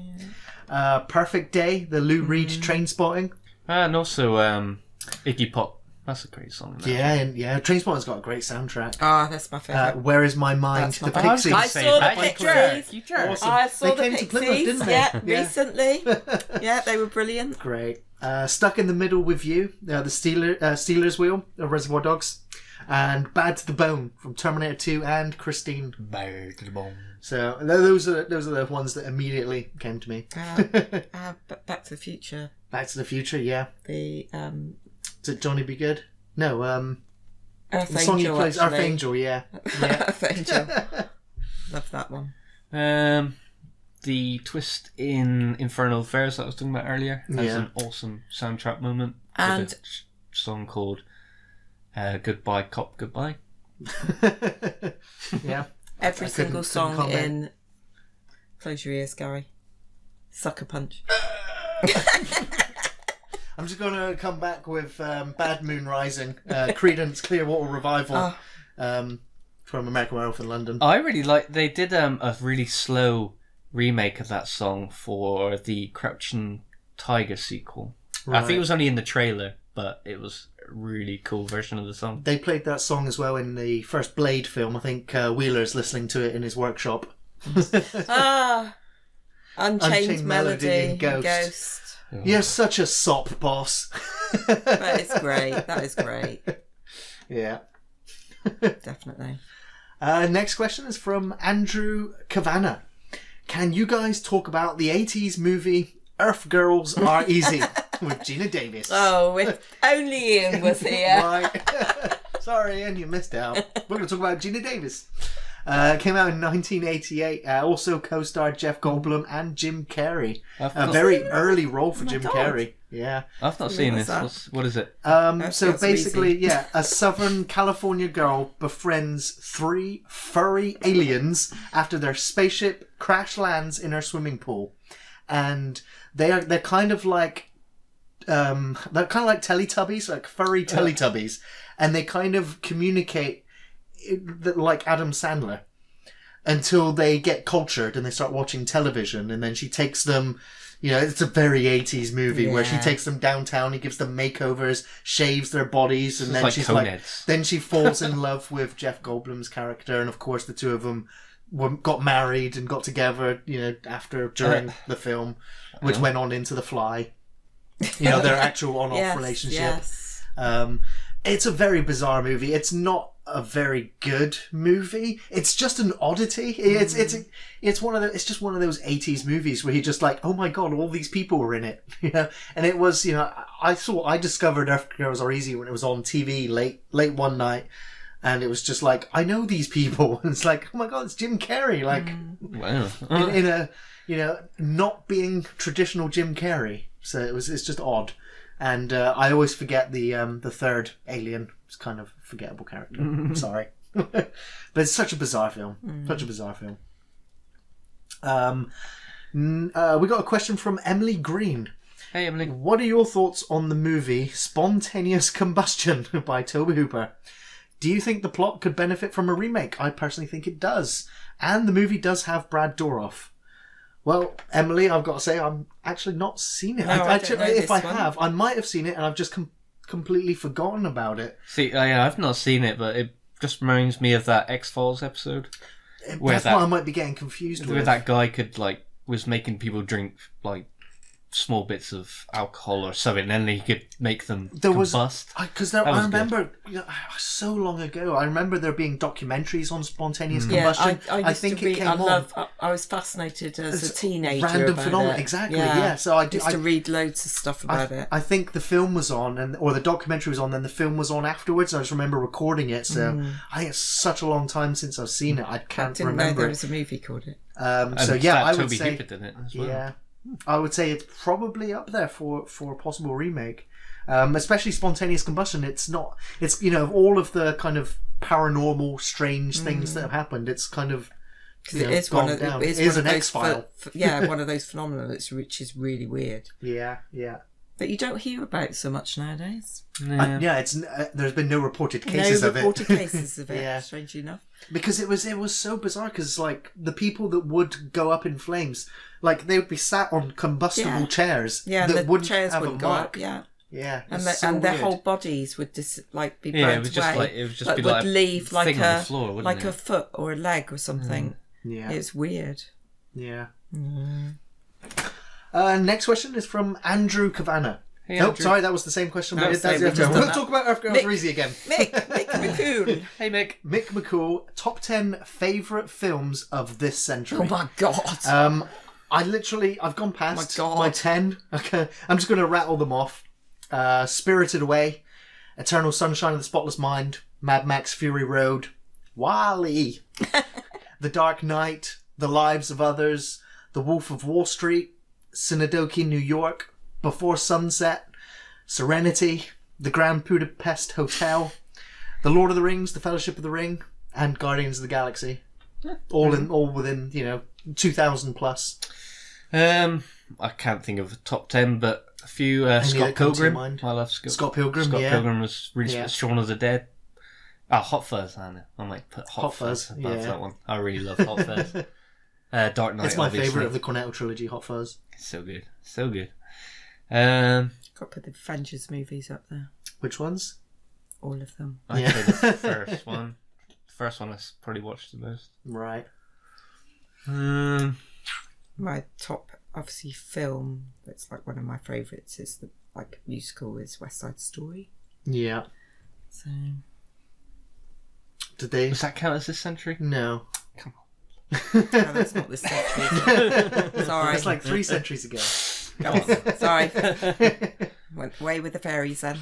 Perfect Day. The Lou Reed Train Spotting. And also Iggy Pop. That's a great song. Yeah. Trainspotting's got a great soundtrack. Oh, that's my favourite. Where Is My Mind? That's my The favourite. Pixies. I saw the Pixies. You jerk. Awesome. I saw They the came to Plymouth, Pixies. didn't they? Yeah, Yeah. recently. Yeah, they were brilliant. Great. Stuck in the Middle with You. The Steelers Wheel of Reservoir Dogs. And Bad to the Bone from Terminator 2 and Christine. Bad to the bone. So those are the ones that immediately came to me. Back to the Future. Back to the Future, yeah. The Is it Johnny Be Good? No, Earth the song he Angel. plays, Actually. Earth Angel, yeah. Earth Angel. Love that one. The twist in Infernal Affairs that I was talking about earlier has an awesome soundtrack moment. And with a song called Goodbye Cop Goodbye. Yeah. every single song comment. in Close Your Ears, Gary. Sucker Punch. I'm just going to come back with Bad Moon Rising, Creedence Clearwater Revival from American Werewolf in London. I really like. They did a really slow remake of that song for the Crouching Tiger sequel. I think it was only in the trailer, but it was a really cool version of the song. They played that song as well in the first Blade film. I think Wheeler's listening to it in his workshop. Unchained Melody and Ghost. You're such a sop, boss. That is great. That is great. Yeah. Definitely. Next question is from Andrew Kavanagh. Can you guys talk about the 80s movie Earth Girls Are Easy with Gina Davis? Oh, if only Ian was here. Right. Sorry, Ian, you missed out. We're going to talk about Gina Davis. Came out in 1988. Also co-starred Jeff Goldblum and Jim Carrey. A very early role for Jim Carrey. Yeah. I've not seen this. What is it? So basically, a Southern California girl befriends 3 furry aliens after their spaceship crash lands in her swimming pool, and they're kind of like Teletubbies, like furry Teletubbies, and they kind of communicate like Adam Sandler until they get cultured and they start watching television, and then she takes them. You know, it's a very 80s movie where she takes them downtown, he gives them makeovers, shaves their bodies, and then like she's Coneheads. then she falls in love with Jeff Goldblum's character, and of course the two of them got married and got together, you know, during the film, which went on into The Fly. You know, their actual on-off relationship. Yes. It's a very bizarre movie. It's not a very good movie. It's just an oddity. It's just one of those 80s movies where you're just like, oh my god, all these people were in it. And it was, I discovered Earth Girls Are Easy when it was on TV late one night, and it was just like, I know these people. And it's like, oh my god, it's Jim Carrey. Like, Wow. in a not being traditional Jim Carrey. So it's just odd. And I always forget the third alien. It's kind of a forgettable character. I'm sorry. But it's such a bizarre film. Such a bizarre film. We got a question from Emily Green. Hey, Emily. What are your thoughts on the movie Spontaneous Combustion by Tobe Hooper? Do you think the plot could benefit from a remake? I personally think it does. And the movie does have Brad Dourif. Well, Emily, I've got to say, I'm actually not seen it. No, I don't know if I this one. have, I might have seen it and I've just completely forgotten about it. See, I've not seen it, but it just reminds me of that X-Files episode. That's what I might be getting confused Where with. that guy was making people drink, small bits of alcohol or something, and then he could make them combust. Because I remember, so long ago, I remember there being documentaries on spontaneous combustion. I think it came on. I was fascinated as a teenager Random about phenomenon, it. exactly. Yeah, so I used to read loads of stuff about it. I think the film was on, or the documentary was on, then the film was on afterwards. I just remember recording it. So I think it's such a long time since I've seen it. I can't didn't remember. know there was a movie called it. I would Toby say Hooper did it as well. Yeah, I would say it's probably up there for a possible remake. Especially Spontaneous Combustion. It's all of the kind of paranormal, strange things that have happened. It's kind of it is one of down. it It is an one of X-File. one of those phenomena which is really weird. Yeah. But you don't hear about so much nowadays. It's there's been no reported cases of it. Cases of it. Yeah. Strangely enough, because it was so bizarre. Because like the people that would go up in flames, like they would be sat on combustible chairs. Yeah, that the wouldn't chairs have wouldn't a go mark. up. Yeah. Yeah, And, so their weird. whole bodies would be burnt it would just away. it would just but be would like leave a like thing on the floor, wouldn't like it? a foot or a leg or something. Yeah, It's weird. yeah. Next question is from Andrew Kavanagh. Hey, Nope, Andrew. sorry, that was the same question. No, we so did. we just We'll done that. talk about Earth Girls Mick. Are Easy again. Mick be cool. Hey, Mick. Mick McCool, top 10 favourite films of this century. Oh my god. I've gone past My God. my 10. Okay, I'm just going to rattle them off. Spirited Away, Eternal Sunshine of the Spotless Mind, Mad Max Fury Road, Wall-E, The Dark Knight, The Lives of Others, The Wolf of Wall Street, Synecdoche, New York, Before Sunset, Serenity, The Grand Budapest Hotel, The Lord of the Rings, The Fellowship of the Ring, and Guardians of the Galaxy. All within 2000 plus. I can't think of the top 10, but a few Scott that come to your Pilgrim. mind? I love Scott Pilgrim, Scott yeah. Pilgrim was really Yeah. Shaun of the Dead. Hot Fuzz, I might put Hot Fuzz, Fuzz above yeah. that one. I really love Hot Fuzz. Dark Knight, It's my obviously. favourite of the Cornetto trilogy, Hot Fuzz. So good, so good. Got to put the Avengers movies up there. Which ones? All of them. I'd Yeah. say the first one. The first one I probably watched the most. Right. My top, obviously, film that's like one of my favourites is the musical is West Side Story. Yeah. So Did they? Does that count as this century? No. no, that's not this century. Sorry. It's like 3 centuries ago. Come on. Sorry. Went away with the fairies then.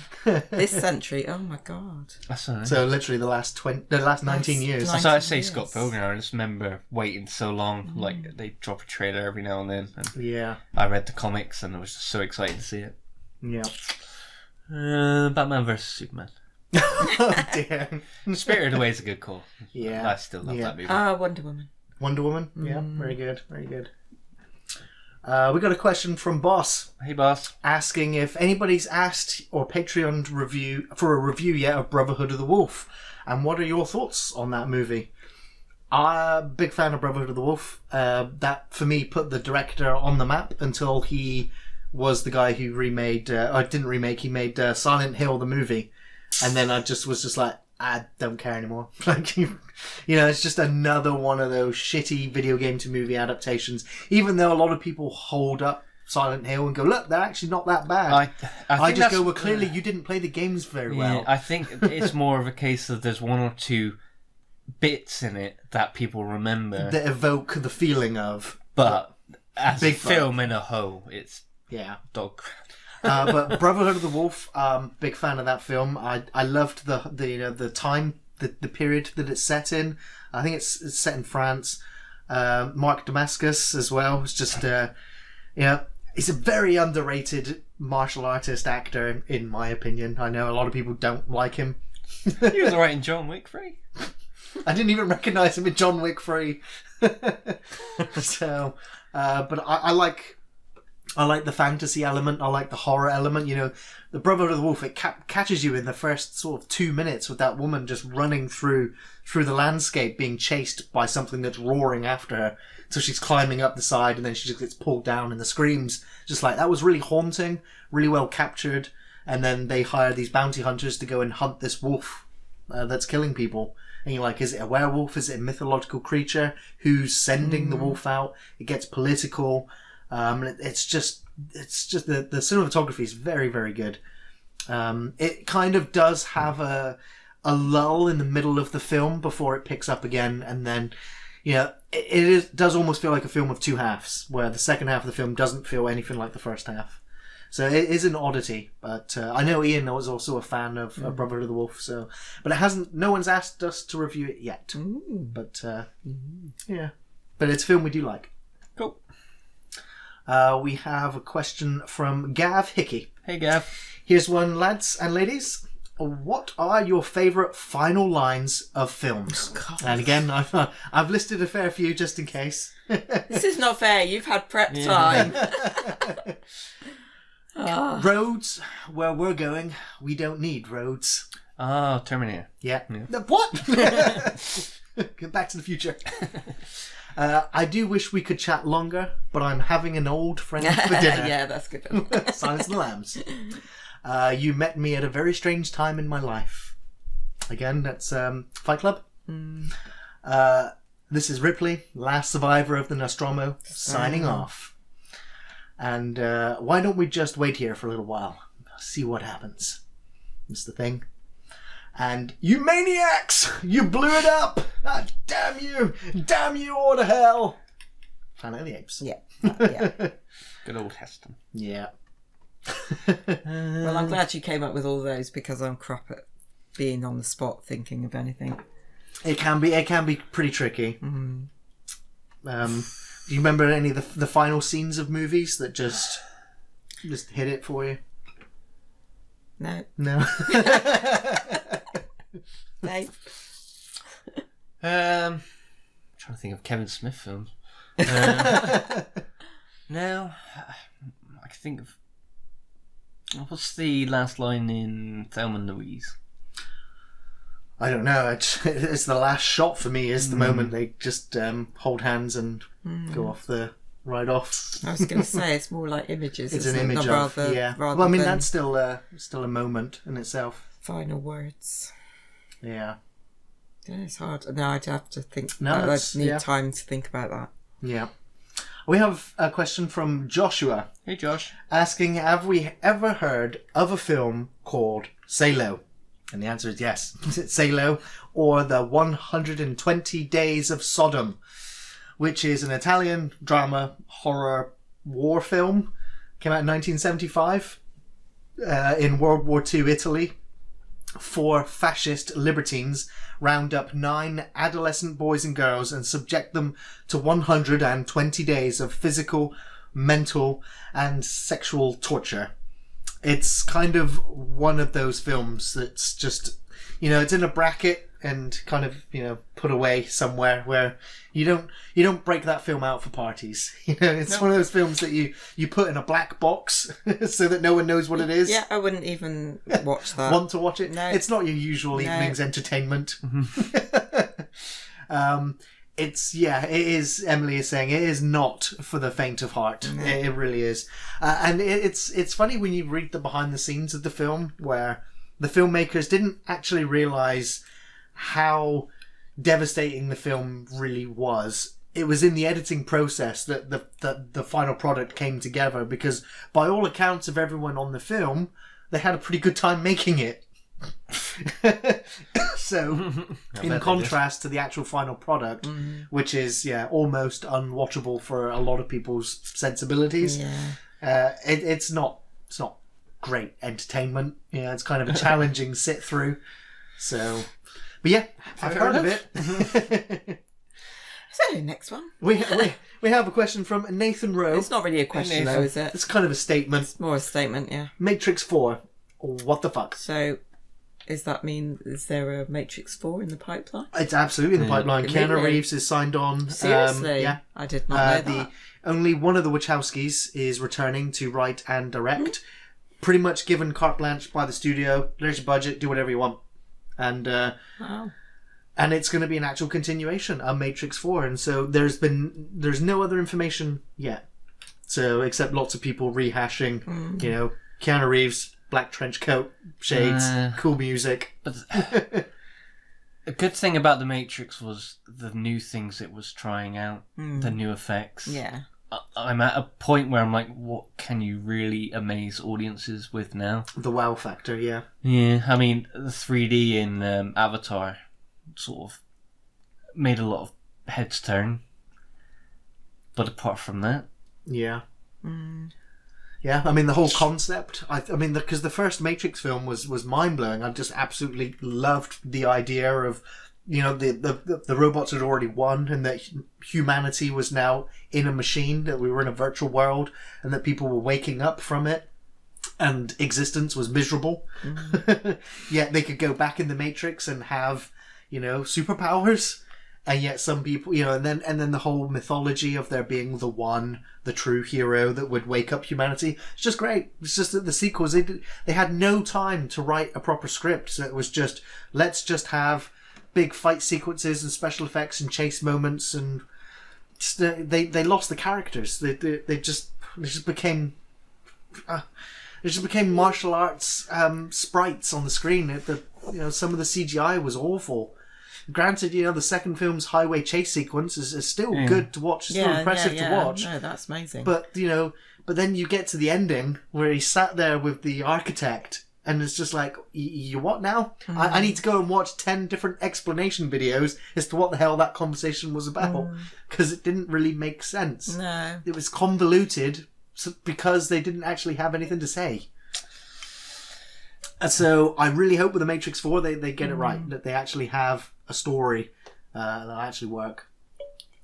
This century, oh my god. That's alright. So literally the last 19 years. Nice. So I'd say 19 Scott years. Pilgrim. I just remember waiting so long. Like they drop a trailer every now and then, and Yeah. I read the comics and I was just so excited to see it. Yeah. Batman vs Superman. Oh dear. Spirited Away is a good call. Yeah. I still love that movie. Wonder Woman. Wonder Woman. Yeah. Very good. Very good. We got a question from Boss Hey, boss. asking if anybody's asked or Patreon for a review yet of Brotherhood of the Wolf, and what are your thoughts on that movie? I'm a big fan of Brotherhood of the Wolf. That for me put the director on the map until he was the guy who remade. He made Silent Hill the movie, and then I was just like, I don't care anymore. Like, it's just another one of those shitty video game to movie adaptations. Even though a lot of people hold up Silent Hill and go, look, they're actually not that bad. I I think just go, that's- well, clearly you didn't play the games very well. I think it's more of a case of there's one or two bits in it that people remember, That evoke the feeling of, but as Big a film in a whole, it's yeah. dog crap. But Brotherhood of the Wolf, big fan of that film. I loved the time, the period that it's set in. I think it's set in France. Mark Damascus as well. It's just he's a very underrated martial artist actor in my opinion. I know a lot of people don't like him. He was alright in John Wick 3. I didn't even recognise him in John Wick 3. So, but I like the fantasy element. I like the horror element. You know, the Brotherhood of the Wolf, it catches you in the first sort of 2 minutes with that woman just running through the landscape, being chased by something that's roaring after her. So she's climbing up the side, and then she just gets pulled down, and the screams, just like that, was really haunting, really well captured. And then they hire these bounty hunters to go and hunt this wolf that's killing people. And you're like, is it a werewolf? Is it a mythological creature? Who's sending the wolf out? It gets political. It's just the cinematography is very, very good. It kind of does have a lull in the middle of the film before it picks up again, and then it does almost feel like a film of two halves, where the second half of the film doesn't feel anything like the first half. So it is an oddity, but I know Ian was also a fan of Brotherhood of the Wolf, but no one's asked us to review it yet. But yeah, but it's a film we do like. Cool. We have a question from Gav Hickey. Hey, Gav. Here's one, lads and ladies. What are your favourite final lines of films? God. And again, I've listed a fair few just in case. This is not fair. You've had prep time. Roads, where we're going, we don't need roads. Oh, Terminator. Yeah. What? Get Back to the Future. I do wish we could chat longer, but I'm having an old friend for dinner. Yeah, that's good. Silence of the Lambs. You met me at a very strange time in my life. Again, that's Fight Club. This is Ripley, last survivor of the Nostromo, signing off. And why don't we just wait here for a little while? See what happens. That's the thing. And you maniacs! You blew it up! Ah, damn you! Damn you all to hell! Planet of the Apes. Yeah. Yeah. Good old Heston. Yeah. Well, I'm glad you came up with all those, because I'm crap at being on the spot thinking of anything. It can be pretty tricky. Do you remember any of the final scenes of movies that just hit it for you? No. No. No. Trying to think of Kevin Smith films. No, I can think of. What's the last line in Thelma and Louise? I don't know. It's the last shot for me. Is the moment they just hold hands and go off the ride off. I was going to say it's more like images. It's an isn't it? image Not of rather, yeah. rather Well, I mean than that's still a moment in itself. final words. Yeah. Yeah, it's hard. No, I'd have to think. No, I'd that's- need yeah. time to think about that. Yeah. We have a question from Joshua Hey, Josh. asking, have we ever heard of a film called Salo? And the answer is yes. Salo, or the 120 Days of Sodom, which is an Italian drama horror war film. Came out in 1975 in World War II Italy. 4 fascist libertines round up 9 adolescent boys and girls and subject them to 120 days of physical, mental, and sexual torture. It's kind of one of those films that's just, it's in a bracket and kind of, put away somewhere where you don't break that film out for parties. It's one of those films that you put in a black box so that no one knows what it is. Yeah, I wouldn't even watch that. Want to watch it? No. It's not your usual evening's entertainment. It is, Emily is saying, it is not for the faint of heart. No. It really is. And it's funny when you read the behind the scenes of the film, where the filmmakers didn't actually realise how devastating the film really was it was in the editing process that the final product came together, because by all accounts of everyone on the film, they had a pretty good time making it. So, in contrast to the actual final product, which is almost unwatchable for a lot of people's sensibilities, it's not great entertainment. It's kind of a challenging sit through. So, but yeah, I've heard of it. So, next one. We have a question from Nathan Rowe. It's not really a question, though, is it? It's kind of a statement. It's more a statement, yeah. Matrix 4. What the fuck? So, does that mean, is there a Matrix 4 in the pipeline? It's absolutely in the pipeline. Keanu Reeves is signed on. Seriously? Yeah. I did not know that. Only one of the Wachowskis is returning to write and direct. Pretty much given carte blanche by the studio. There's your budget, do whatever you want. And Wow. And it's going to be an actual continuation of Matrix 4. And so there's no other information yet. So, except lots of people rehashing, Keanu Reeves, black trench coat, shades, cool music. But a good thing about The Matrix was the new things it was trying out, the new effects. Yeah. I'm at a point where I'm like, what can you really amaze audiences with now? The wow factor, yeah. Yeah, I mean, the 3D in Avatar sort of made a lot of heads turn. But apart from that... Yeah. Yeah, I mean, the whole concept, I mean, because the first Matrix film was mind-blowing. I just absolutely loved the idea of, the robots had already won, and that humanity was now in a machine, that we were in a virtual world, and that people were waking up from it, and existence was miserable. Yet they could go back in the Matrix and have, superpowers. And yet some people, and then the whole mythology of there being the true hero that would wake up humanity. It's just great. It's just that the sequels, they had no time to write a proper script. So it was just, let's just have big fight sequences and special effects and chase moments, and just, they lost the characters. They just became martial arts sprites on the screen. Some of the CGI was awful. Granted, the second film's highway chase sequence is still good to watch. It's still impressive to watch. No, that's amazing. But, but then you get to the ending where he sat there with the architect, and it's just like, you what now? I need to go and watch 10 different explanation videos as to what the hell that conversation was about, because it didn't really make sense. No. It was convoluted because they didn't actually have anything to say. And so I really hope with the Matrix 4 they get it right, that they actually have a story that'll actually work.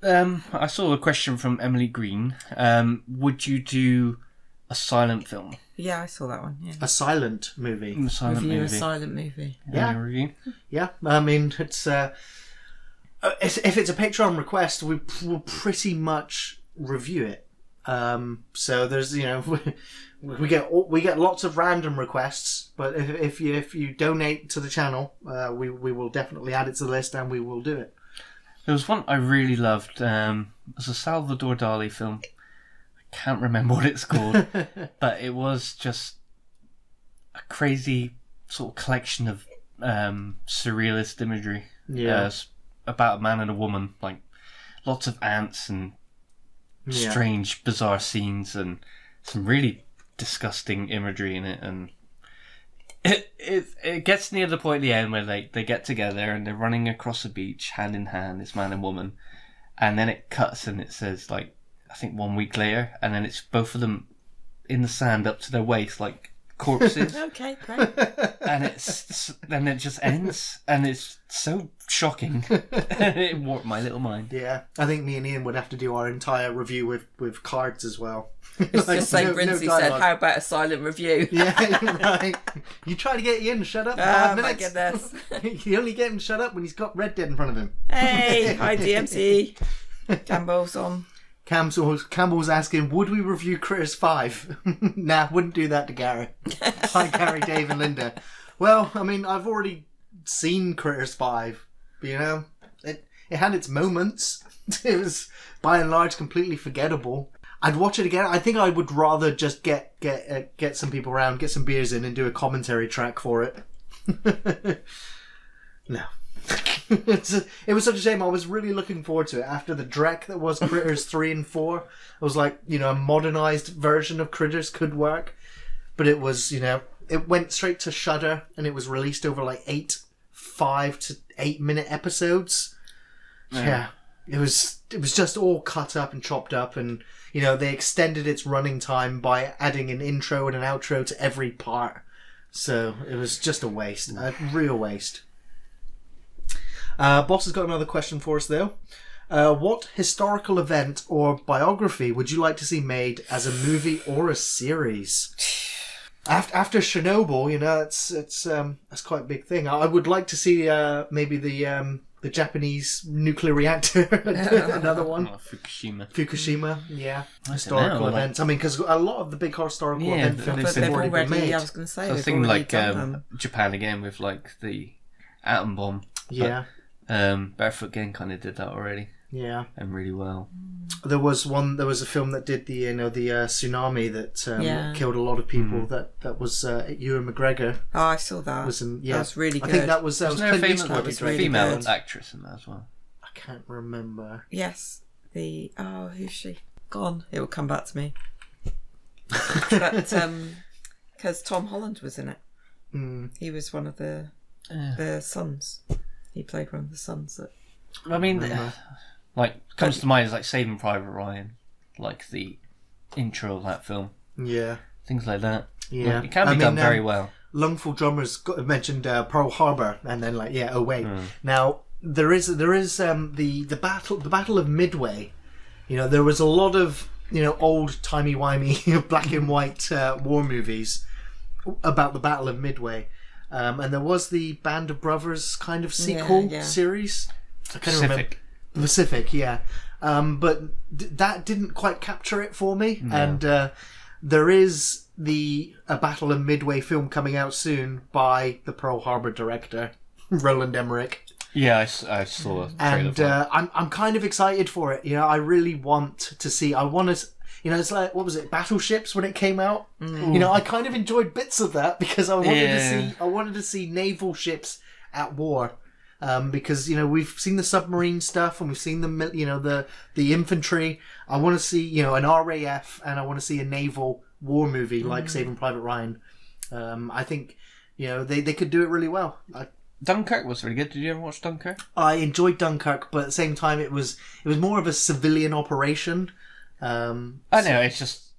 I saw a question from Emily Green. Would you do a silent film? Yeah, I saw that one. Yeah. A silent movie. A silent movie. Yeah. Review? Yeah. I mean, it's if it's a Patreon request, we will pretty much review it. So there's we get lots of random requests, but if you donate to the channel, we will definitely add it to the list, and we will do it. There was one I really loved. It was a Salvador Dali film. I can't remember what it's called, but it was just a crazy sort of collection of surrealist imagery. Yeah, about a man and a woman, like lots of ants and strange, bizarre scenes, and some really disgusting imagery in it, and it gets near the point at the end where they get together and they're running across a beach hand in hand, this man and woman, and then it cuts and it says, like, I think 1 week later, and then it's both of them in the sand up to their waist like corpses. Okay, great. And it just ends, and it's so shocking. It warped my little mind. Yeah, I think me and Ian would have to do our entire review with cards as well. It's just like Brinsley said, how about a silent review? Yeah, you're right. You try to get Ian to shut up in 5 minutes. My goodness. You only get him shut up when he's got Red Dead in front of him. Hey, hi DMC. Campbell's on. Campbell's asking, would we review Critters 5? Nah, wouldn't do that to Gary. Hi, Gary, Dave and Linda. Well, I mean, I've already seen Critters 5. It had its moments. It was, by and large, completely forgettable. I'd watch it again. I think I would rather just get some people around, get some beers in, and do a commentary track for it. No. It was such a shame. I was really looking forward to it after the dreck that was Critters 3 and 4. It was like, a modernised version of Critters could work. But it was, it went straight to Shudder and it was released over like 5 to 8 minute episodes. Yeah. It was just all cut up and chopped up, and they extended its running time by adding an intro and an outro to every part. So it was just a waste, a real waste. Boss has got another question for us though. What historical event or biography would you like to see made as a movie or a series? After Chernobyl, that's quite a big thing. I would like to see maybe the Japanese nuclear reactor, another one. Oh, Fukushima, yeah. Historical events. I mean, because a lot of the big historical event films have already been made. I was going to say, I was thinking like Japan again with like the atom bomb. Yeah. But, Barefoot Gen kind of did that already. Yeah. And really well. There was a film that did the tsunami that killed a lot of people. That was Ewan McGregor. Oh, I saw that. That was really good. I think that was Clint Eastwood. That was female actress in that as well. I can't remember. Yes, who's she? Gone. It will come back to me. But because Tom Holland was in it. He was one of the sons. He played one of the sons that. I mean, comes to mind is like Saving Private Ryan, like the intro of that film. Yeah. Things like that. Yeah. It can be done very well. Lungful Drummers mentioned Pearl Harbor, and then Now there is the battle of Midway. There was a lot of old timey-wimey black and white war movies about the Battle of Midway. And there was the Band of Brothers kind of sequel series. I can't remember. Pacific, yeah. But that didn't quite capture it for me. No. And there is a Battle of Midway film coming out soon by the Pearl Harbor director, Roland Emmerich. Yeah, I saw it. And I'm kind of excited for it. I really want to see. I want to. It's like, what was it, Battleships when it came out? I kind of enjoyed bits of that because I wanted to see naval ships at war. Because we've seen the submarine stuff and we've seen the infantry. I want to see an RAF, and I want to see a naval war movie like Saving Private Ryan. I think they could do it really well. Dunkirk was really good. Did you ever watch Dunkirk? I enjoyed Dunkirk, but at the same time it was more of a civilian operation. I know, it's just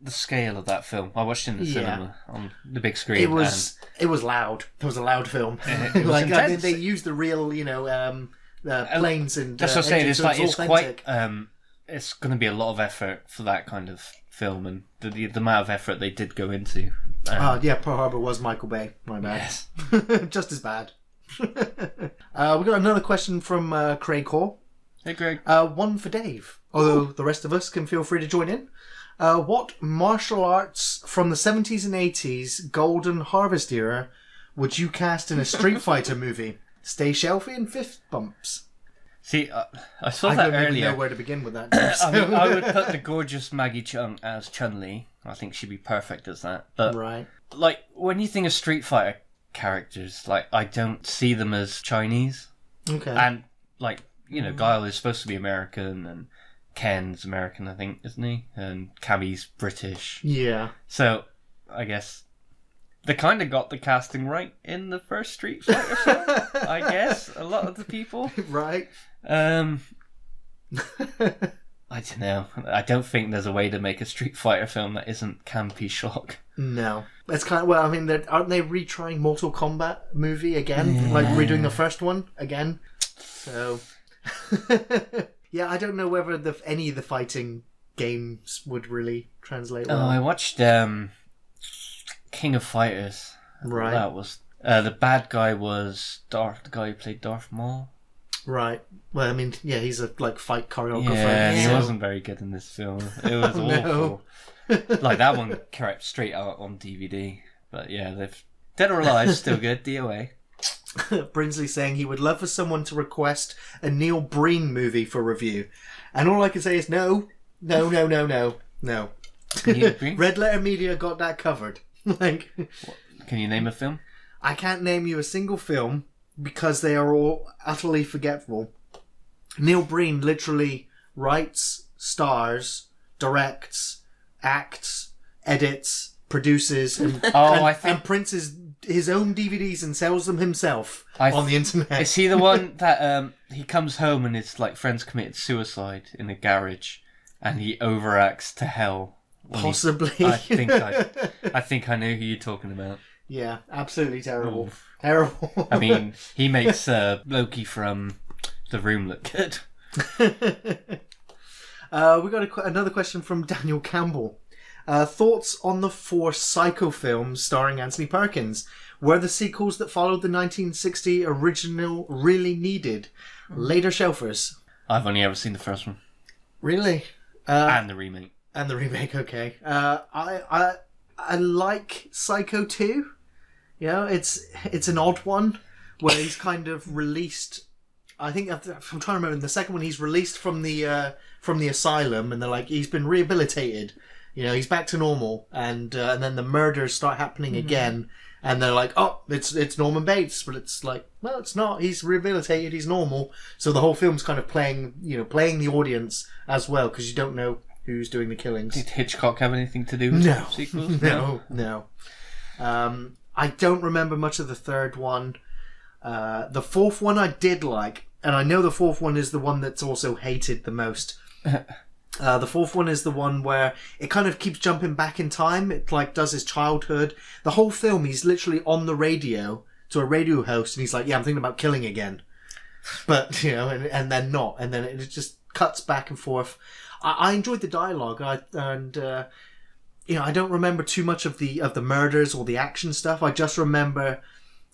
the scale of that film. I watched it in the cinema on the big screen. It was loud. It was a loud film. They used the real, planes and. That's what I'm saying. It's quite. It's going to be a lot of effort for that kind of film, and the amount of effort they did go into. Pearl Harbor was Michael Bay. My bad. Yes. Just as bad. We got another question from Craig Hall. Hey, Greg. One for Dave. Although the rest of us can feel free to join in. What martial arts from the 70s and 80s Golden Harvest era would you cast in a Street Fighter movie? Stay shelfie and fist bumps. See, I saw that earlier. I don't even know where to begin with that. I would put the gorgeous Maggie Cheung as Chun-Li. I think she'd be perfect as that. But right. When you think of Street Fighter characters, I don't see them as Chinese. Okay. And Guile is supposed to be American, and Ken's American, I think, isn't he? And Cammy's British. Yeah. So, I guess they kind of got the casting right in the first Street Fighter film, I guess. A lot of the people. Right. I don't know. I don't think there's a way to make a Street Fighter film that isn't campy shock. No. It's kind of, aren't they retrying Mortal Kombat movie again? Yeah. Redoing the first one again? So... Yeah, I don't know whether any of the fighting games would really translate well. Oh, I watched King of Fighters. Right. That was the bad guy was the guy who played Darth Maul. Right. Well, he's a fight choreographer. Yeah, he wasn't very good in this film. It was awful. That one crept straight out on DVD. But yeah, they've Dead or Alive still good. DOA. Brinsley saying he would love for someone to request a Neil Breen movie for review, and all I can say is no. Neil Breen? Red Letter Media got that covered. Can you name a film? I can't name you a single film because they are all utterly forgetful. Neil Breen literally writes, stars, directs, acts, edits, produces, and prints his own DVDs and sells them himself on the internet. Is he the one that he comes home and his like friends committed suicide in a garage, and he overacts to hell? Possibly. I think I know who you're talking about. Yeah, absolutely terrible. Oof. Terrible. I mean, he makes Loki from The Room look good. We got another question from Daniel Campbell. Thoughts on the 4 Psycho films starring Anthony Perkins? Were the sequels that followed the 1960 original really needed? Later shelfers. I've only ever seen the first one. Really? And the remake. And the remake, okay. I like Psycho 2. You know, it's an odd one where he's kind of released. I think I'm trying to remember. In the second one, he's released from the asylum, and they're like he's been rehabilitated. You know, he's back to normal, and then the murders start happening again, and they're like, oh, it's Norman Bates, but it's like, well, it's not. He's rehabilitated. He's normal. So the whole film's kind of playing the audience as well, because you don't know who's doing the killings. Did Hitchcock have anything to do with the sequels? No. I don't remember much of the third one. The fourth one I did like, and I know the fourth one is the one that's also hated the most. The fourth one is the one where it kind of keeps jumping back in time. It like does his childhood. The whole film, he's literally on the radio to a radio host, and he's like, "Yeah, I'm thinking about killing again," but you know, and then not, and then it just cuts back and forth. I enjoyed the dialogue, and I don't remember too much of the murders or the action stuff. I just remember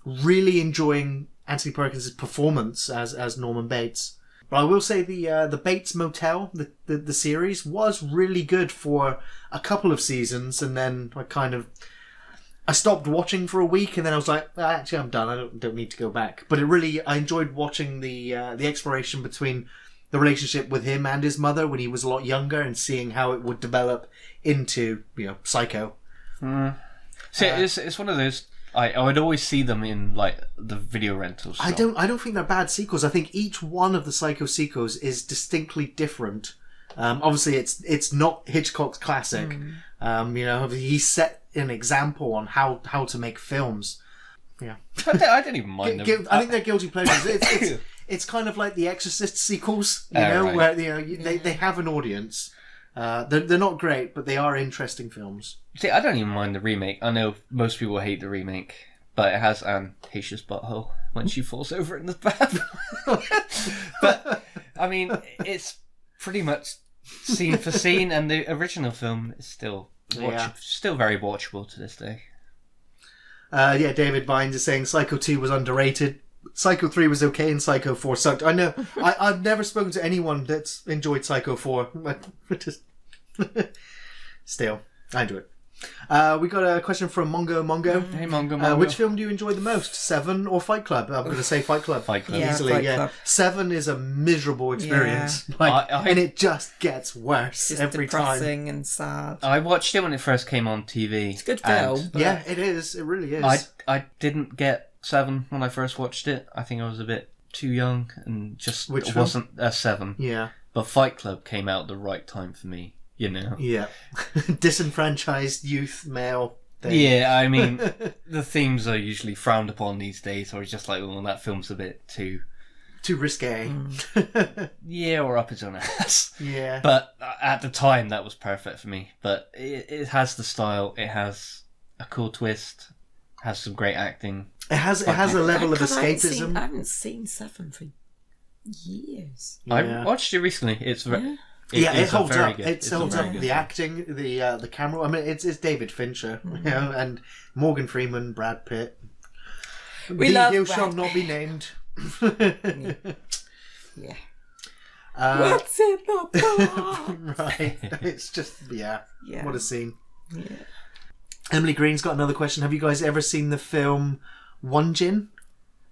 really enjoying Anthony Perkins' performance as Norman Bates. But I will say the Bates Motel, the series, was really good for a couple of seasons, and then I stopped watching for a week, and then I was like, actually, I'm done. I don't need to go back. But I enjoyed watching the exploration between the relationship with him and his mother when he was a lot younger, and seeing how it would develop into Psycho. So it's one of those. I would always see them in like the video rentals. I don't think they're bad sequels. I think each one of the Psycho sequels is distinctly different. Obviously, it's not Hitchcock's classic. He set an example on how to make films. Yeah, I don't even mind them. I think they're guilty pleasures. It's kind of like the Exorcist sequels, right. Where they have an audience. They're not great, but they are interesting films. See, I don't even mind the remake. I know most people hate the remake, but it has Anne Heche's butthole when she falls over in the bath. But I mean, it's pretty much scene for scene, and the original film is still very watchable to this day. David Vines is saying Psycho 2 was underrated. Psycho 3 was okay and Psycho 4 sucked. I know. I've never spoken to anyone that's enjoyed Psycho 4. But still, I enjoy it. We got a question from Mongo. Hey, Mongo. Which film do you enjoy the most, Seven or Fight Club? I'm going to say Fight Club. Fight Club. Easily, Fight Club. Seven is a miserable experience. Yeah. And it just gets worse every time. It's depressing and sad. I watched it when it first came on TV. It's a good film. Yeah, it is. It really is. I didn't get Seven when I first watched it. I think I was a bit too young and just wasn't a Seven. Yeah. But Fight Club came out at the right time for me, Yeah. Disenfranchised youth male thing. Yeah, I mean, the themes are usually frowned upon these days, or it's just like, well, that film's a bit too risque. Yeah, or up his own ass. Yeah. But at the time, that was perfect for me. But it has the style, it has a cool twist, has some great acting. It has a level of escapism. I haven't seen Seven for years. Yeah. I watched it recently. It's very... It holds up. Good. It holds up. The acting, the camera. I mean, it's David Fincher, and Morgan Freeman, Brad Pitt. We love who Brad shall not be named. Yeah. What's in the box? Right. It's just what a scene. Yeah. Emily Green's got another question. Have you guys ever seen the film One Gin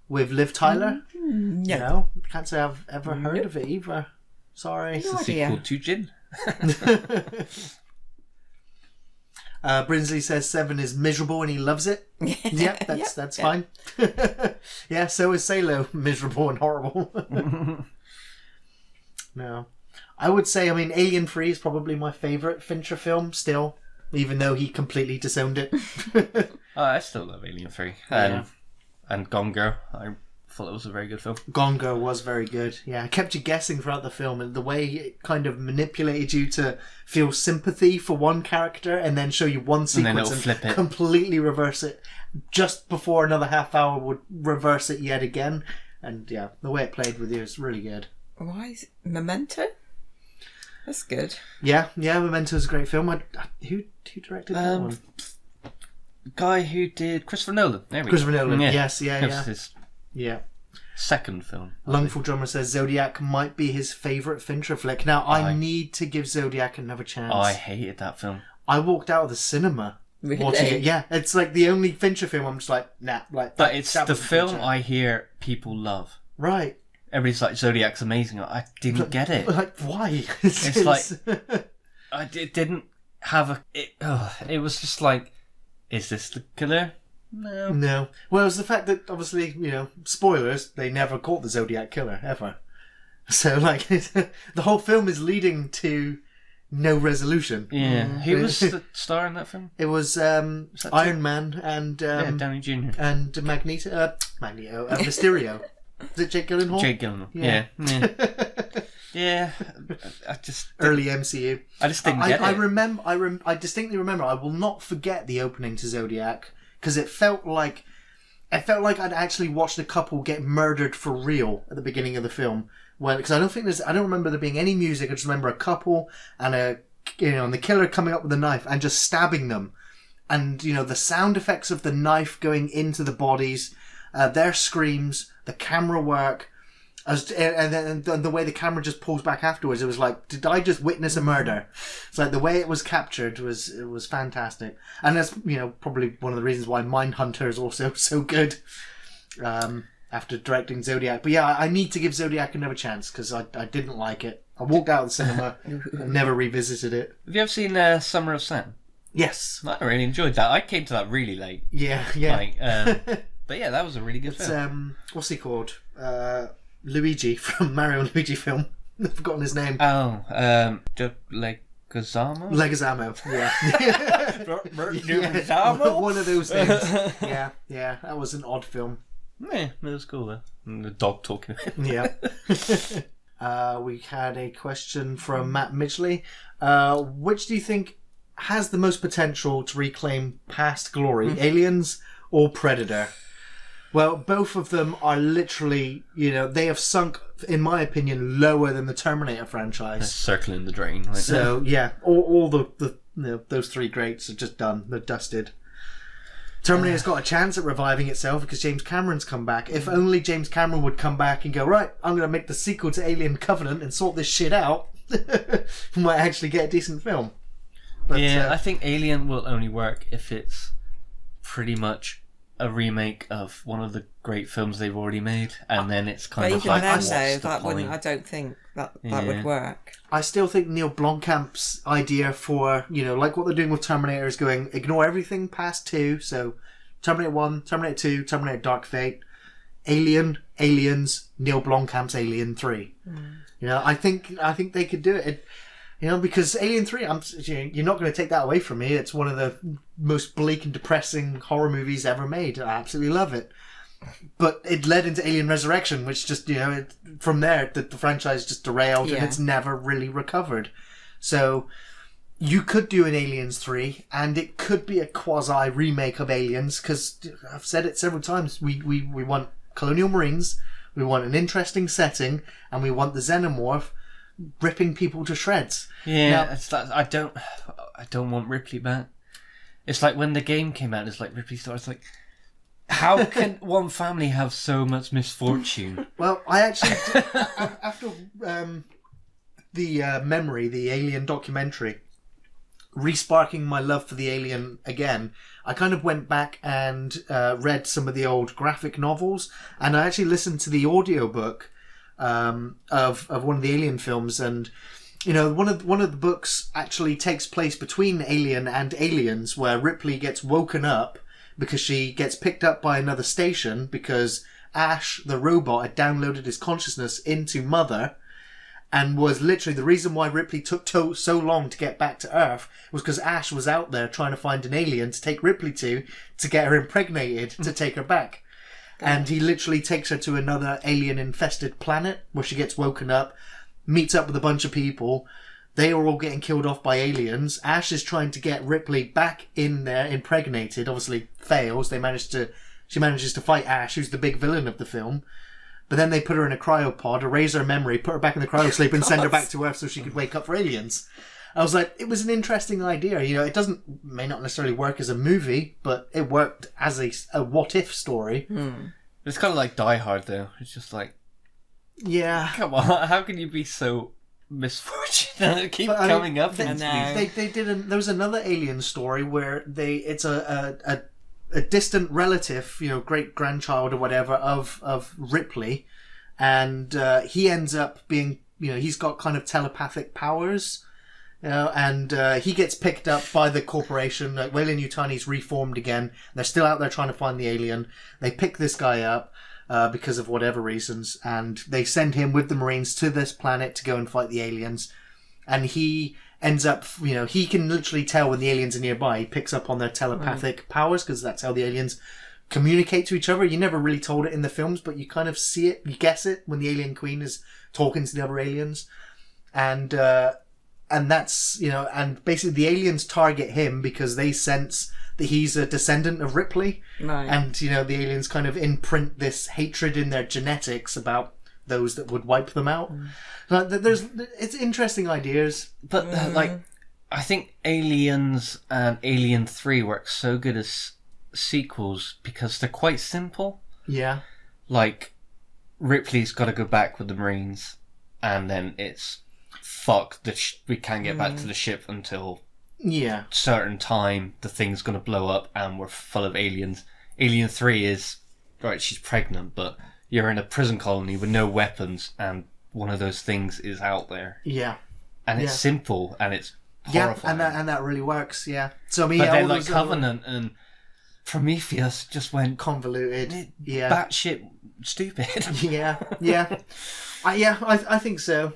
with Liv Tyler? No. Can't say I've ever heard of it either. Sorry. It's a sequel to Gin. Brinsley says 7 is miserable and he loves it. Yep, that's fine. Yeah, so is Salo, miserable and horrible. No. I would say, Alien 3 is probably my favourite Fincher film still, even though he completely disowned it. I still love Alien 3. And Gone Girl. I thought it was a very good film. Gone Girl was very good. Yeah, it kept you guessing throughout the film, and the way it kind of manipulated you to feel sympathy for one character and then show you one sequence and flip it. Completely reverse it just before another half hour would reverse it yet again. And yeah, the way it played with you is really good. Why is it Memento? That's good. Yeah, Memento's a great film. Who directed that one? Guy who did Christopher Nolan. There we Christopher go. Nolan. Yeah. Yes, That was his yeah. second film. Lungful Drummer says Zodiac might be his favourite Fincher flick. Now, I need to give Zodiac another chance. Oh, I hated that film. I walked out of the cinema watching it. Yeah, it's like the only Fincher film I'm just like, nah. But it's the film I hear people love. Right. Everybody's like, Zodiac's amazing. I didn't get it. Like, why? It's like, it didn't have it was just like, is this the killer? No. Well, it's the fact that, obviously, spoilers, they never caught the Zodiac killer, ever. So, like, the whole film is leading to no resolution. Yeah. Who was the star in that film? It was Iron Man and... Downey Jr. And Magneto, Mysterio. Is it Jake Gyllenhaal? Jake Gyllenhaal. Yeah. Yeah. I just... Early MCU. I just didn't get it. I distinctly remember, I will not forget the opening to Zodiac, because it felt like I'd actually watched a couple get murdered for real at the beginning of the film. Because I don't remember there being any music. I just remember a couple and and the killer coming up with a knife and just stabbing them, and the sound effects of the knife going into the bodies, their screams, the camera work, and the way the camera just pulls back afterwards. It was like, did I just witness a murder? It's like the way it was captured was fantastic, and that's probably one of the reasons why Mindhunter is also so good. After directing Zodiac, but yeah, I need to give Zodiac another chance because I didn't like it. I walked out of the cinema and never revisited it. Have you ever seen Summer of Sam? Yes, I really enjoyed that. I came to that really late. Yeah. But yeah, that was a really good film. What's he called? Luigi from Mario and Luigi film. I've forgotten his name. Oh, Leguizamo? Leguizamo, yeah. Leguizamo? One of those things. Yeah, that was an odd film. Yeah, it was cool though. And the dog talking. Yeah. We had a question from Matt Midgley. Which do you think has the most potential to reclaim past glory, Aliens or Predator? Well, both of them are literally, they have sunk, in my opinion, lower than the Terminator franchise. Circling the drain. Right? So, yeah, all the those three greats are just done. They're dusted. Terminator's got a chance at reviving itself because James Cameron's come back. If only James Cameron would come back and go, right, I'm going to make the sequel to Alien Covenant and sort this shit out, we might actually get a decent film. But, I think Alien will only work if it's pretty much a remake of one of the great films they've already made, and then it's kind of like, I don't think that would work. I still think Neil Blomkamp's idea for, like what they're doing with Terminator is going, ignore everything past 2, so Terminator 1, Terminator 2, Terminator Dark Fate, Alien, Aliens, Neil Blomkamp's Alien 3. I think they could do it. Because Alien 3, you're not going to take that away from me. It's one of the most bleak and depressing horror movies ever made. I absolutely love it. But it led into Alien Resurrection, which just, from there, the franchise just derailed and it's never really recovered. So you could do an Aliens 3, and it could be a quasi-remake of Aliens, because I've said it several times, we want colonial marines, we want an interesting setting, and we want the xenomorph ripping people to shreds. Yeah, now, it's like, I don't want Ripley back. It's like when the game came out, it's like Ripley starts like, how can one family have so much misfortune? Well, I actually after the Memory, the Alien documentary, resparking my love for the Alien again, I kind of went back and read some of the old graphic novels, and I actually listened to the audiobook of one of the Alien films, and one of the books actually takes place between Alien and Aliens, where Ripley gets woken up because she gets picked up by another station because Ash, the robot, had downloaded his consciousness into Mother, and was literally the reason why Ripley took so long to get back to Earth was because Ash was out there trying to find an alien to take Ripley to get her impregnated, to take her back. And he literally takes her to another alien-infested planet where she gets woken up, meets up with a bunch of people. They are all getting killed off by aliens. Ash is trying to get Ripley back in there, impregnated. Obviously fails. She manages to fight Ash, who's the big villain of the film. But then they put her in a cryopod, erase her memory, put her back in the cryosleep, and send her back to Earth so she could wake up for aliens. I was like, it was an interesting idea. It may not necessarily work as a movie, but it worked as a what-if story. It's kind of like Die Hard, though. It's just like, yeah, come on, how can you be so misfortunate? Keep coming up. There was another Alien story where it's a distant relative, great grandchild or whatever of Ripley, and he ends up being, he's got kind of telepathic powers, and he gets picked up by the corporation. Like, Weyland-Yutani's reformed again. They're still out there trying to find the alien. They pick this guy up because of whatever reasons, and they send him with the Marines to this planet to go and fight the aliens. And he ends up, he can literally tell when the aliens are nearby. He picks up on their telepathic powers because that's how the aliens communicate to each other. You never really told it in the films, but you kind of see it, you guess it when the alien queen is talking to the other aliens. And that's, and basically the aliens target him because they sense that he's a descendant of Ripley. Right. And, the aliens kind of imprint this hatred in their genetics about those that would wipe them out. It's interesting ideas, but I think Aliens and Alien 3 work so good as sequels because they're quite simple. Yeah, like Ripley's got to go back with the Marines, and then it's fuck. We can't get back to the ship until certain time. The thing's gonna blow up, and we're full of aliens. Alien 3 is right. She's pregnant, but you're in a prison colony with no weapons, and one of those things is out there. Yeah. And it's simple, and it's horrifying. Yeah, and that really works, yeah. So, I mean, but then, like, Covenant and Prometheus just went... convoluted. Yeah. Batshit stupid. Yeah. I think so.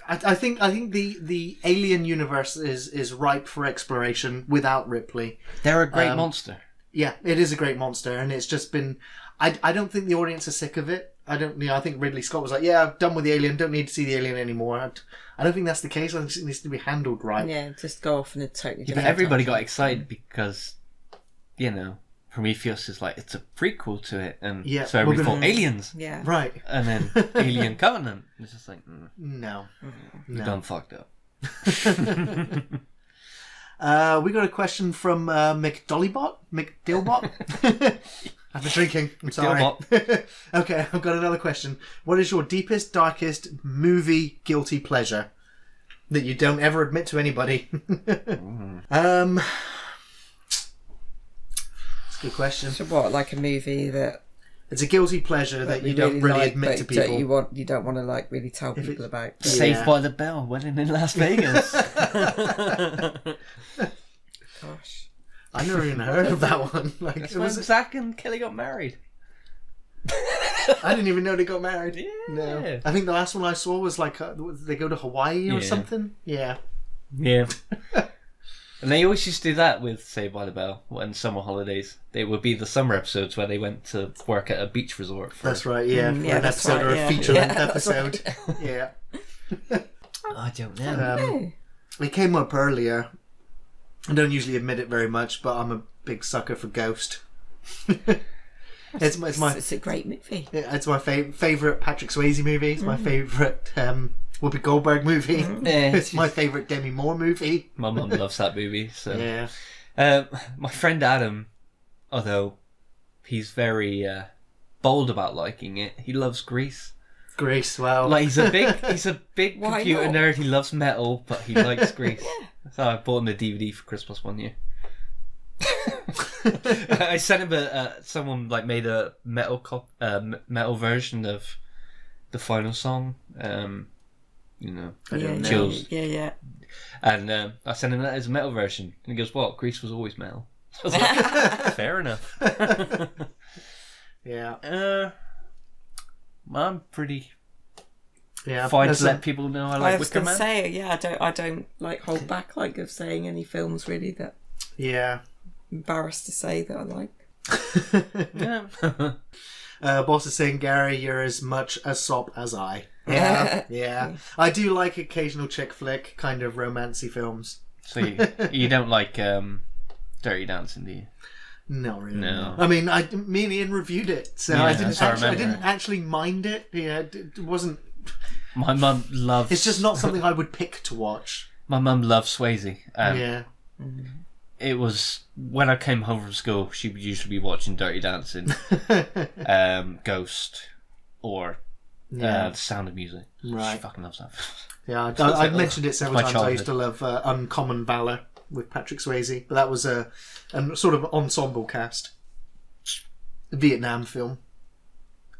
I think the Alien universe is ripe for exploration without Ripley. They're a great monster. Yeah, it is a great monster, and it's just been... I don't think the audience are sick of it. I think Ridley Scott was like, yeah, I'm done with the alien, don't need to see the alien anymore. I don't think that's the case. I think it needs to be handled right. Yeah, just go off in a totally different... But everybody got excited because, Prometheus is like, it's a prequel to it. And so everybody thought, aliens! Yeah. Right. And then Alien Covenant. It's just like, no. We've done fucked up. We got a question from McDillbot. I've been drinking. I'm sorry. Okay, I've got another question. What is your deepest, darkest movie guilty pleasure that you don't ever admit to anybody? That's a good question. So what, like a movie that... It's a guilty pleasure that you don't really admit to people. You don't want to like really tell people about. Saved by the Bell, wedding in Las Vegas. Gosh. I never even heard of that one. Like, it was Zach and Kelly got married. I didn't even know they got married. Yeah. No. I think the last one I saw was like they go to Hawaii or something. Yeah. Yeah. And they always used to do that with Saved by the Bell when summer holidays. They would be the summer episodes where they went to work at a beach resort. That's right. Yeah. For an episode or a feature-length episode. Right. Yeah. I don't know. It came up earlier. I don't usually admit it very much, but I'm a big sucker for Ghost. It's a great movie. Yeah, it's my favourite Patrick Swayze movie. It's my favourite Whoopi Goldberg movie. It's my favourite Demi Moore movie. My mum loves that movie. So yeah. My friend Adam, although he's very bold about liking it, he loves Grease. Grease, wow. Like he's a big computer nerd. He loves metal, but he likes Grease. So I bought him the DVD for Christmas one year. I sent him someone like made a metal version of the final song. chills. Yeah. And I sent him that as a metal version. And he goes, what? Grease was always metal. I was like, fair enough. Yeah. I'm pretty Yeah. fine to let people know I like I was Wicker going to Man. say, yeah, I don't like hold back like of saying any films really that Yeah. I'm embarrassed to say that I like. Yeah. Boss is saying, Gary, you're as much a sop as I. Yeah, yeah. I do like occasional chick flick kind of romancy films. So you don't like Dirty Dancing, do you? Not really. No. I mean, me and Ian reviewed it, so Yeah, I that's what I remember. didn't actually mind it. Yeah, it wasn't. My mum loves... It's just not something I would pick to watch. My mum loves Swayze. Yeah. It was... When I came home from school, she would usually be watching Dirty Dancing, Ghost, or The Sound of Music. Right. She fucking loves that. Yeah, I've mentioned it several My times. I used to love Uncommon Valor with Patrick Swayze, but that was a sort of ensemble cast. A Vietnam film.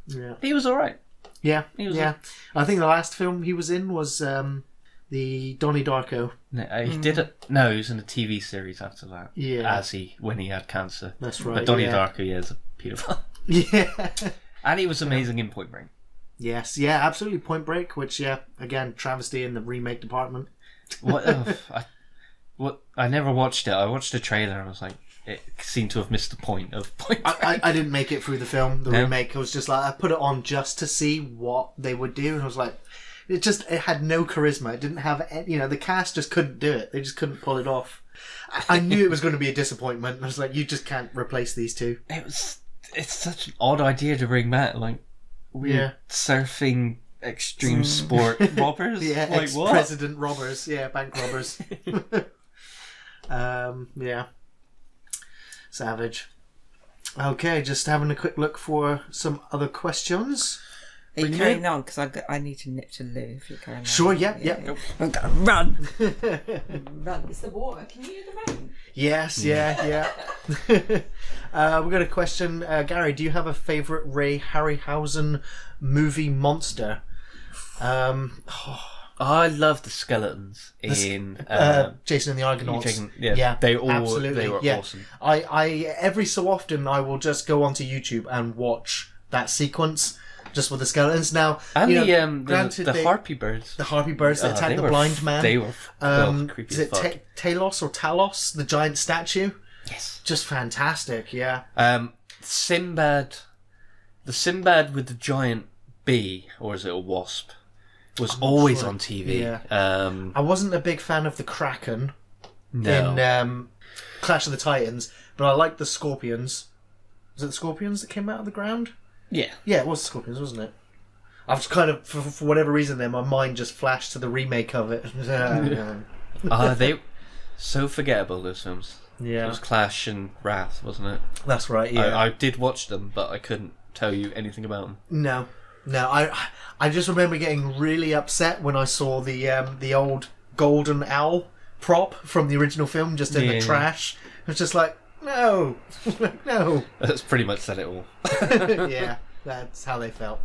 Yeah. He was alright. Yeah, He was yeah. I think the last film he was in was the Donnie Darko. No, he did it. No, he was in a TV series after that. Yeah. When he had cancer. That's right. But Donnie yeah. Darko, is a paedophile. Yeah. And he was amazing in Point Break. Yes, yeah, absolutely. Point Break, which, yeah, again, travesty in the remake department. I never watched it. I watched the trailer and I was like, it seemed to have missed the point of Point Break. I didn't make it through the film, the No. remake. I was just like, I put it on just to see what they would do, and I was like, it had no charisma. It didn't have, the cast just couldn't do it. They just couldn't pull it off. I knew it was going to be a disappointment. I was like, you just can't replace these two. It's such an odd idea to bring back. Like, we're surfing extreme sport robbers. Yeah, like what? ex-president robbers. Yeah, bank robbers. Yeah. Savage. Okay, just having a quick look for some other questions. Are you carrying on? Because I need to nip to loo if you're carrying on. Sure, yeah. I'm going to run. Run. It's the water. Can you hear the rain? Yes, yeah. We've got a question. Gary, do you have a favourite Ray Harryhausen movie monster? I love the skeletons in Jason and the Argonauts. They were absolutely. awesome. I every so often I will just go onto YouTube and watch that sequence just with the skeletons. Now, And granted, the harpy birds. the harpy birds that attack they the were blind man. They were creepy Is as it fuck. Talos or Talos, the giant statue? Yes. Just fantastic. Yeah. Sinbad, the Sinbad with the giant bee, or is it a wasp, was always sure. on TV. Yeah. I wasn't a big fan of the Kraken No. in Clash of the Titans, but I liked the Scorpions. Was it the Scorpions that came out of the ground? Yeah. Yeah, it was the Scorpions, wasn't it? I was kind of, for whatever reason there, my mind just flashed to the remake of it. They so forgettable, those films. Yeah. It was Clash and Wrath, wasn't it? That's right, yeah. I did watch them, but I couldn't tell you anything about them. No, I just remember getting really upset when I saw the old golden owl prop from the original film just in the trash. It was just like, no, no. That's pretty much said it all. Yeah, that's how they felt.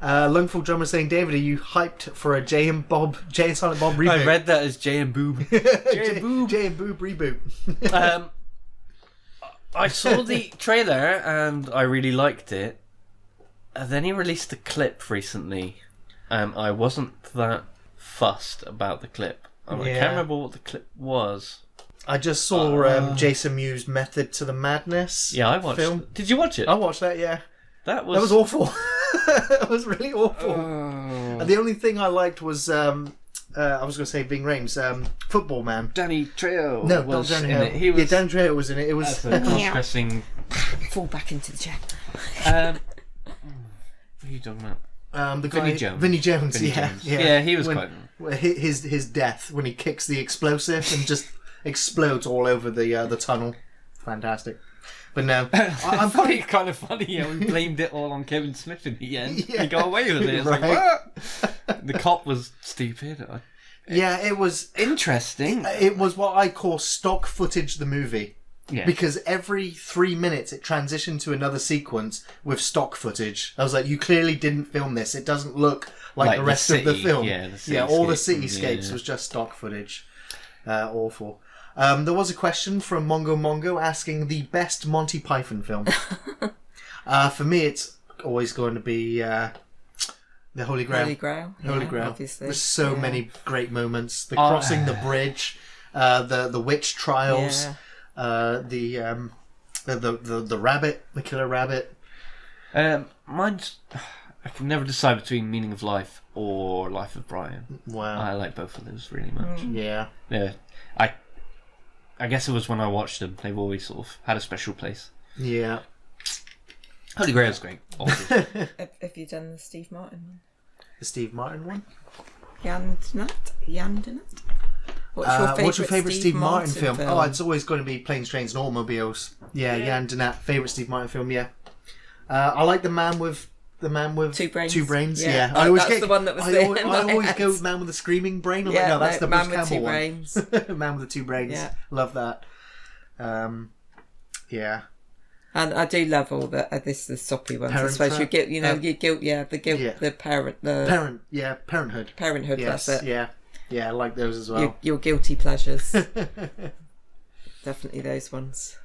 Lungful Drummer saying, David, are you hyped for a Jay and Silent Bob reboot? I read that as Jay and Boob. Jay and Boob. Jay and Boob reboot. I saw the trailer and I really liked it. And then he released a clip recently, and I wasn't that fussed about the clip. I can't remember what the clip was. I just saw Jason Mewes' Method to the Madness. Yeah, I watched it. Did you watch it? I watched that, yeah. That was awful. It was really awful. And the only thing I liked was, I was going to say Ving Rhames, Football Man. Danny Trejo. No, was not Danny in Trejo. it. He was. Danny Trejo was in it. It was cross-dressing. Fall back into the chair. What are you talking about? the guy, Vinnie Jones. Vinnie Jones, Vinnie yeah, Jones. yeah. Yeah, he was his death when he kicks the explosive and just explodes all over the tunnel. Fantastic. But no, I'm funny. Kind of funny. Yeah, we blamed it all on Kevin Smith in the end. Yeah. He got away with it. It's Right. like, what? The cop was stupid. Yeah, it was interesting. It was what I call stock footage. The movie. Yeah. Because every 3 minutes it transitioned to another sequence with stock footage. I was like, you clearly didn't film this. It doesn't look like the rest of the film. Yeah, all the cityscapes was just stock footage. Awful. There was a question from Mongo Mongo asking the best Monty Python film. For me, it's always going to be the Holy Grail. Holy Grail. Obviously. There's so many great moments. The crossing the bridge, the witch trials, the rabbit, the killer rabbit. Mine's. I can never decide between Meaning of Life or Life of Brian. Wow. I like both of those really much. Yeah. Yeah. I guess it was when I watched them. They've always sort of had a special place. Yeah. Holy Grail's great. Obviously. Have you done the Steve Martin one? The Steve Martin one? Yandinat? What's your favourite Steve Martin film? film? Oh, it's always going to be Planes, Trains and Automobiles. Yeah, Jan Donat, favourite Steve Martin film, yeah. I like the man with two brains. Yeah. I always the one that was I always go man with the screaming brain. I'm like, no, that's the man Bruce with Campbell two one. brains. Man with the two brains. Yeah. Love that. Yeah. And I do love all the the soppy ones. Parent I suppose Trap. your guilt, the Parenthood. Parenthood. Yes, That's it. Yeah, I like those as well. Your guilty pleasures. Definitely those ones.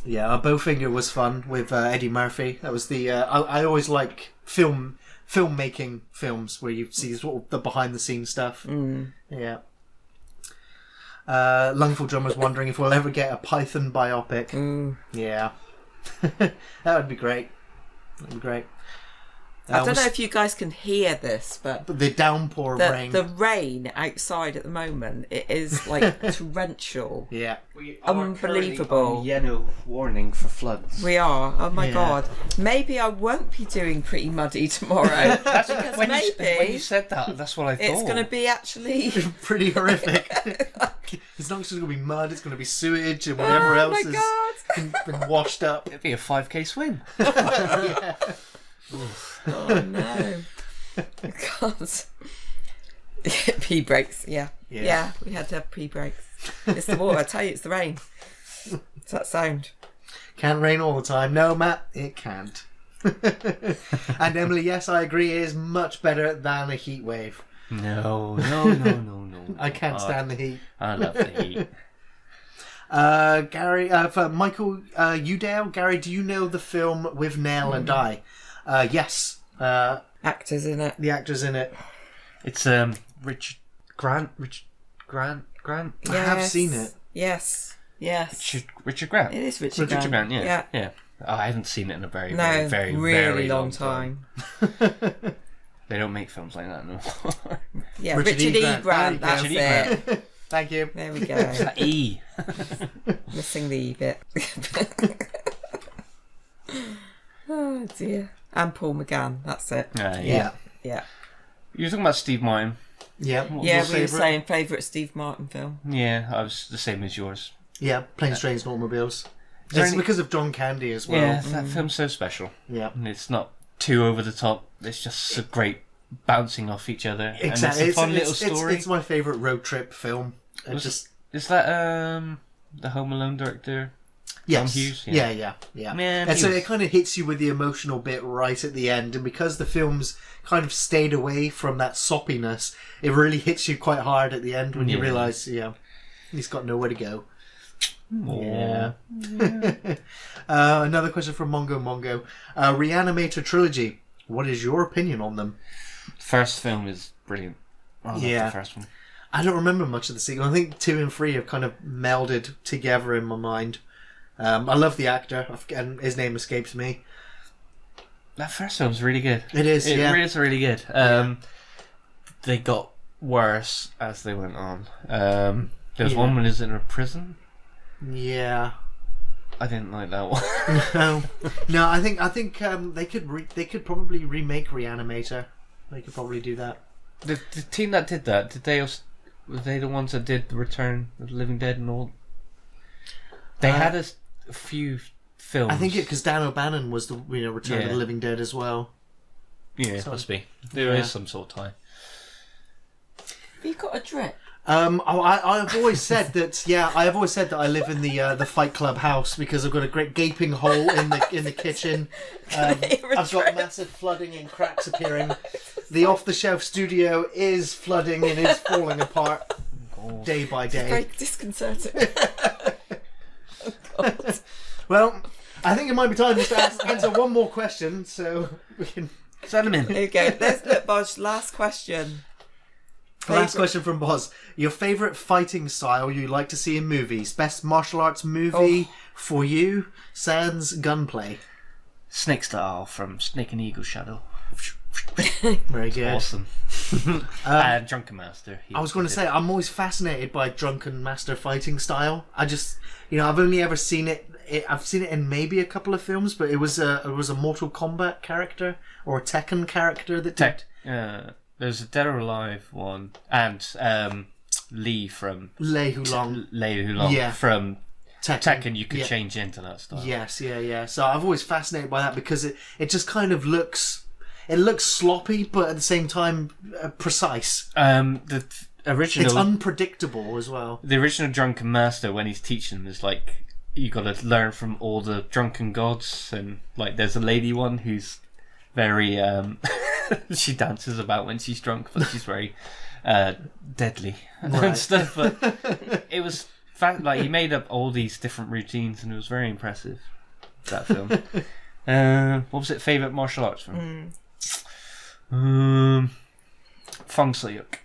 Yeah, our Bowfinger was fun with Eddie Murphy. That was the. I always like filmmaking films where you see sort of the behind the scenes stuff. Yeah. Lungful Drummer's wondering if we'll ever get a Python biopic. Yeah. That would be great. That'd be great. I don't know if you guys can hear this, but the downpour of rain. The rain outside at the moment, it is like torrential. Yeah. We are Unbelievable. on yellow warning for floods. We are. Oh my God. Maybe I won't be doing Pretty Muddy tomorrow. Because when maybe you said that, that's what I thought. it's going to be actually pretty horrific. It's not just going to be mud, it's going to be sewage and whatever else has been washed up. It'd be a 5k swim. Yeah. Oh no. God. Pee breaks, yeah. We had to have pee breaks. It's the water, I tell you, it's the rain. It's that sound. Can't rain all the time. No, Matt, it can't. And Emily, yes, I agree, it is much better than a heat wave. No. I can't stand the heat. I love the heat. Gary, for Michael Udale, Gary, do you know the film With Nail and I? Yes. Actors in it. The actors in it. It's Richard Grant. I have seen it. Yes. Richard Grant. It is Richard Grant. Yeah. Oh, I haven't seen it in a very really long time. They don't make films like that no more. Yeah, Richard E. Grant. That's it. Thank you. There we go. That E. Missing the E bit. Oh dear. And Paul McGann. That's it. Yeah. You were talking about Steve Martin. Yeah. We were saying favourite Steve Martin film. Yeah, I was the same as yours. Yeah, Planes, Trains and Automobiles. there It's any- because of John Candy as well. Yeah, that film's so special. Yeah. And it's not too over the top. It's just so great bouncing off each other. Exactly. And it's a fun little story. It's my favourite road trip film. Is that the Home Alone director? Yes. John Hughes? Yeah. Man, And so it kind of hits you with the emotional bit right at the end, and because the film's kind of stayed away from that soppiness, it really hits you quite hard at the end when you realise, he's got nowhere to go. Yeah. Another question from Mongo. Reanimator trilogy. What is your opinion on them? First film is brilliant. I love the first one. I don't remember much of the sequel. I think 2 and 3 have kind of melded together in my mind. I love the actor, and his name escapes me. That first film's really good. It is, It is really good. They got worse as they went on. There's one when he's in a prison. Yeah. I didn't like that one. No. I think they could probably remake Reanimator. They could probably do that. The team that did that, were they the ones that did the Return of the Living Dead and all? They had a few films. I think because Dan O'Bannon was the Return of the Living Dead as well. Yeah, So- must be. There is some sort of tie. Have you got a drip? I've always said that. Yeah, I have always said that I live in the Fight Club house because I've got a great gaping hole in the kitchen. I've got massive flooding and cracks appearing. The off-the-shelf studio is flooding and is falling apart day by It's day. very disconcerting. Oh, God. Well, I think it might be time just to answer one more question, so we can. Send them in. There you go. Let's look, Bodge. Last question. Last question from Boz. Your favourite fighting style you like to see in movies? Best martial arts movie for you? Sans gunplay. Snake style from Snake and Eagle Shadow. Very good. Awesome. Drunken Master. I was going to say, I'm always fascinated by Drunken Master fighting style. I just, I've only ever seen it. I've seen it in maybe a couple of films, but it was a Mortal Kombat character or a Tekken character that did. There's a Dead or Alive one, and Lee from Lei Hulong. Lei Hulong Yeah. from Tekken. you could change into that style. Yes, yeah. So I've always fascinated by that because it just kind of looks sloppy, but at the same time precise. The original, It's unpredictable as well. the original Drunken Master, when he's teaching them, is like you got to learn from all the drunken gods, and like there's a lady one who's very she dances about when she's drunk, but she's very deadly and stuff. But it was like he made up all these different routines, and it was very impressive. That film. What was it? Favorite martial arts film? Feng Suyuk.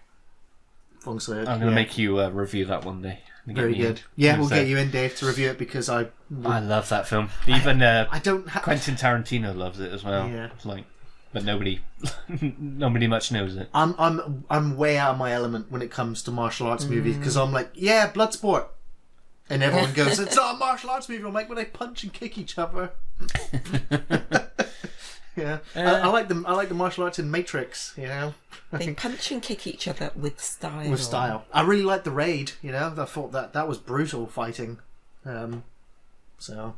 Feng Suyuk. I'm gonna make you review that one day. Very good. Yeah, we'll get you in, Dave, to review it because I love that film. Even I don't Quentin Tarantino loves it as well. Yeah. Like, but nobody much knows it. I'm way out of my element when it comes to martial arts movies because I'm like, yeah, blood sport, and everyone goes, it's not a martial arts movie. I'm like, when they punch and kick each other. Yeah, I like them. I like the martial arts in Matrix. They punch and kick each other with style. With style. I really like the Raid. I thought that was brutal fighting. So,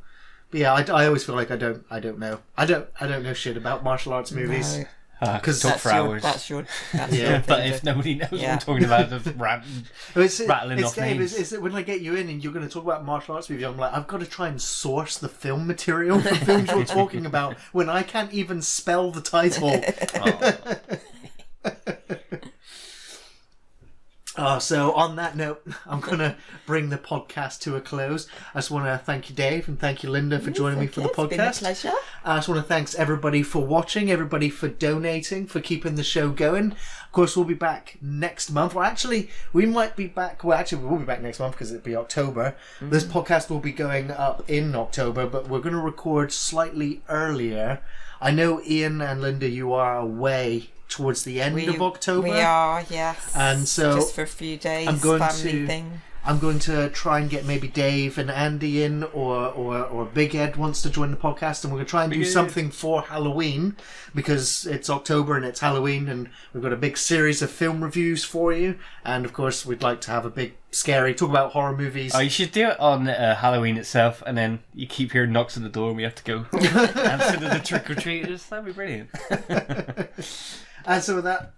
but yeah, I always feel like I don't know. I don't know shit about martial arts movies. No. Because talk for hours. That's your Yeah, But thing if to- nobody knows what I'm talking about, just rattling off Dave, names. it's when I get you in and you're going to talk about martial arts movies, I'm like, I've got to try and source the film material for films you're talking about when I can't even spell the title. So on that note, I'm going to bring the podcast to a close. I just want to thank you, Dave, and thank you, Linda, for joining me for the podcast. It's been a pleasure. I just want to thank everybody for watching, everybody for donating, for keeping the show going. Of course, we'll be back next month. Well, actually, we might be back. Well, actually, we will be back next month because it'll be October. This podcast will be going up in October, but we're going to record slightly earlier. I know Ian and Linda, you are away towards the end of October. We are, yes. And so just for a few days, I'm going family thing. I'm going to try and get maybe Dave and Andy in, or Big Ed wants to join the podcast, and we're going to try and do something for Halloween because it's October and it's Halloween, and we've got a big series of film reviews for you. And of course, we'd like to have a big scary talk about horror movies. Oh, you should do it on Halloween itself, and then you keep hearing knocks on the door, and we have to go answer to the trick or treaters. That'd be brilliant. And so with that,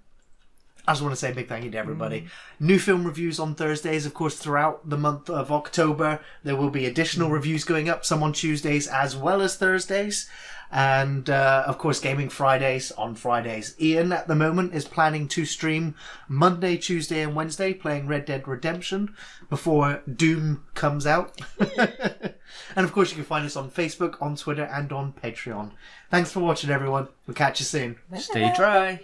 I just want to say a big thank you to everybody. New film reviews on Thursdays, of course, throughout the month of October. There will be additional reviews going up, some on Tuesdays as well as Thursdays. And, of course, Gaming Fridays on Fridays. Ian, at the moment, is planning to stream Monday, Tuesday and Wednesday, playing Red Dead Redemption before Doom comes out. And, of course, you can find us on Facebook, on Twitter and on Patreon. Thanks for watching, everyone. We'll catch you soon. Stay dry.